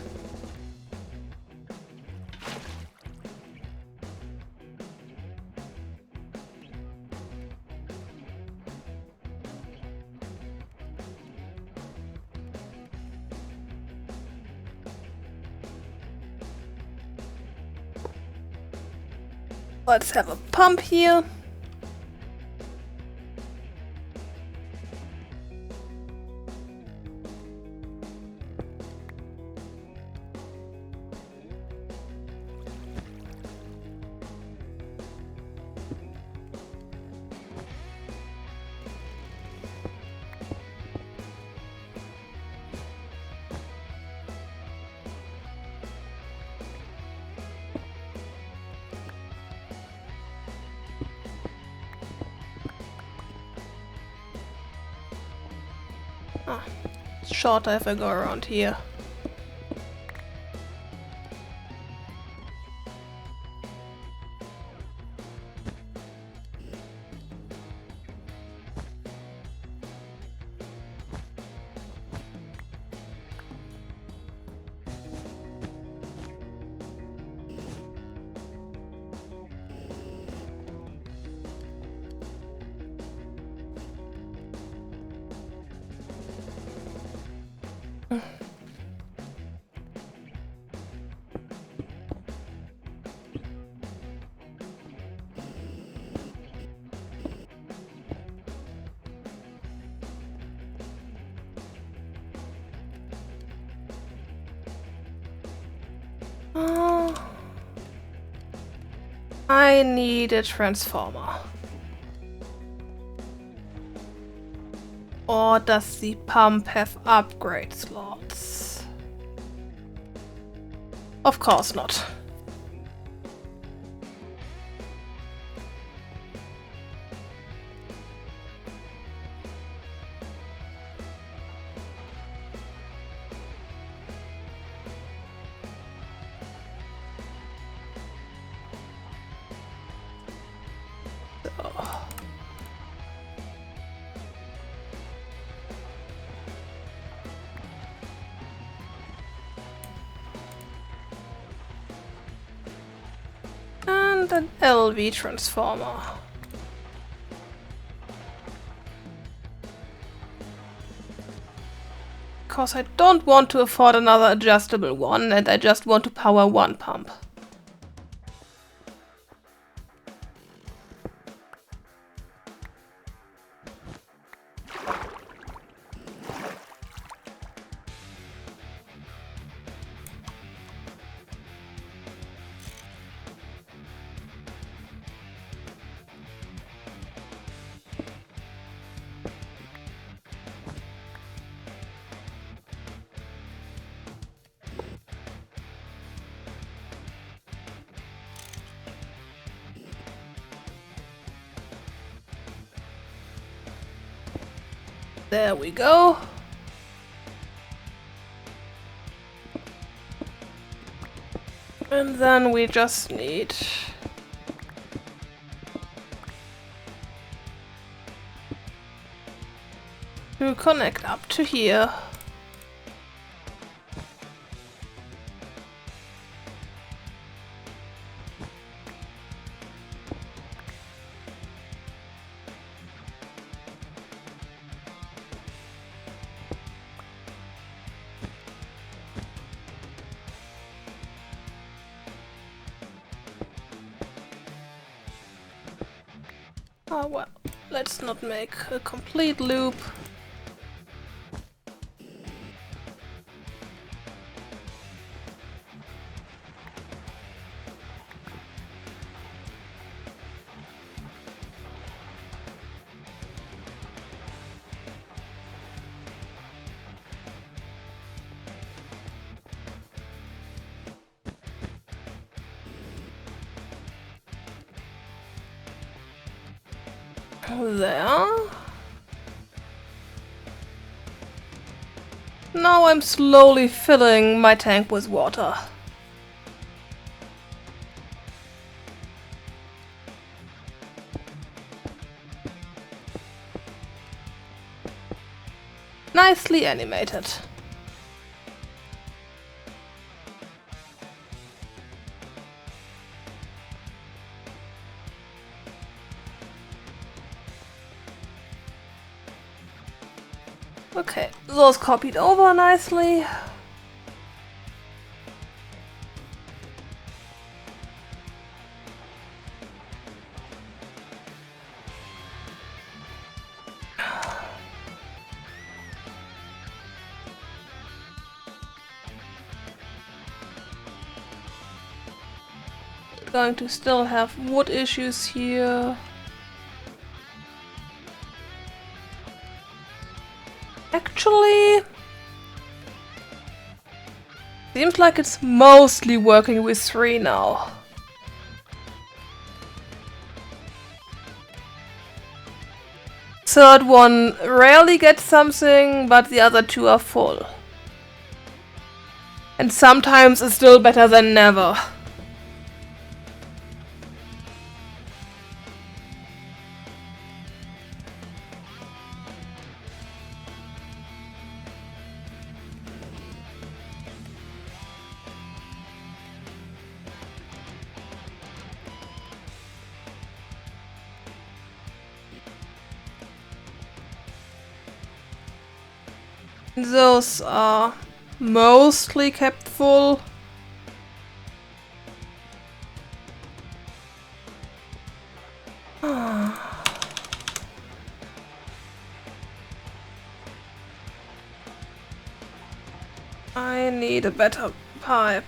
Let's have a pump here. Ah, it's shorter if I go around here. I need a transformer. Or does the pump have upgrade slots? Of course not. And an LV transformer. Because I don't want to afford another adjustable one, and I just want to power one pump. There we go. And then we just need to connect up to here. Oh well, let's not make a complete loop. There. Now I'm slowly filling my tank with water. Nicely animated. Okay, those copied over nicely. Going to still have wood issues here. Actually, seems like it's mostly working with 3 now. Third one rarely gets something, but the other 2 are full. And sometimes it's still better than never. Those are mostly kept full. I need a better pipe.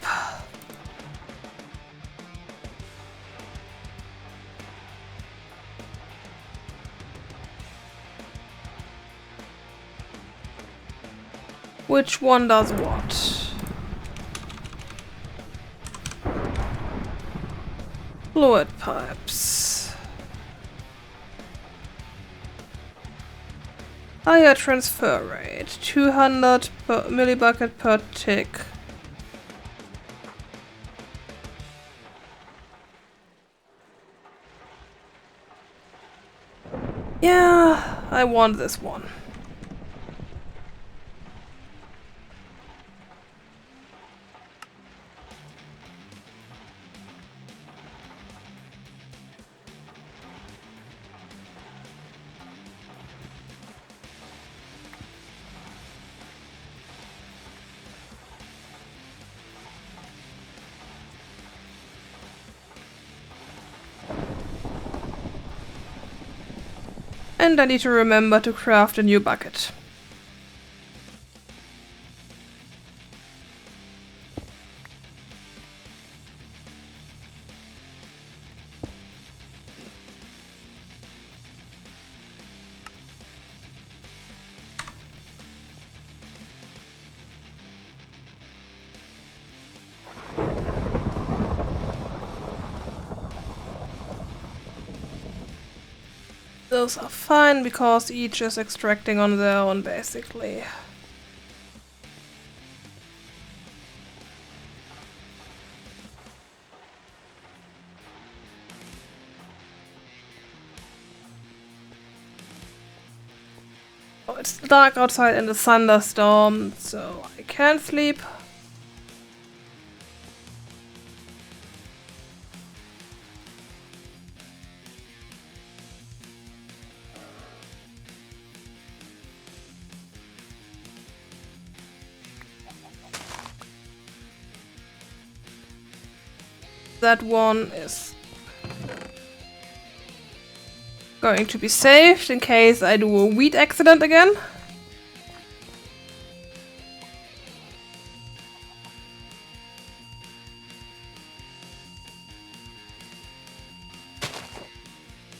Which one does what? Fluid pipes. Higher transfer rate. 200 per millibucket per tick. Yeah, I want this one. And I need to remember to craft a new bucket. Those are fine because each is extracting on their own basically. Oh, it's dark outside in the thunderstorm, so I can't sleep. That one is going to be saved in case I do a wheat accident again.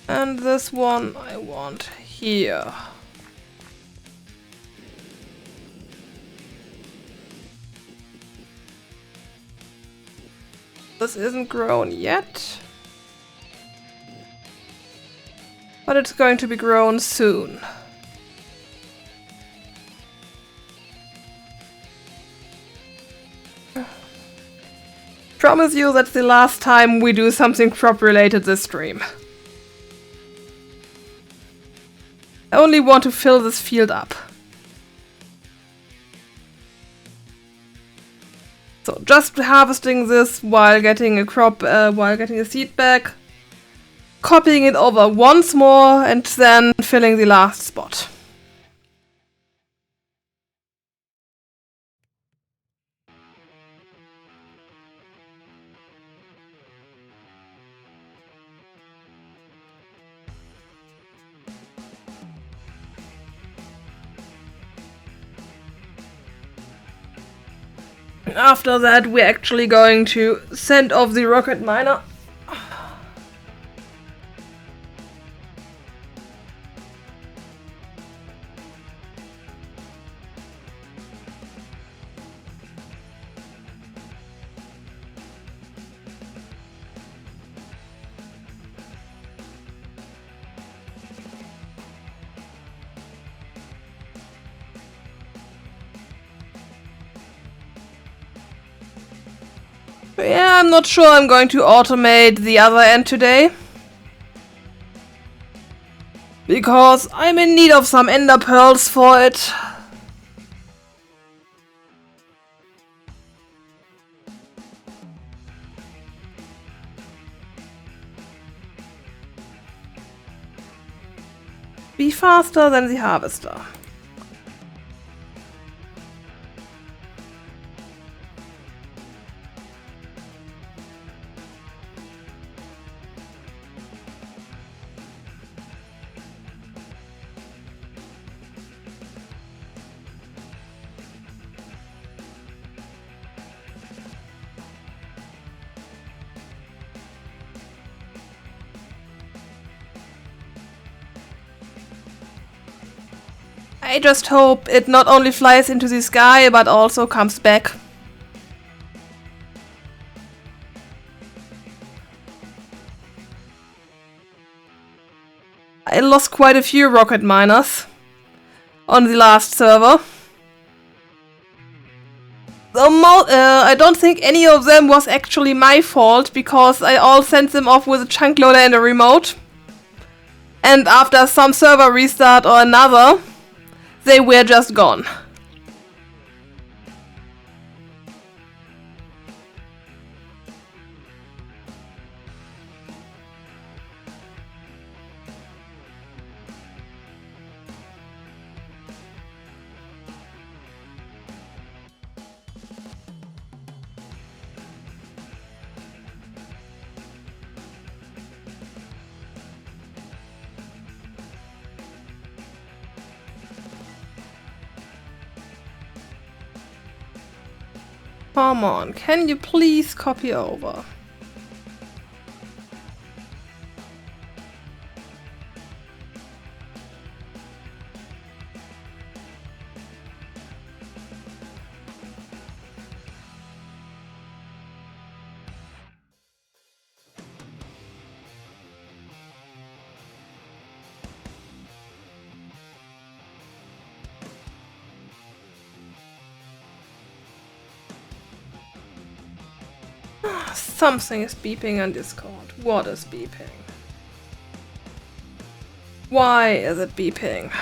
And this one I want here. This isn't grown yet, but it's going to be grown soon. Promise you that's the last time we do something crop related this stream. I only want to fill this field up. So just harvesting this while getting a crop, while getting a seed back, copying it over once more, and then filling the last spot. After that, we're actually going to send off the rocket miner. Yeah, I'm not sure I'm going to automate the other end today. Because I'm in need of some ender pearls for it. Be faster than the harvester. I just hope it not only flies into the sky, but also comes back. I lost quite a few rocket miners on the last server. I don't think any of them was actually my fault, because I all sent them off with a chunk loader and a remote. And after some server restart or another, they were just gone. Come on, can you please copy over? Something is beeping on Discord. What is beeping? Why is it beeping?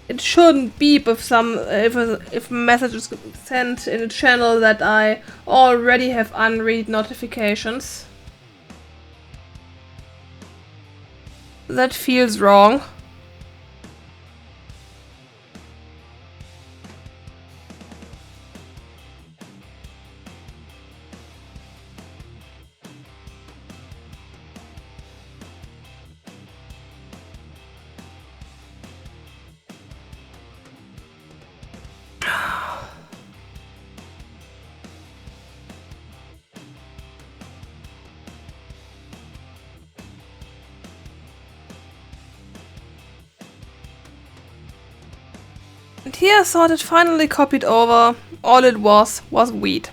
It shouldn't beep if if a message is sent in a channel that I already have unread notifications. That feels wrong. And here I thought it finally copied over. All it was weed.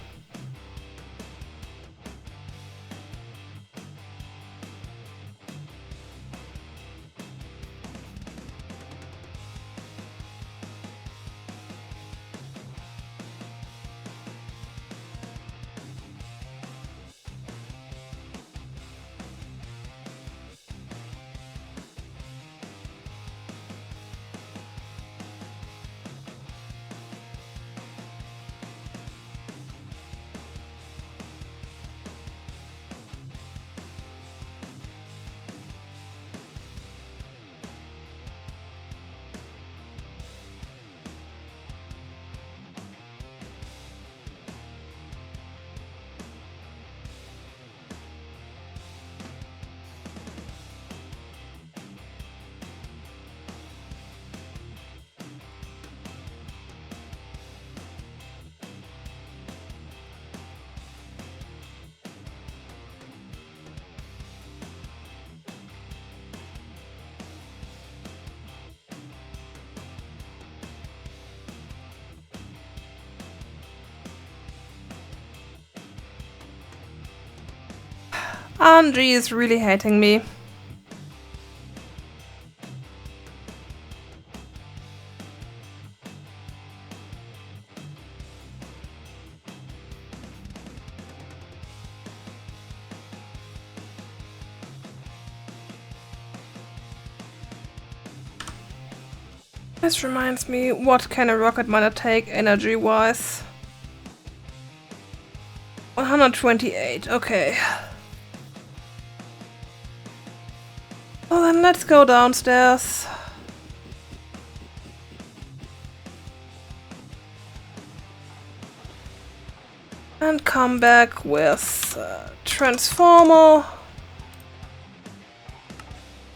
Andre is really hating me. This reminds me, what can a rocket miner take energy-wise? 128, okay. Well then, let's go downstairs. And come back with a transformer.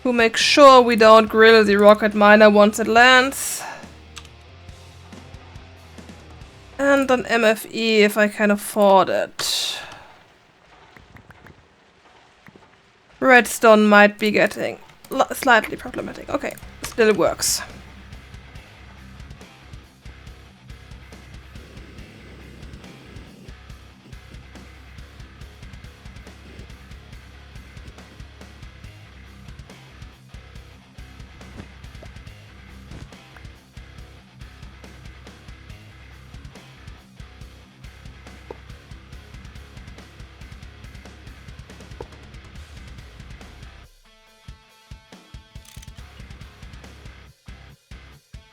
To make sure we don't grill the rocket miner once it lands. And an MFE if I can afford it. Redstone might be getting slightly problematic. Okay, still works.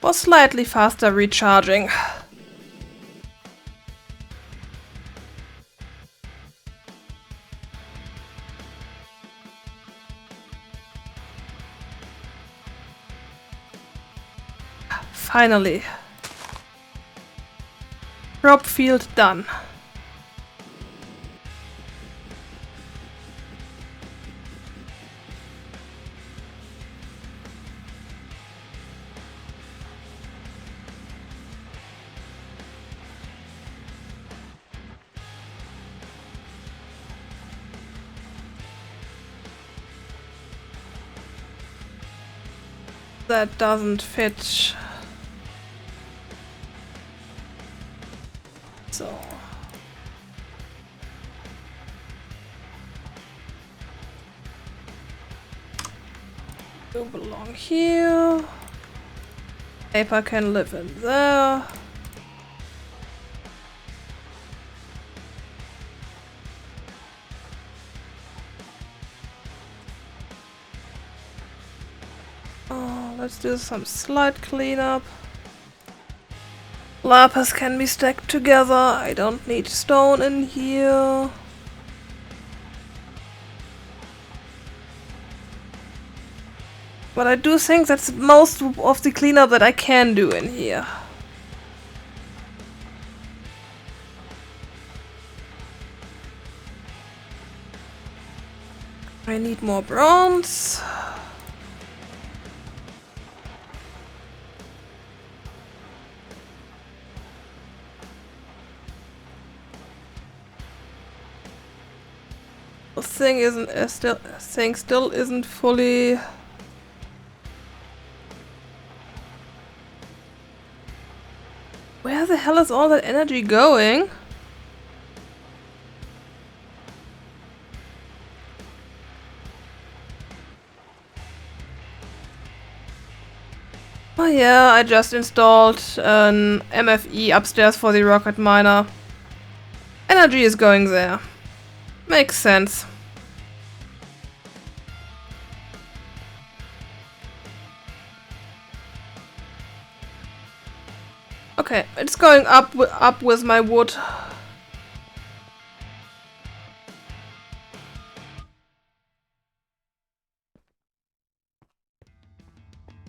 Or slightly faster recharging. Finally. Crop field done. That doesn't fit. So. You belong here. Paper can live in there. Let's do some slight cleanup. Lapis can be stacked together. I don't need stone in here. But I do think that's most of the cleanup that I can do in here. I need more bronze. The thing isn't still isn't fully. Where the hell is all that energy going? Oh yeah, I just installed an MFE upstairs for the rocket miner. Energy is going there. Makes sense. Okay, it's going up with my wood.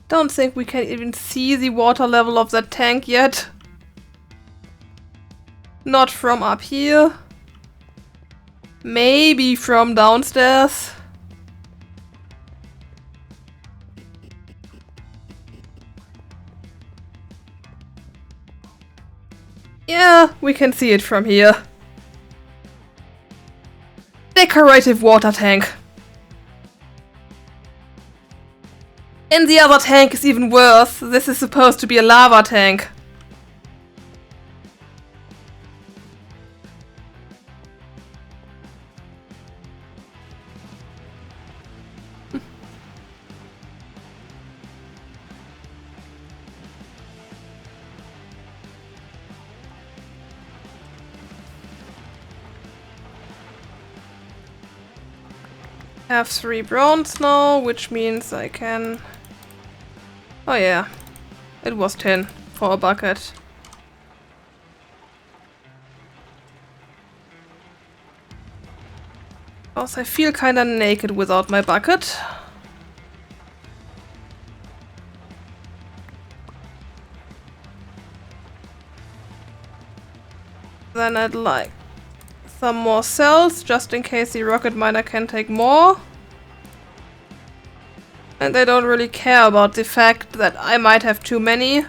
Don't think we can even see the water level of that tank yet. Not from up here. Maybe from downstairs. Yeah, we can see it from here. Decorative water tank. And the other tank is even worse. This is supposed to be a lava tank. Have 3 bronze now, which means I can... Oh yeah, it was 10 for a bucket. Also, I feel kinda naked without my bucket. Then I'd like some more cells, just in case the rocket miner can take more. And I don't really care about the fact that I might have too many,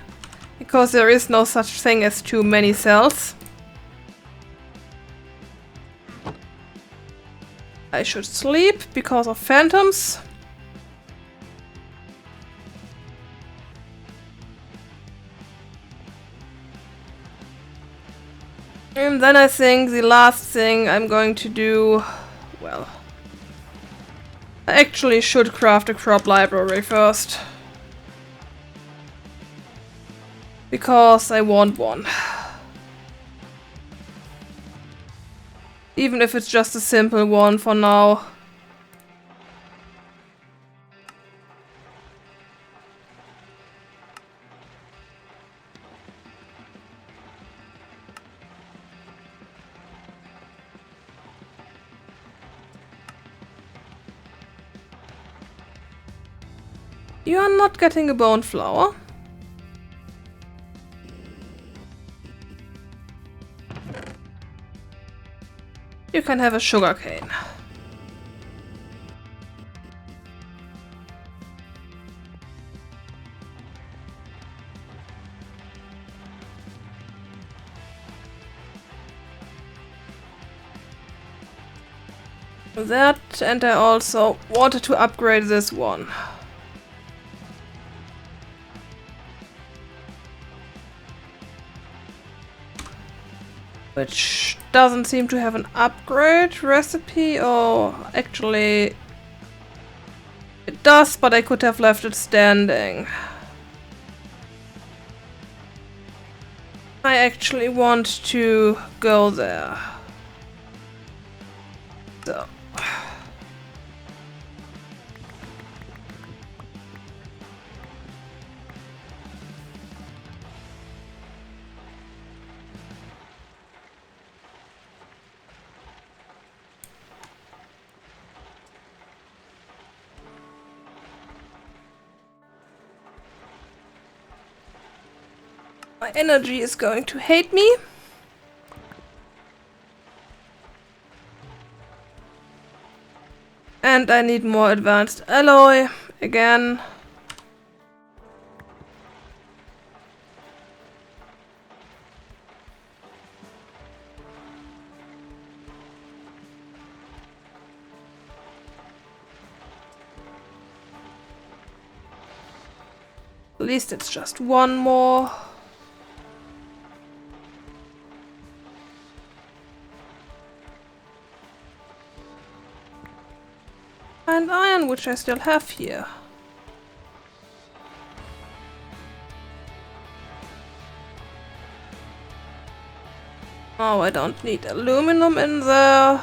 because there is no such thing as too many cells. I should sleep because of phantoms. And then I think the last thing I'm going to do, well, I actually should craft a crop library first. Because I want one. Even if it's just a simple one for now. You are not getting a bone flour. You can have a sugar cane. That, and I also wanted to upgrade this one. Which doesn't seem to have an upgrade recipe, or actually it does, but I could have left it standing. I actually want to go there. So. My energy is going to hate me. And I need more advanced alloy again. At least it's just one more. And iron, which I still have here. Oh, I don't need aluminum in there.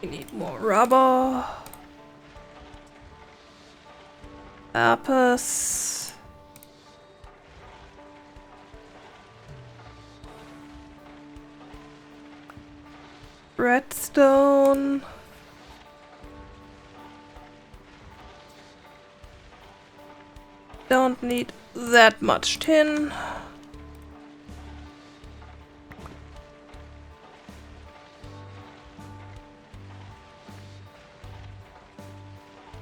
We need more rubber. Lapis. Redstone. Don't need that much tin.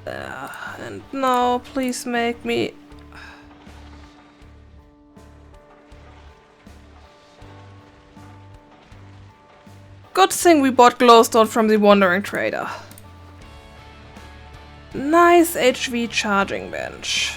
There. And now please make me... Good thing we bought glowstone from the wandering trader. Nice HV charging bench.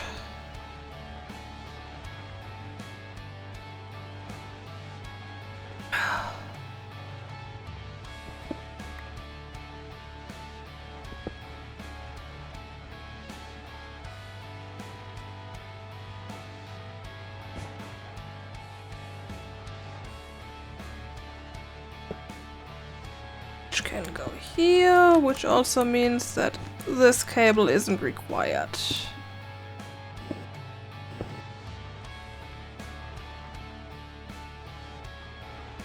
Can go here, which also means that this cable isn't required.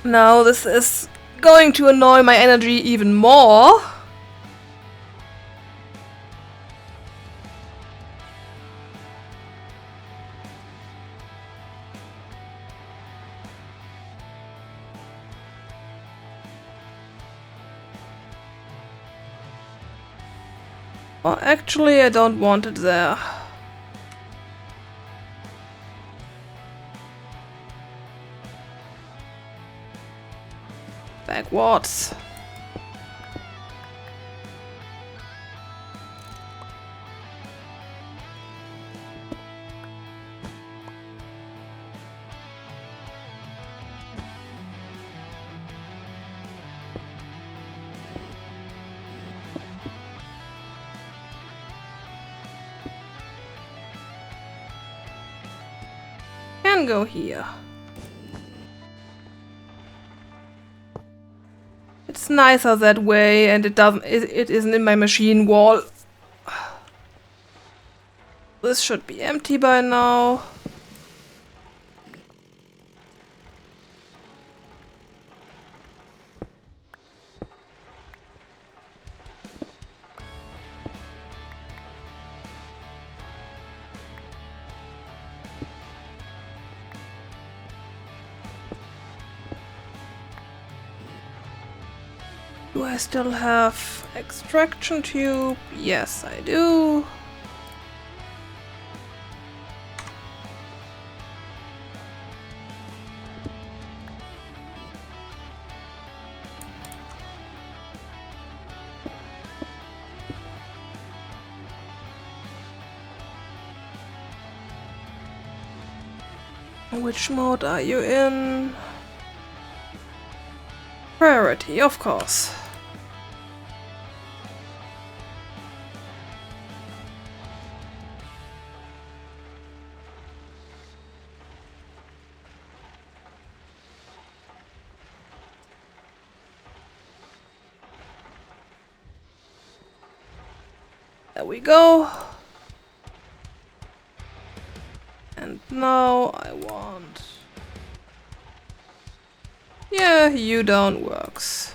Now this is going to annoy my energy even more. Or actually, I don't want it there. quartz. Can go here. It's nicer that way, and it isn't in my machine wall. This should be empty by now. Do I still have extraction tube? Yes, I do. Which mode are you in? Priority, of course. There we go. And now I want... Yeah, you don't works.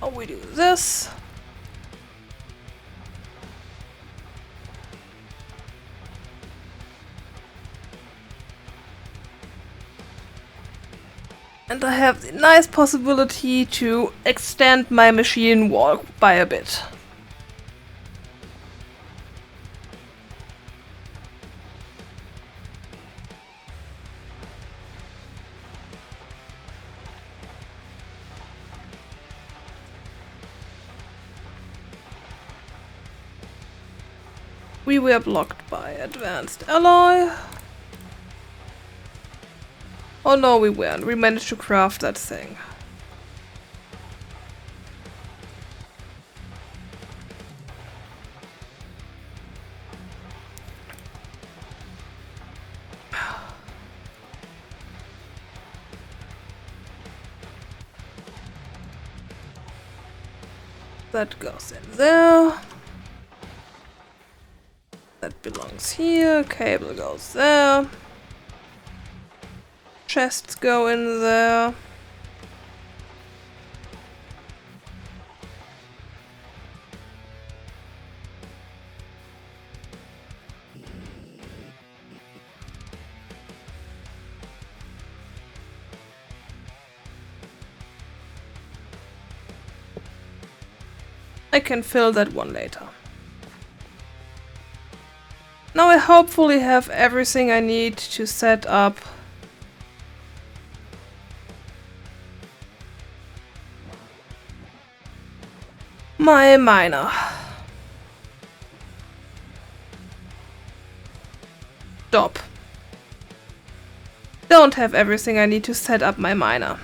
Oh, we do this. And I have the nice possibility to extend my machine wall by a bit. We were blocked by advanced alloy. Oh no, we weren't. We managed to craft that thing. That goes in there. That belongs here. Cable goes there. Chests go in there. I can fill that one later. Now I hopefully have everything I need to set up my miner. Stop. Don't have everything I need to set up my miner.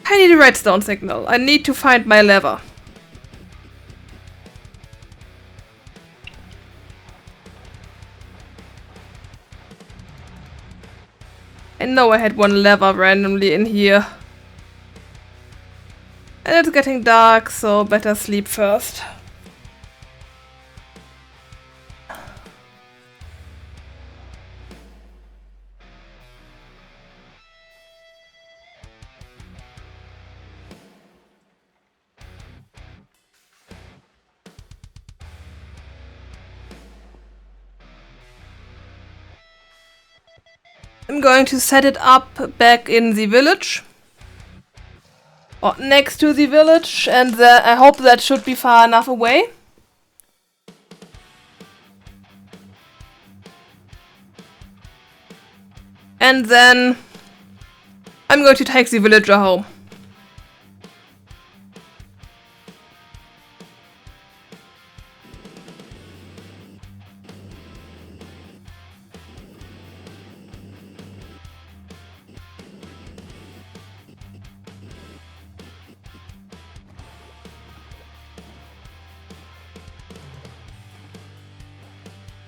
I need a redstone signal. I need to find my lever. I know I had one lever randomly in here. And it's getting dark, so better sleep first. I'm going to set it up back in the village. Or next to the village, and I hope that should be far enough away. And then I'm going to take the villager home.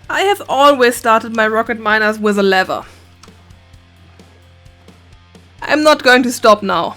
I have always started my rocket miners with a lever. I'm not going to stop now.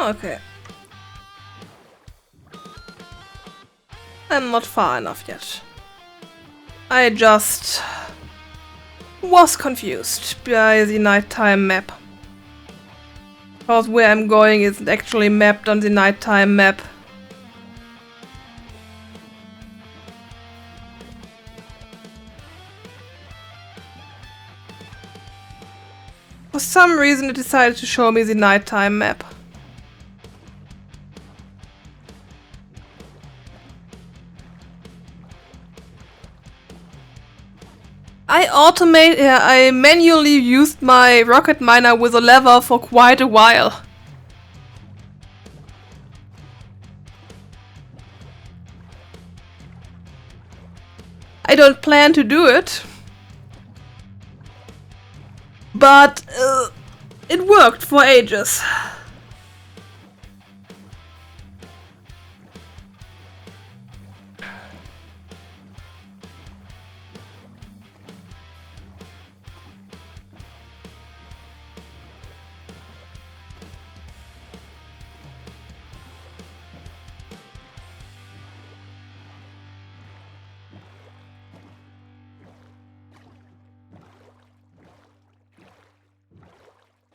Okay. I'm not far enough yet. I just was confused by the nighttime map. Because where I'm going isn't actually mapped on the nighttime map. For some reason it decided to show me the nighttime map. I manually used my rocket miner with a lever for quite a while. I don't plan to do it. But it worked for ages.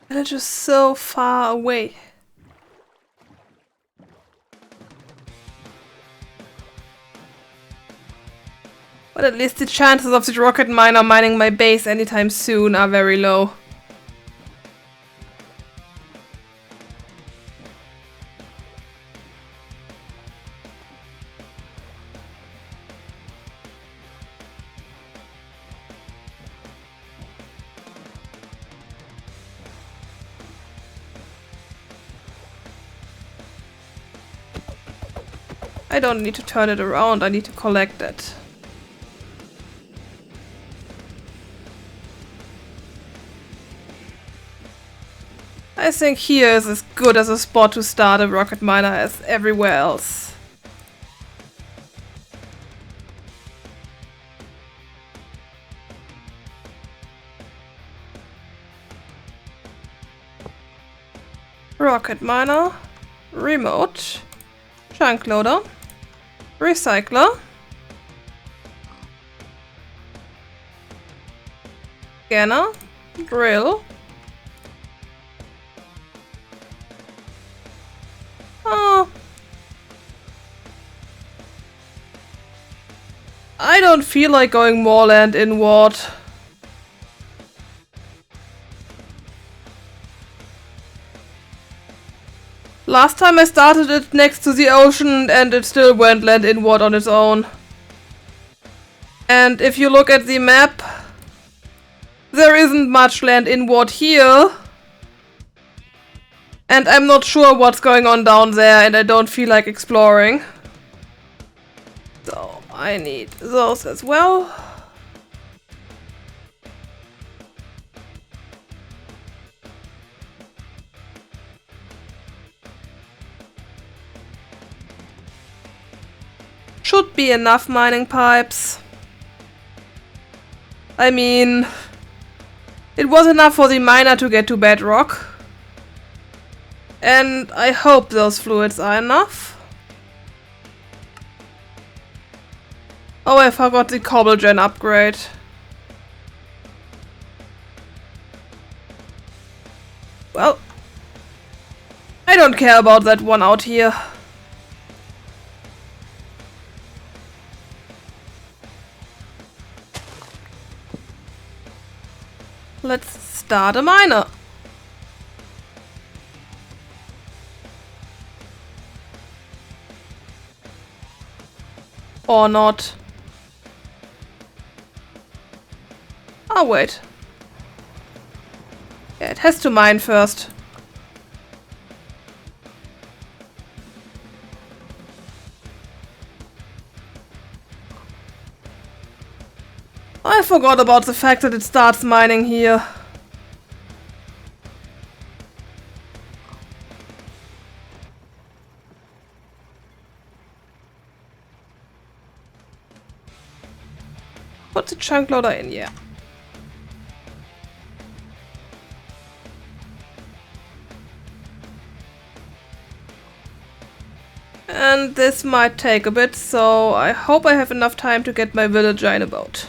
They're just so far away. But at least the chances of the rocket miner mining my base anytime soon are very low. I don't need to turn it around, I need to collect it. I think here is as good as a spot to start a rocket miner as everywhere else. Rocket miner, remote, chunk loader, recycler, scanner, Drill. Oh. I don't feel like going more land inward. Last time I started it next to the ocean and it still went land inward on its own. And if you look at the map, there isn't much land inward here. And I'm not sure what's going on down there and I don't feel like exploring. So I need those as well. Should be enough mining pipes. I mean, it was enough for the miner to get to bedrock. And I hope those fluids are enough. Oh, I forgot the cobble gen upgrade. Well, I don't care about that one out here. Let's start a miner. Or not. Oh, wait. Yeah, it has to mine first. I forgot about the fact that it starts mining here. Put the chunk loader in, yeah. And this might take a bit, so I hope I have enough time to get my villager in a boat.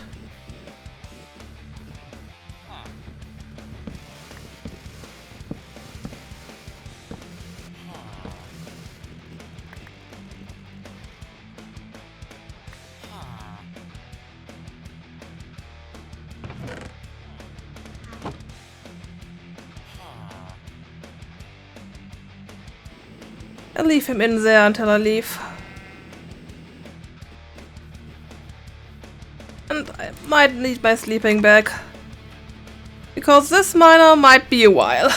I'll leave him in there until I leave. And I might need my sleeping bag. Because this miner might be a while.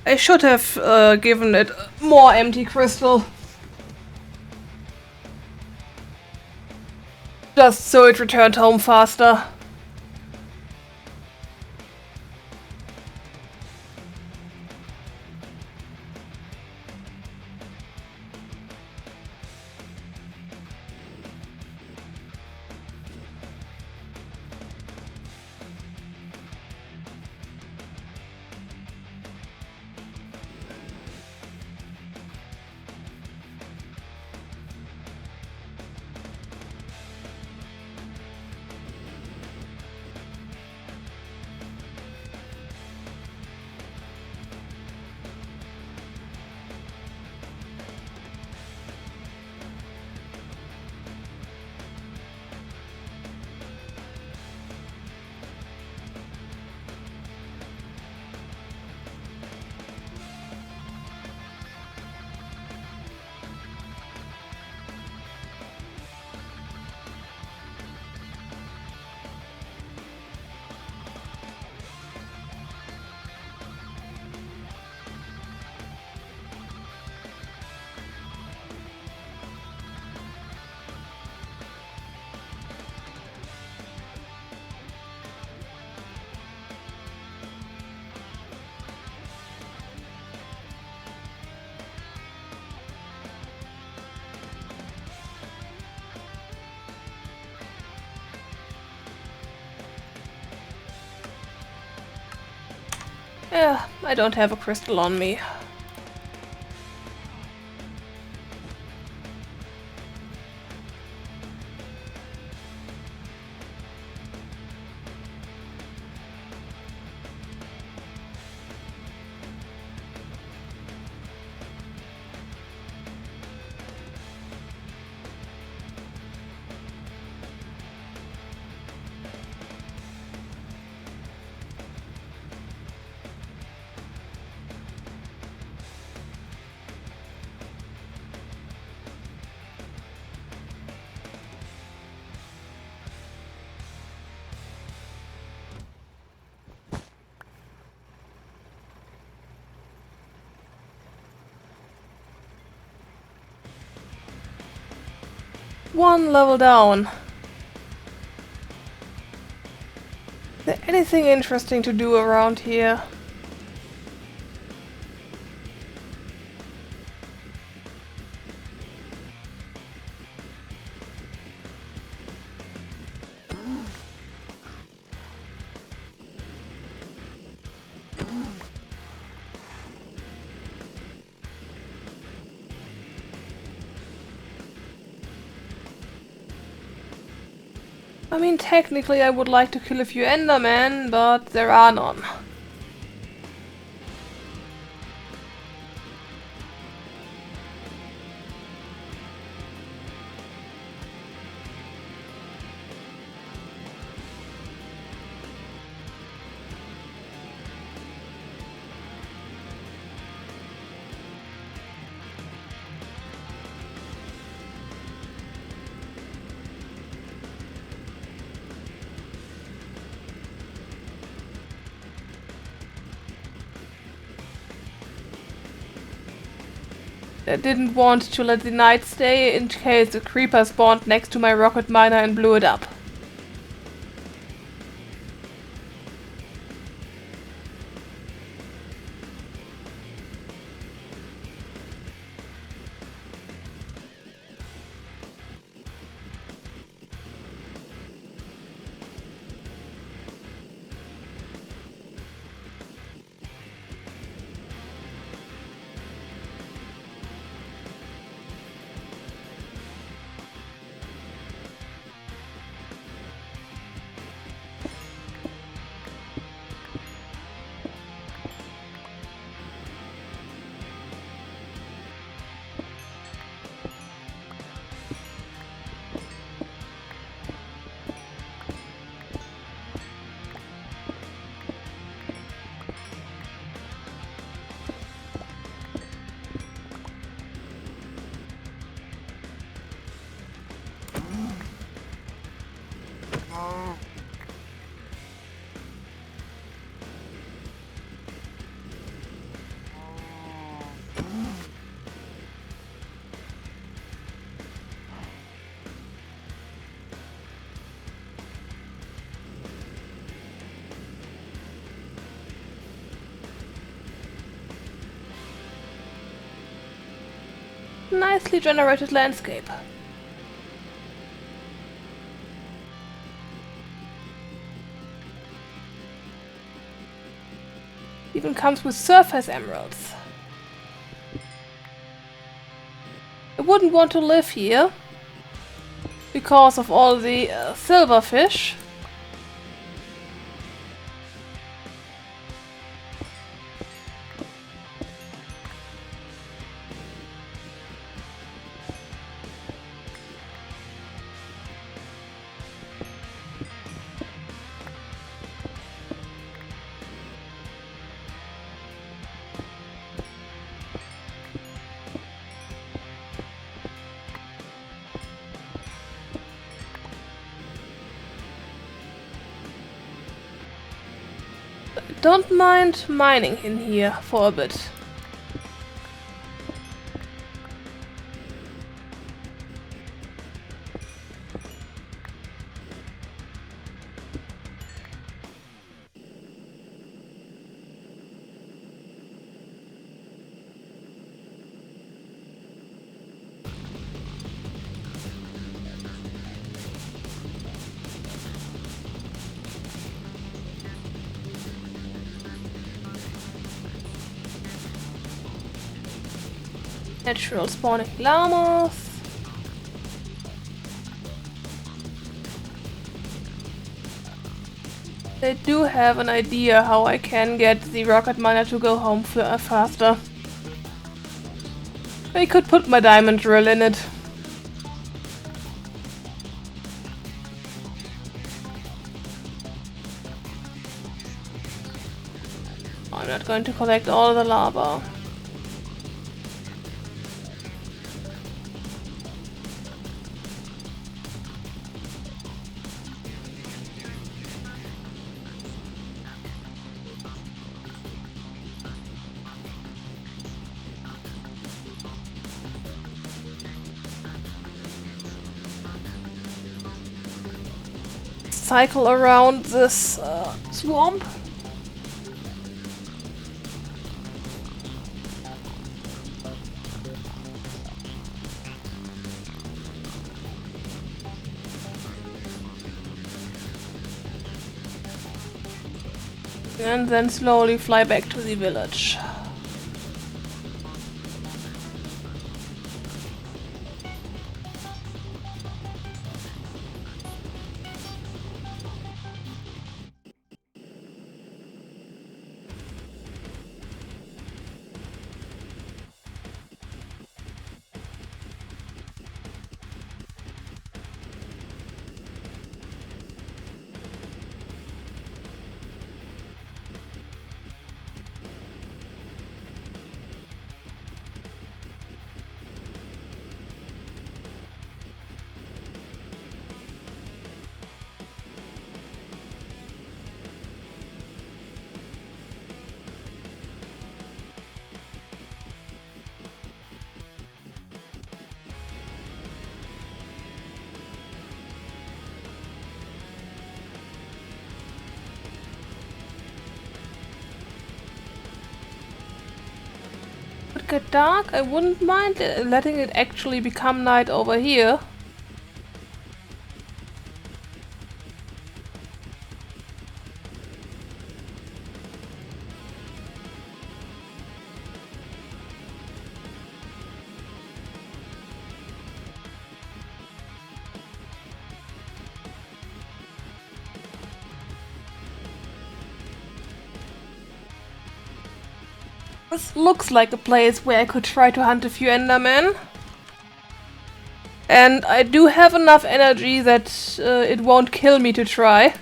I should have given it more empty crystal. Just so it returned home faster. Yeah, I don't have a crystal on me. One level down. Is there anything interesting to do around here? I mean, technically I would like to kill a few Endermen, but there are none. I didn't want to let the night stay in case a creeper spawned next to my rocket miner and blew it up. Nicely generated landscape. Even comes with surface emeralds. I wouldn't want to live here because of all the silverfish. Don't mind mining in here for a bit. Natural spawning llamas. They do have an idea how I can get the rocket miner to go home faster. I could put my diamond drill in it. I'm not going to collect all the lava. Cycle around this swamp. And then slowly fly back to the village. Would get dark, I wouldn't mind letting it actually become night over here. This looks like a place where I could try to hunt a few Endermen. And I do have enough energy that it won't kill me to try.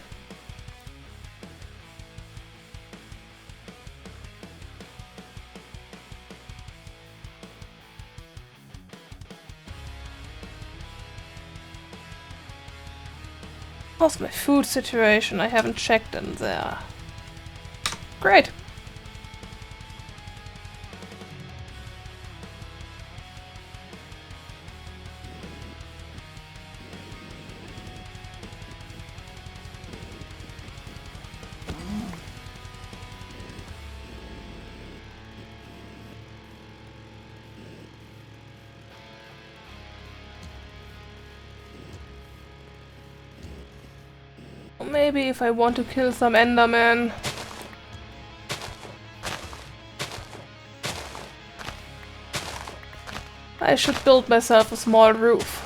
How's my food situation? I haven't checked in there. Great. Maybe if I want to kill some Endermen. I should build myself a small roof.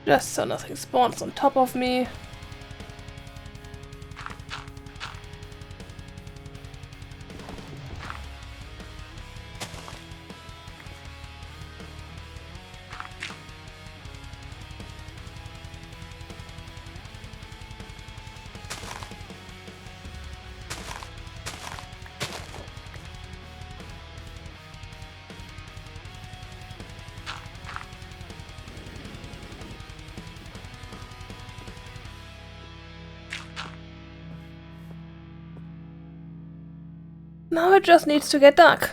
Just so nothing spawns on top of me. Now it just needs to get dark.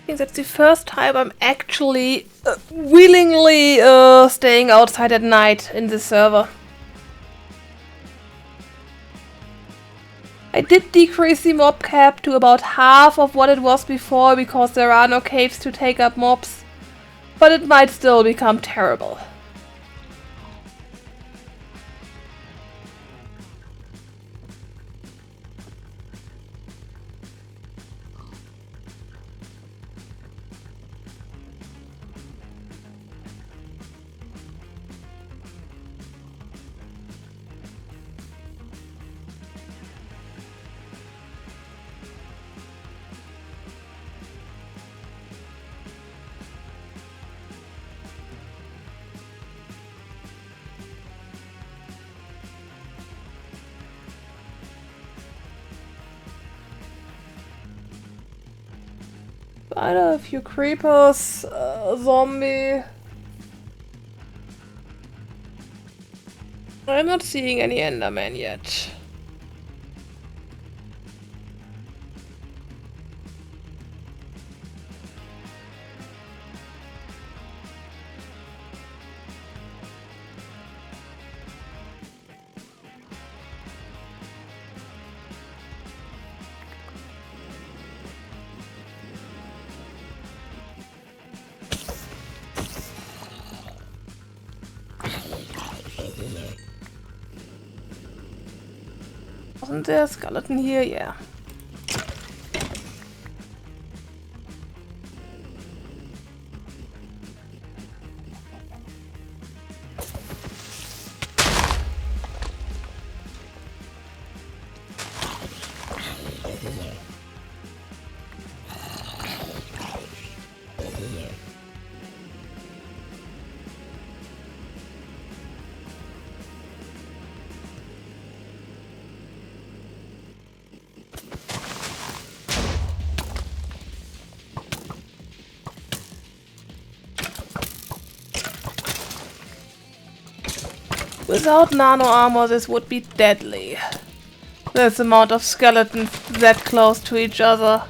think that's the first time I'm actually willingly staying outside at night in the server. I did decrease the mob cap to about half of what it was before because there are no caves to take up mobs, but it might still become terrible. Spider, a few creepers, zombie. I'm not seeing any Enderman yet. Wasn't there a skeleton here? Yeah. Without nano armor, this would be deadly. This amount of skeletons that close to each other.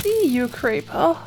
See you, creeper.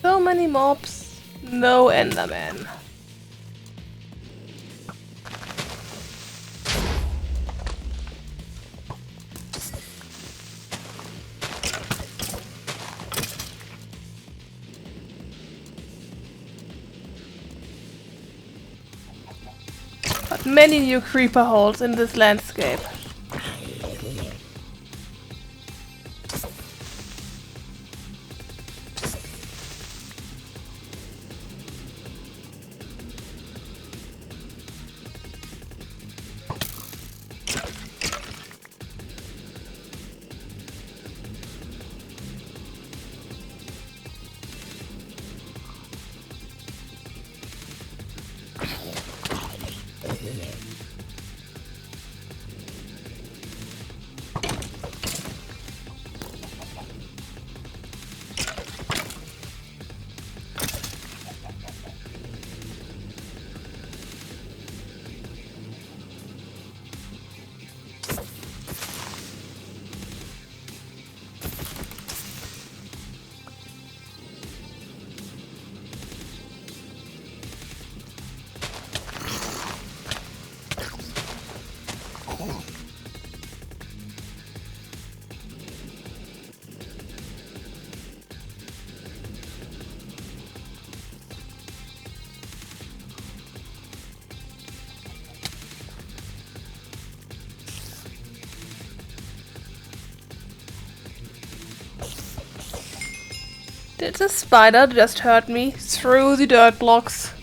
So many mobs, no Enderman. But many new creeper holes in this landscape. Did the spider just hurt me through the dirt blocks?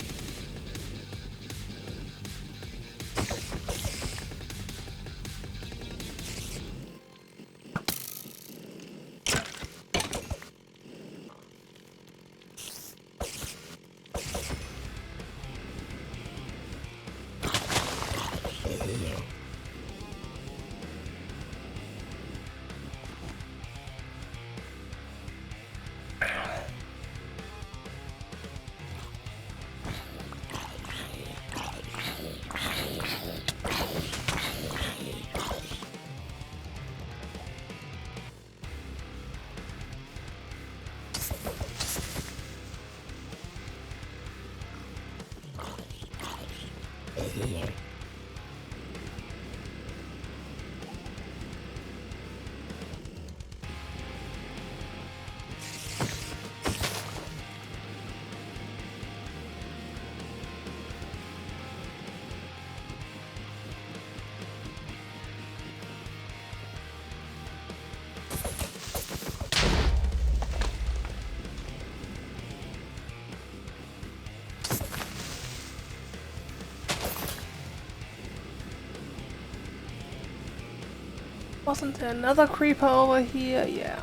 Wasn't there another creeper over here? Yeah.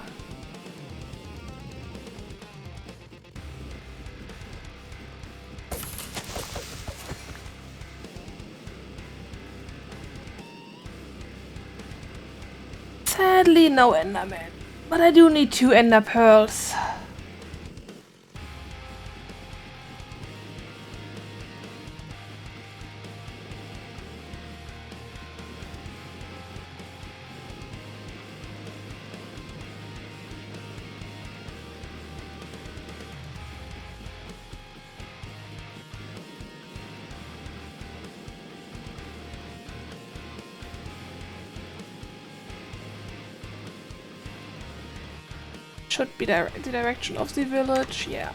Sadly, no Enderman. But I do need 2 Ender Pearls. Should be the direction of the village, yeah.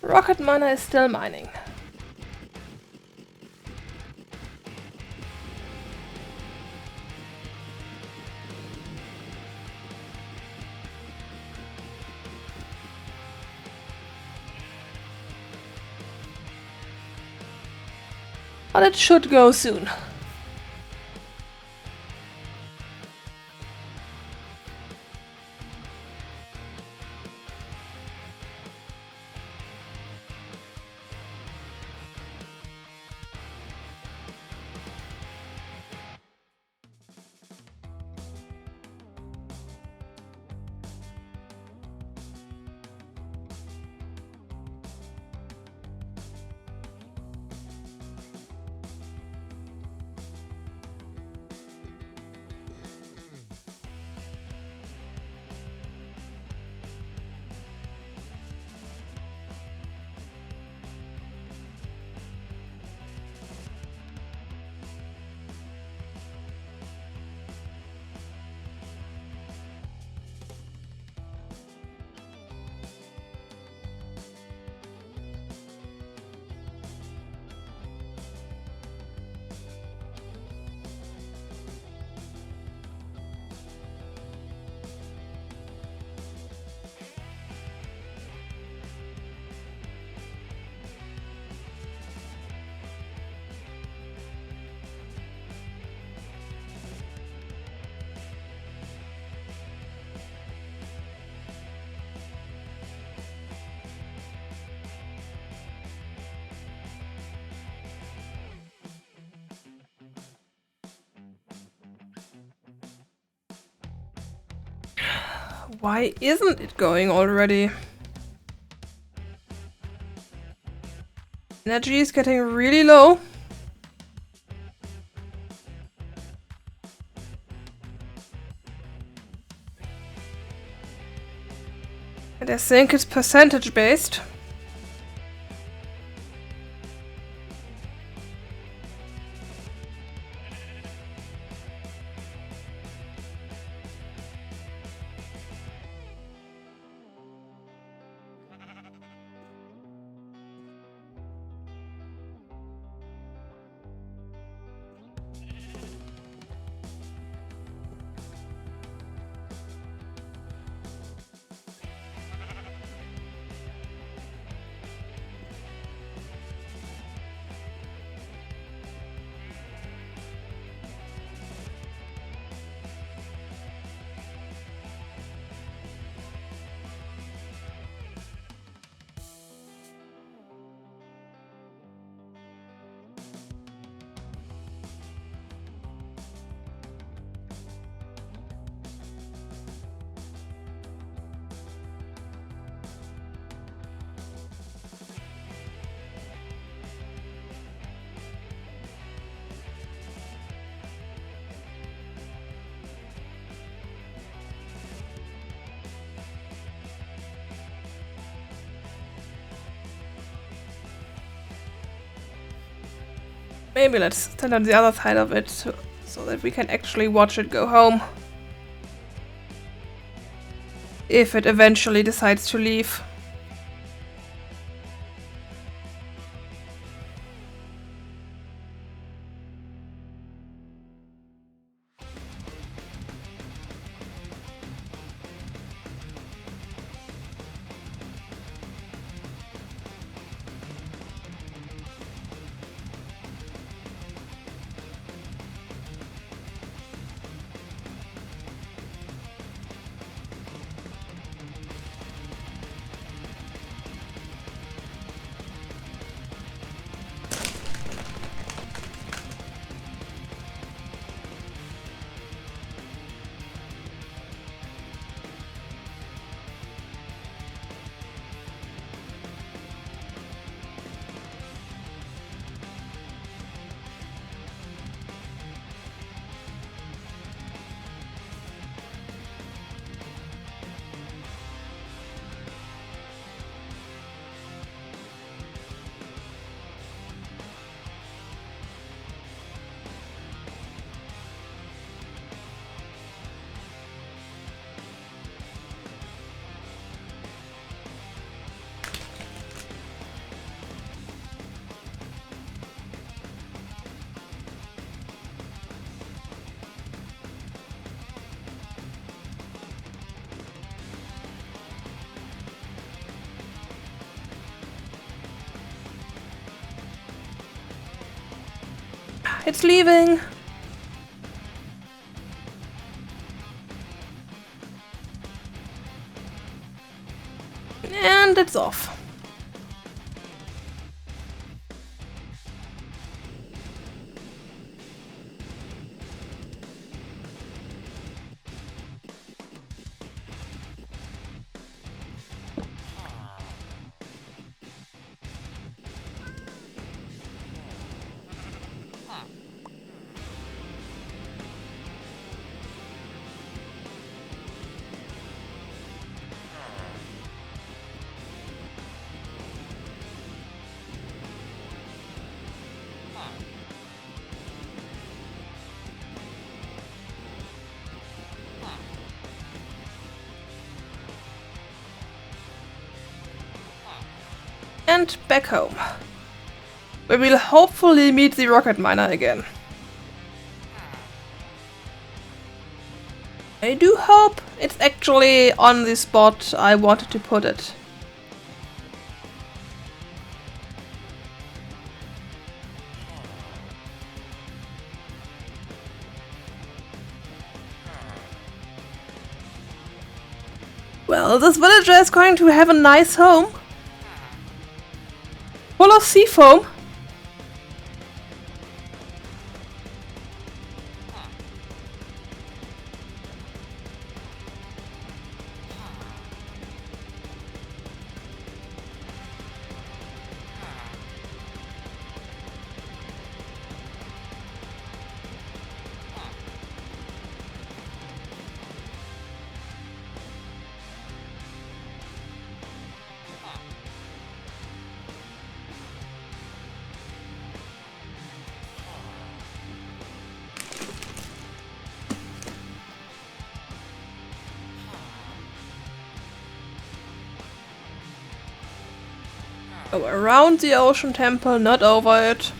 Rocket miner is still mining. But it should go soon. Why isn't it going already? Energy is getting really low. And I think it's percentage based. Maybe let's stand on the other side of it so that we can actually watch it go home. If it eventually decides to leave. It's leaving! And it's off. And back home. We will hopefully meet the rocket miner again. I do hope it's actually on the spot I wanted to put it. Well, this villager is going to have a nice home. Full of sea foam. Go around the ocean temple, not over it.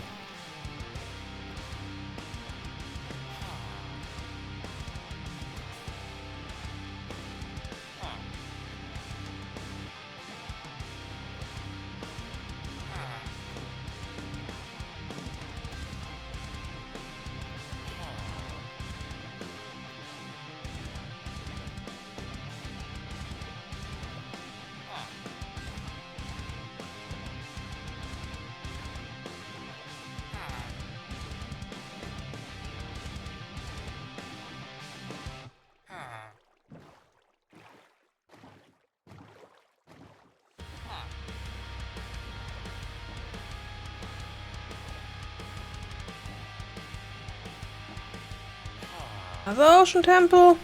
Another ocean temple.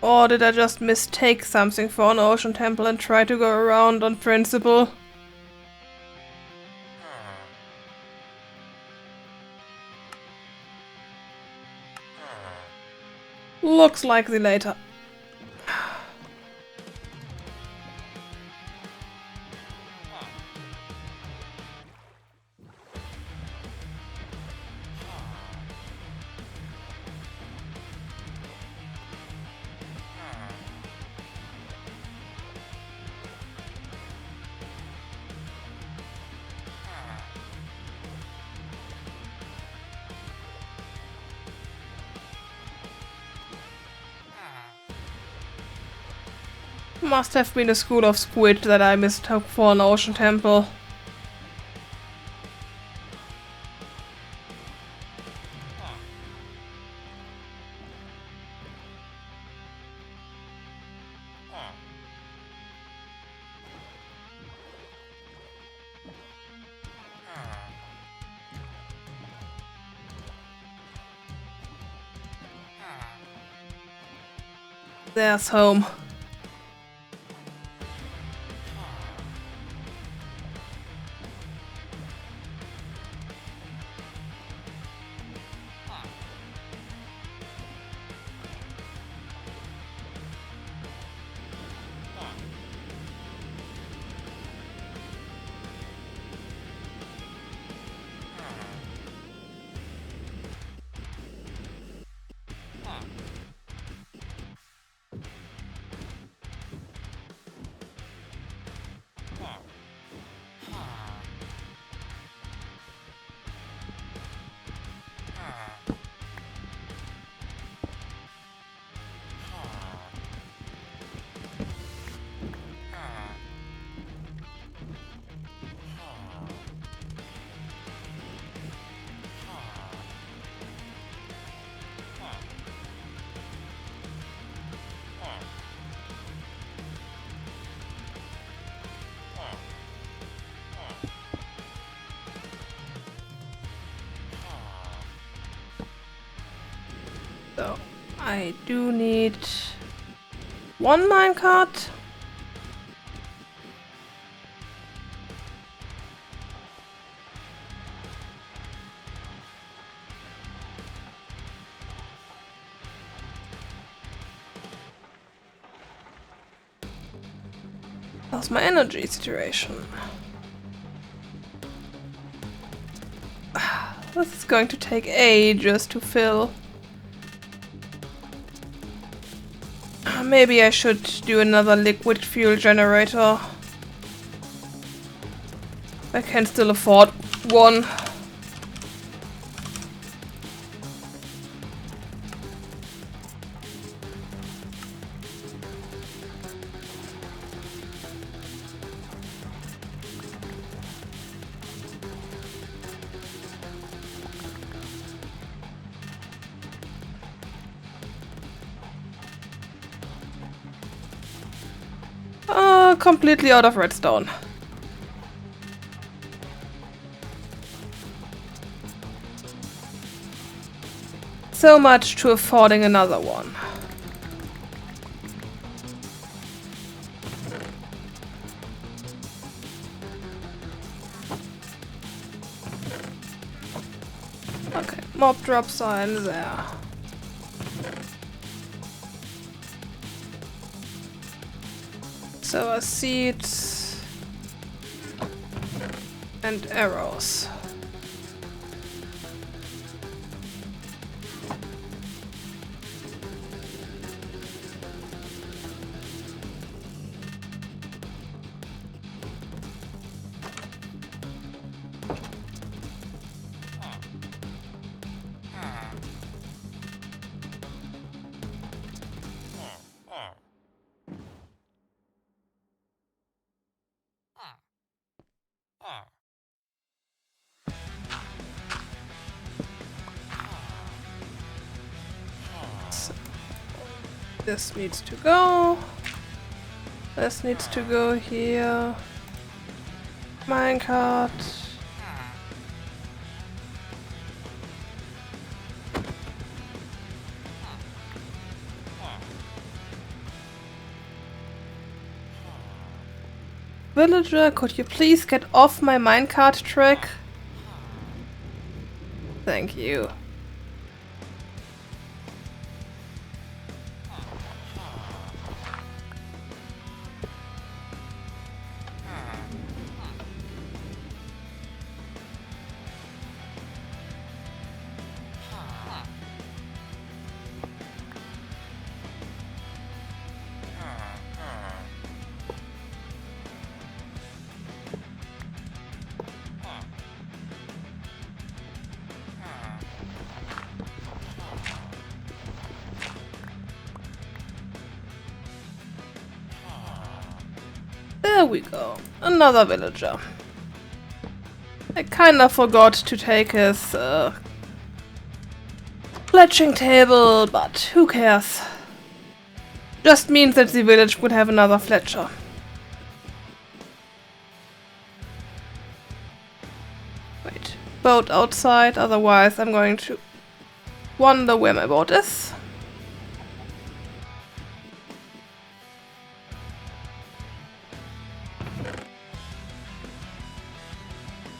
Or did I just mistake something for an ocean temple and try to go around on principle? Looks like the later. Must have been a school of squid that I mistook for an ocean temple. There's home. So, I do need one minecart. How's my energy situation? This is going to take ages to fill. Maybe I should do another liquid fuel generator. I can still afford one. Completely out of redstone. So much to affording another one. Okay, mob drops are in there. So seeds and arrows. So, this needs to go. This needs to go here. Minecart. Villager, could you please get off my minecart track? Thank you. There we go. Another villager. I kinda forgot to take his fletching table, but who cares? Just means that the village would have another fletcher. Wait, boat outside, otherwise I'm going to wonder where my boat is.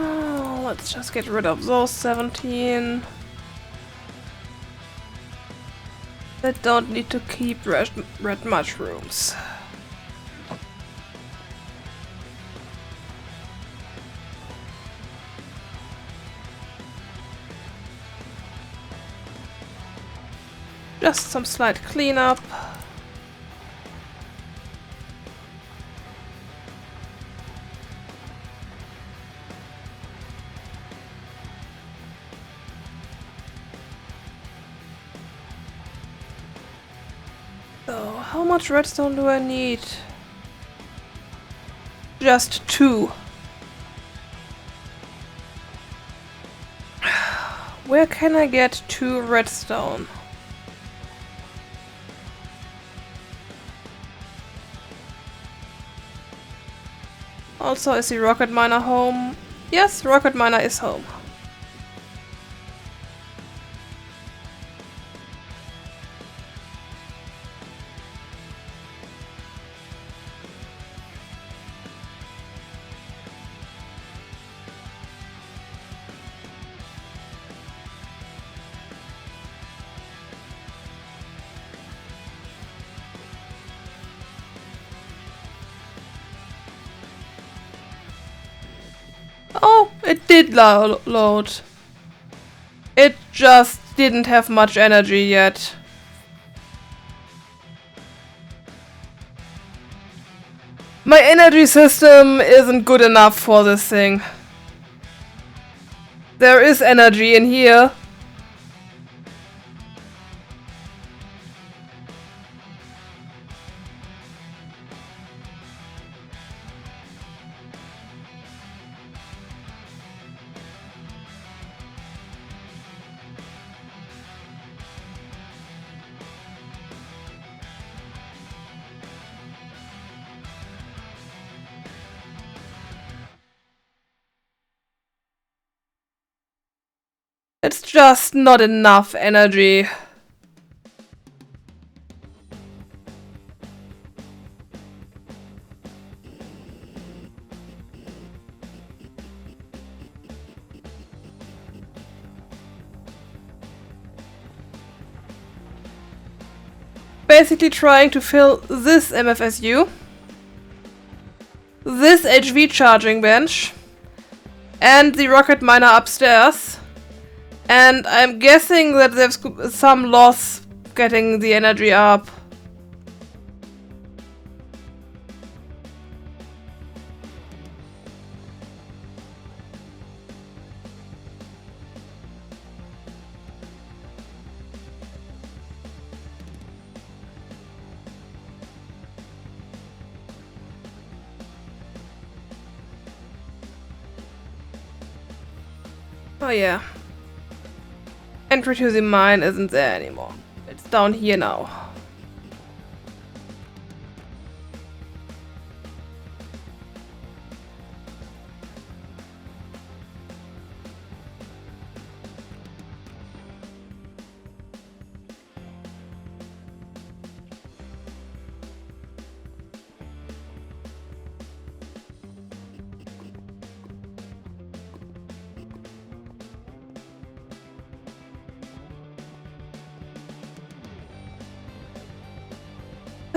Oh, let's just get rid of those 17. That don't need to keep red mushrooms. Just some slight cleanup. So, how much redstone do I need? Just 2. Where can I get 2 redstone? Also, is the rocket miner home? Yes, rocket miner is home. Oh, it did load. It just didn't have much energy yet. My energy system isn't good enough for this thing. There is energy in here. It's just not enough energy. Basically trying to fill this MFSU, this HV charging bench, and the rocket miner upstairs. And I'm guessing that there's some loss getting the energy up. Oh yeah. Entry to the mine isn't there anymore. It's down here now.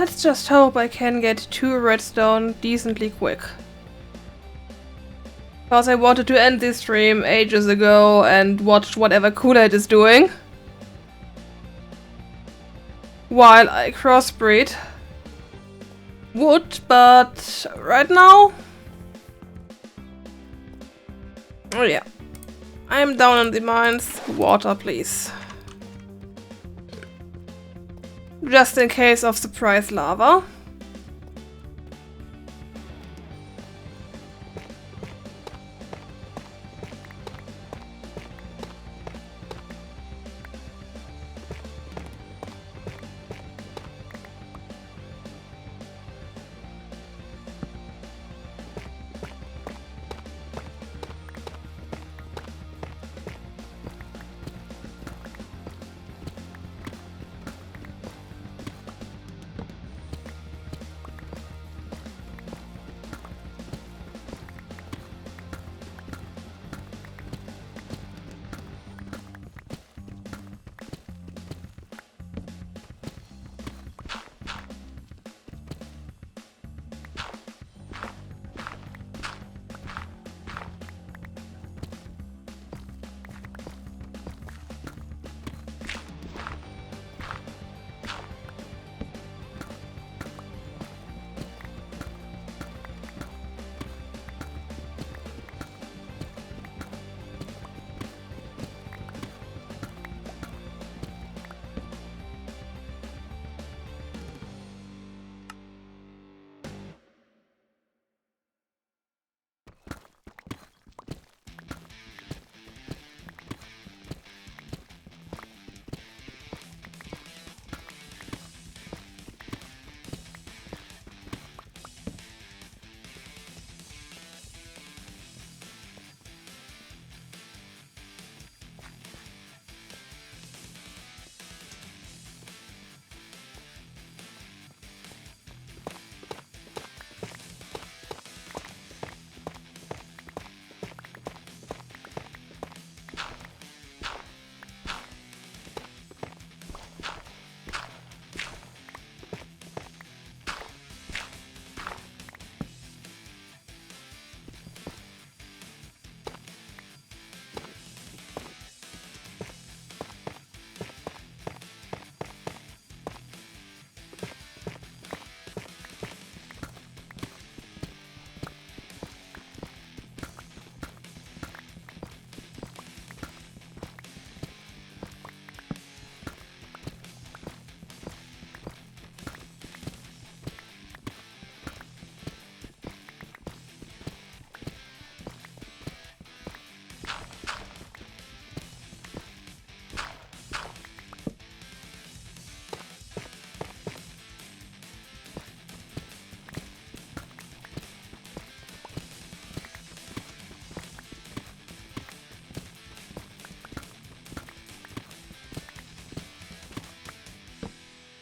Let's just hope I can get 2 redstone decently quick. Because I wanted to end this stream ages ago and watch whatever Kool-Aid is doing. While I crossbreed. Would, but right now... Oh yeah. I'm down in the mines. Water, please. Just in case of surprise lava.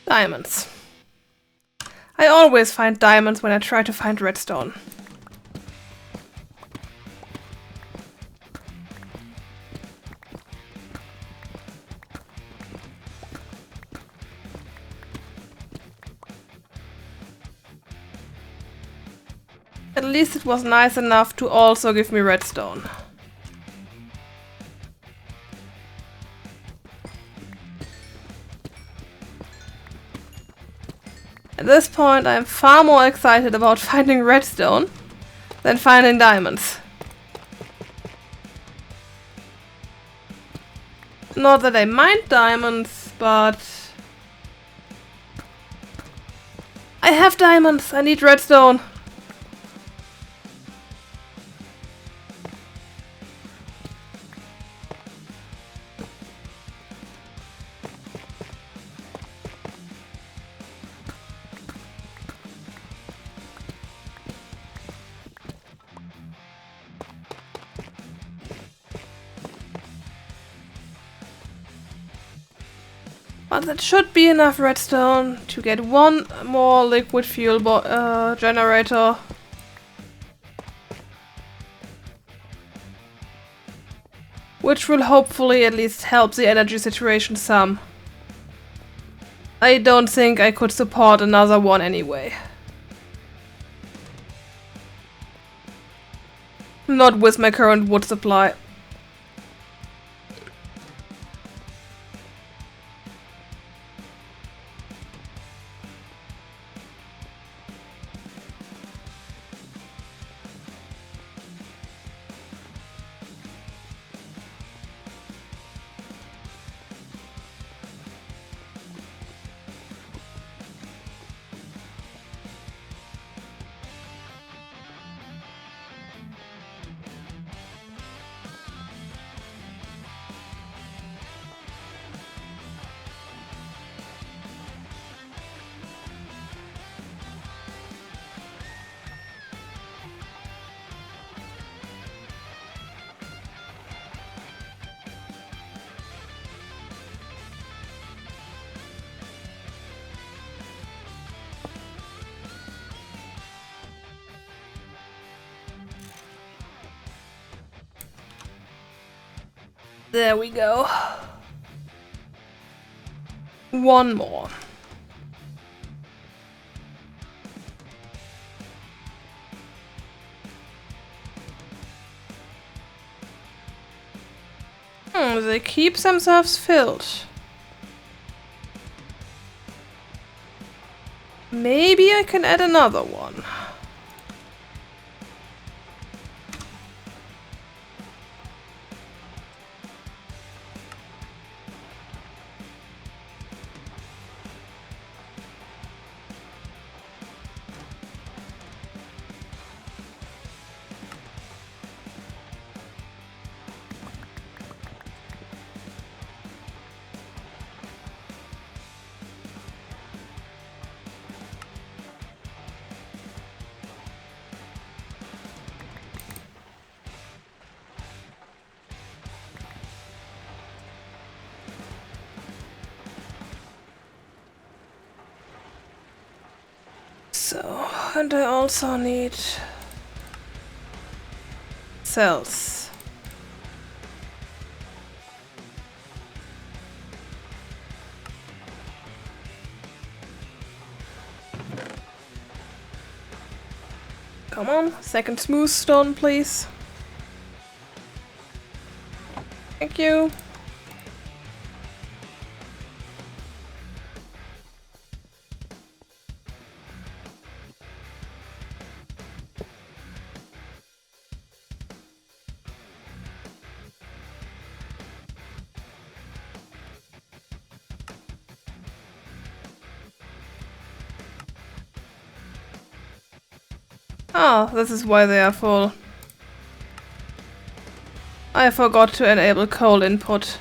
Diamonds. I always find diamonds when I try to find redstone. At least it was nice enough to also give me redstone. At this point, I'm far more excited about finding redstone than finding diamonds. Not that I mind diamonds, but... I have diamonds! I need redstone! But that should be enough redstone to get one more liquid fuel generator. Which will hopefully at least help the energy situation some. I don't think I could support another one anyway. Not with my current wood supply. There we go. One more. They keep themselves filled. Maybe I can add another one. So, and I also need cells. Come on, second smooth stone, please. Thank you. Ah, this is why they are full. I forgot to enable coal input.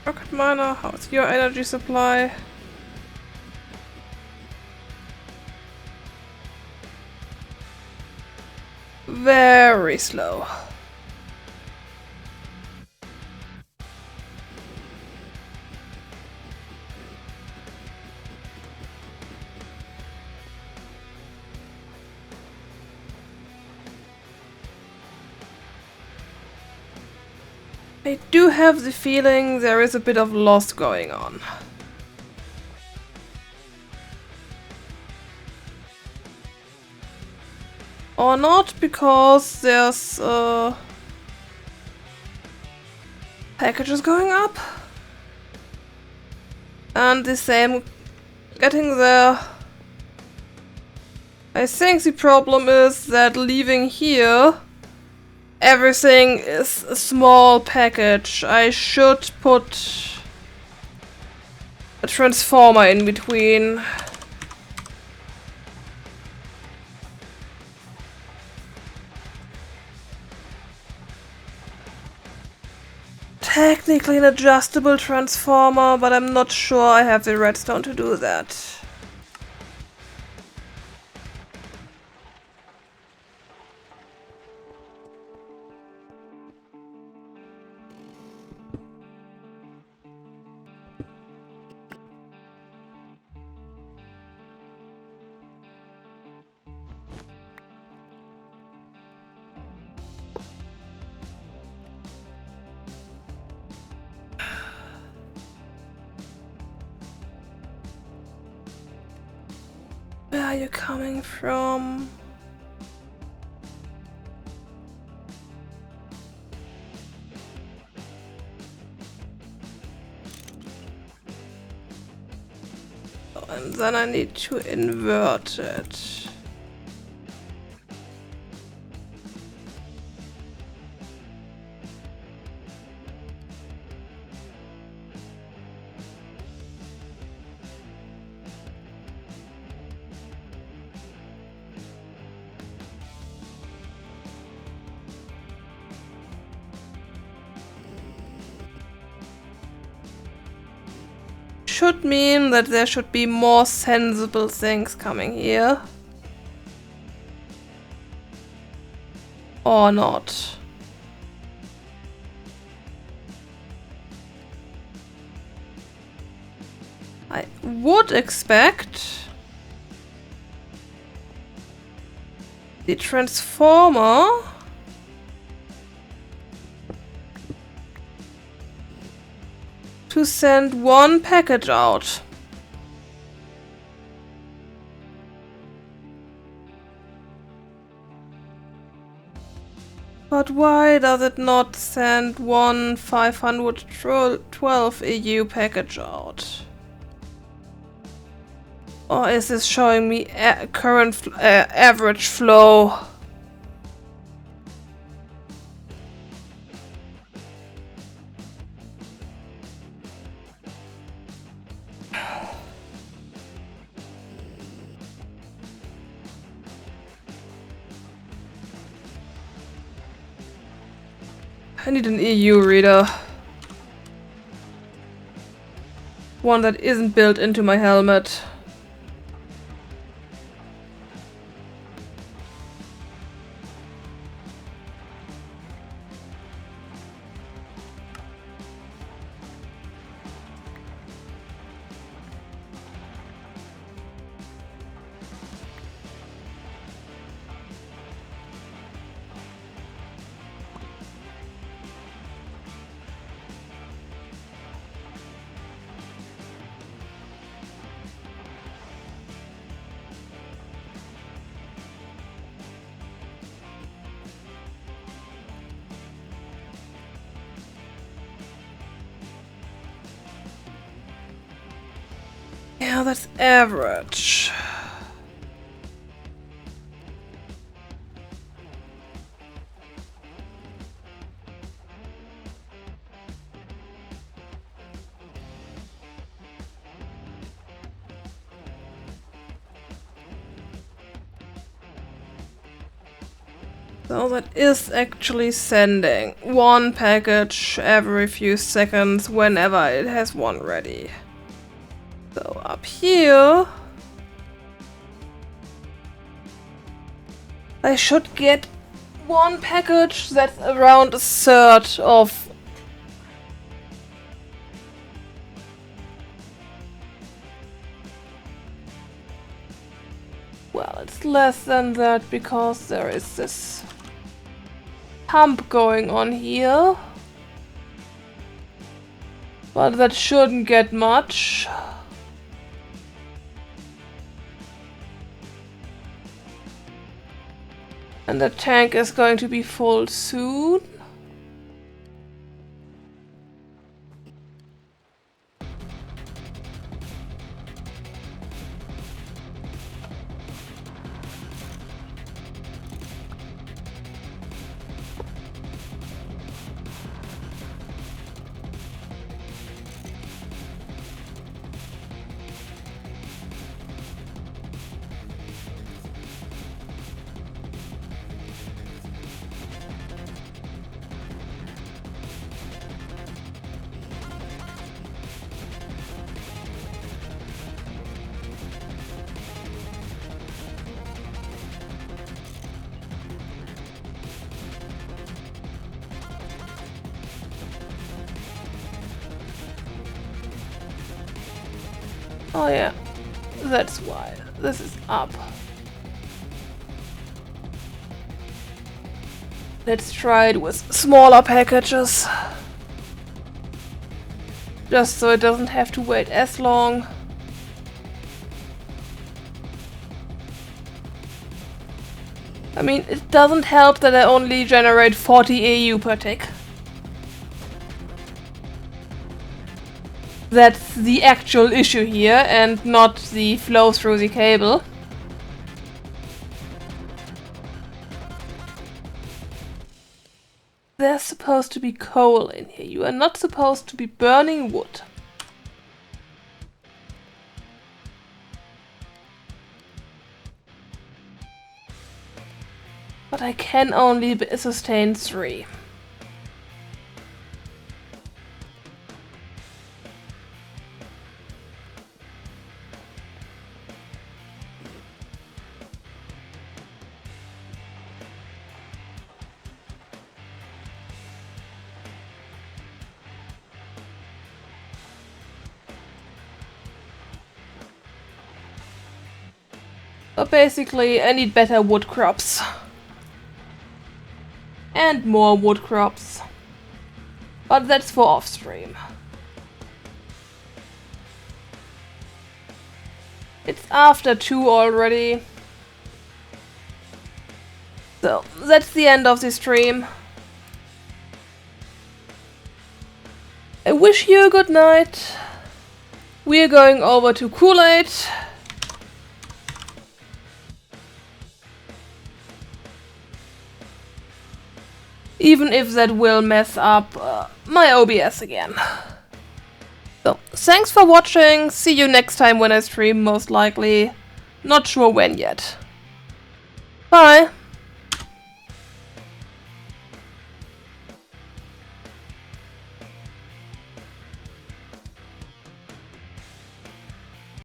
Rocket miner, how's your energy supply? Very slow. I do have the feeling there is a bit of loss going on. Or not, because there's packages going up. And the same getting there. I think the problem is that leaving here, everything is a small package. I should put a transformer in between. Technically an adjustable transformer, but I'm not sure I have the redstone to do that. Where are you coming from? Oh, and then I need to invert it. Should mean that there should be more sensible things coming here. Or not. I would expect the transformer to send one package out. But why does it not send one 512 EU package out? Or is this showing me current average flow? I need an EU reader. One that isn't built into my helmet. Yeah, that's average. So that is actually sending one package every few seconds whenever it has one ready. So up here, I should get one package that's around a third of well, it's less than that because there is this pump going on here. But that shouldn't get much. And the tank is going to be full soon. Oh yeah, that's why. This is up. Let's try it with smaller packages. Just so it doesn't have to wait as long. I mean, it doesn't help that I only generate 40 AU per tick. That's the actual issue here, and not the flow through the cable. There's supposed to be coal in here. You are not supposed to be burning wood. But I can only sustain 3. So basically, I need better wood crops. And more wood crops. But that's for off-stream. It's after 2 already. So, that's the end of the stream. I wish you a good night. We're going over to Kool-Aid. Even if that will mess up my OBS again. So, thanks for watching. See you next time when I stream, most likely. Not sure when yet. Bye!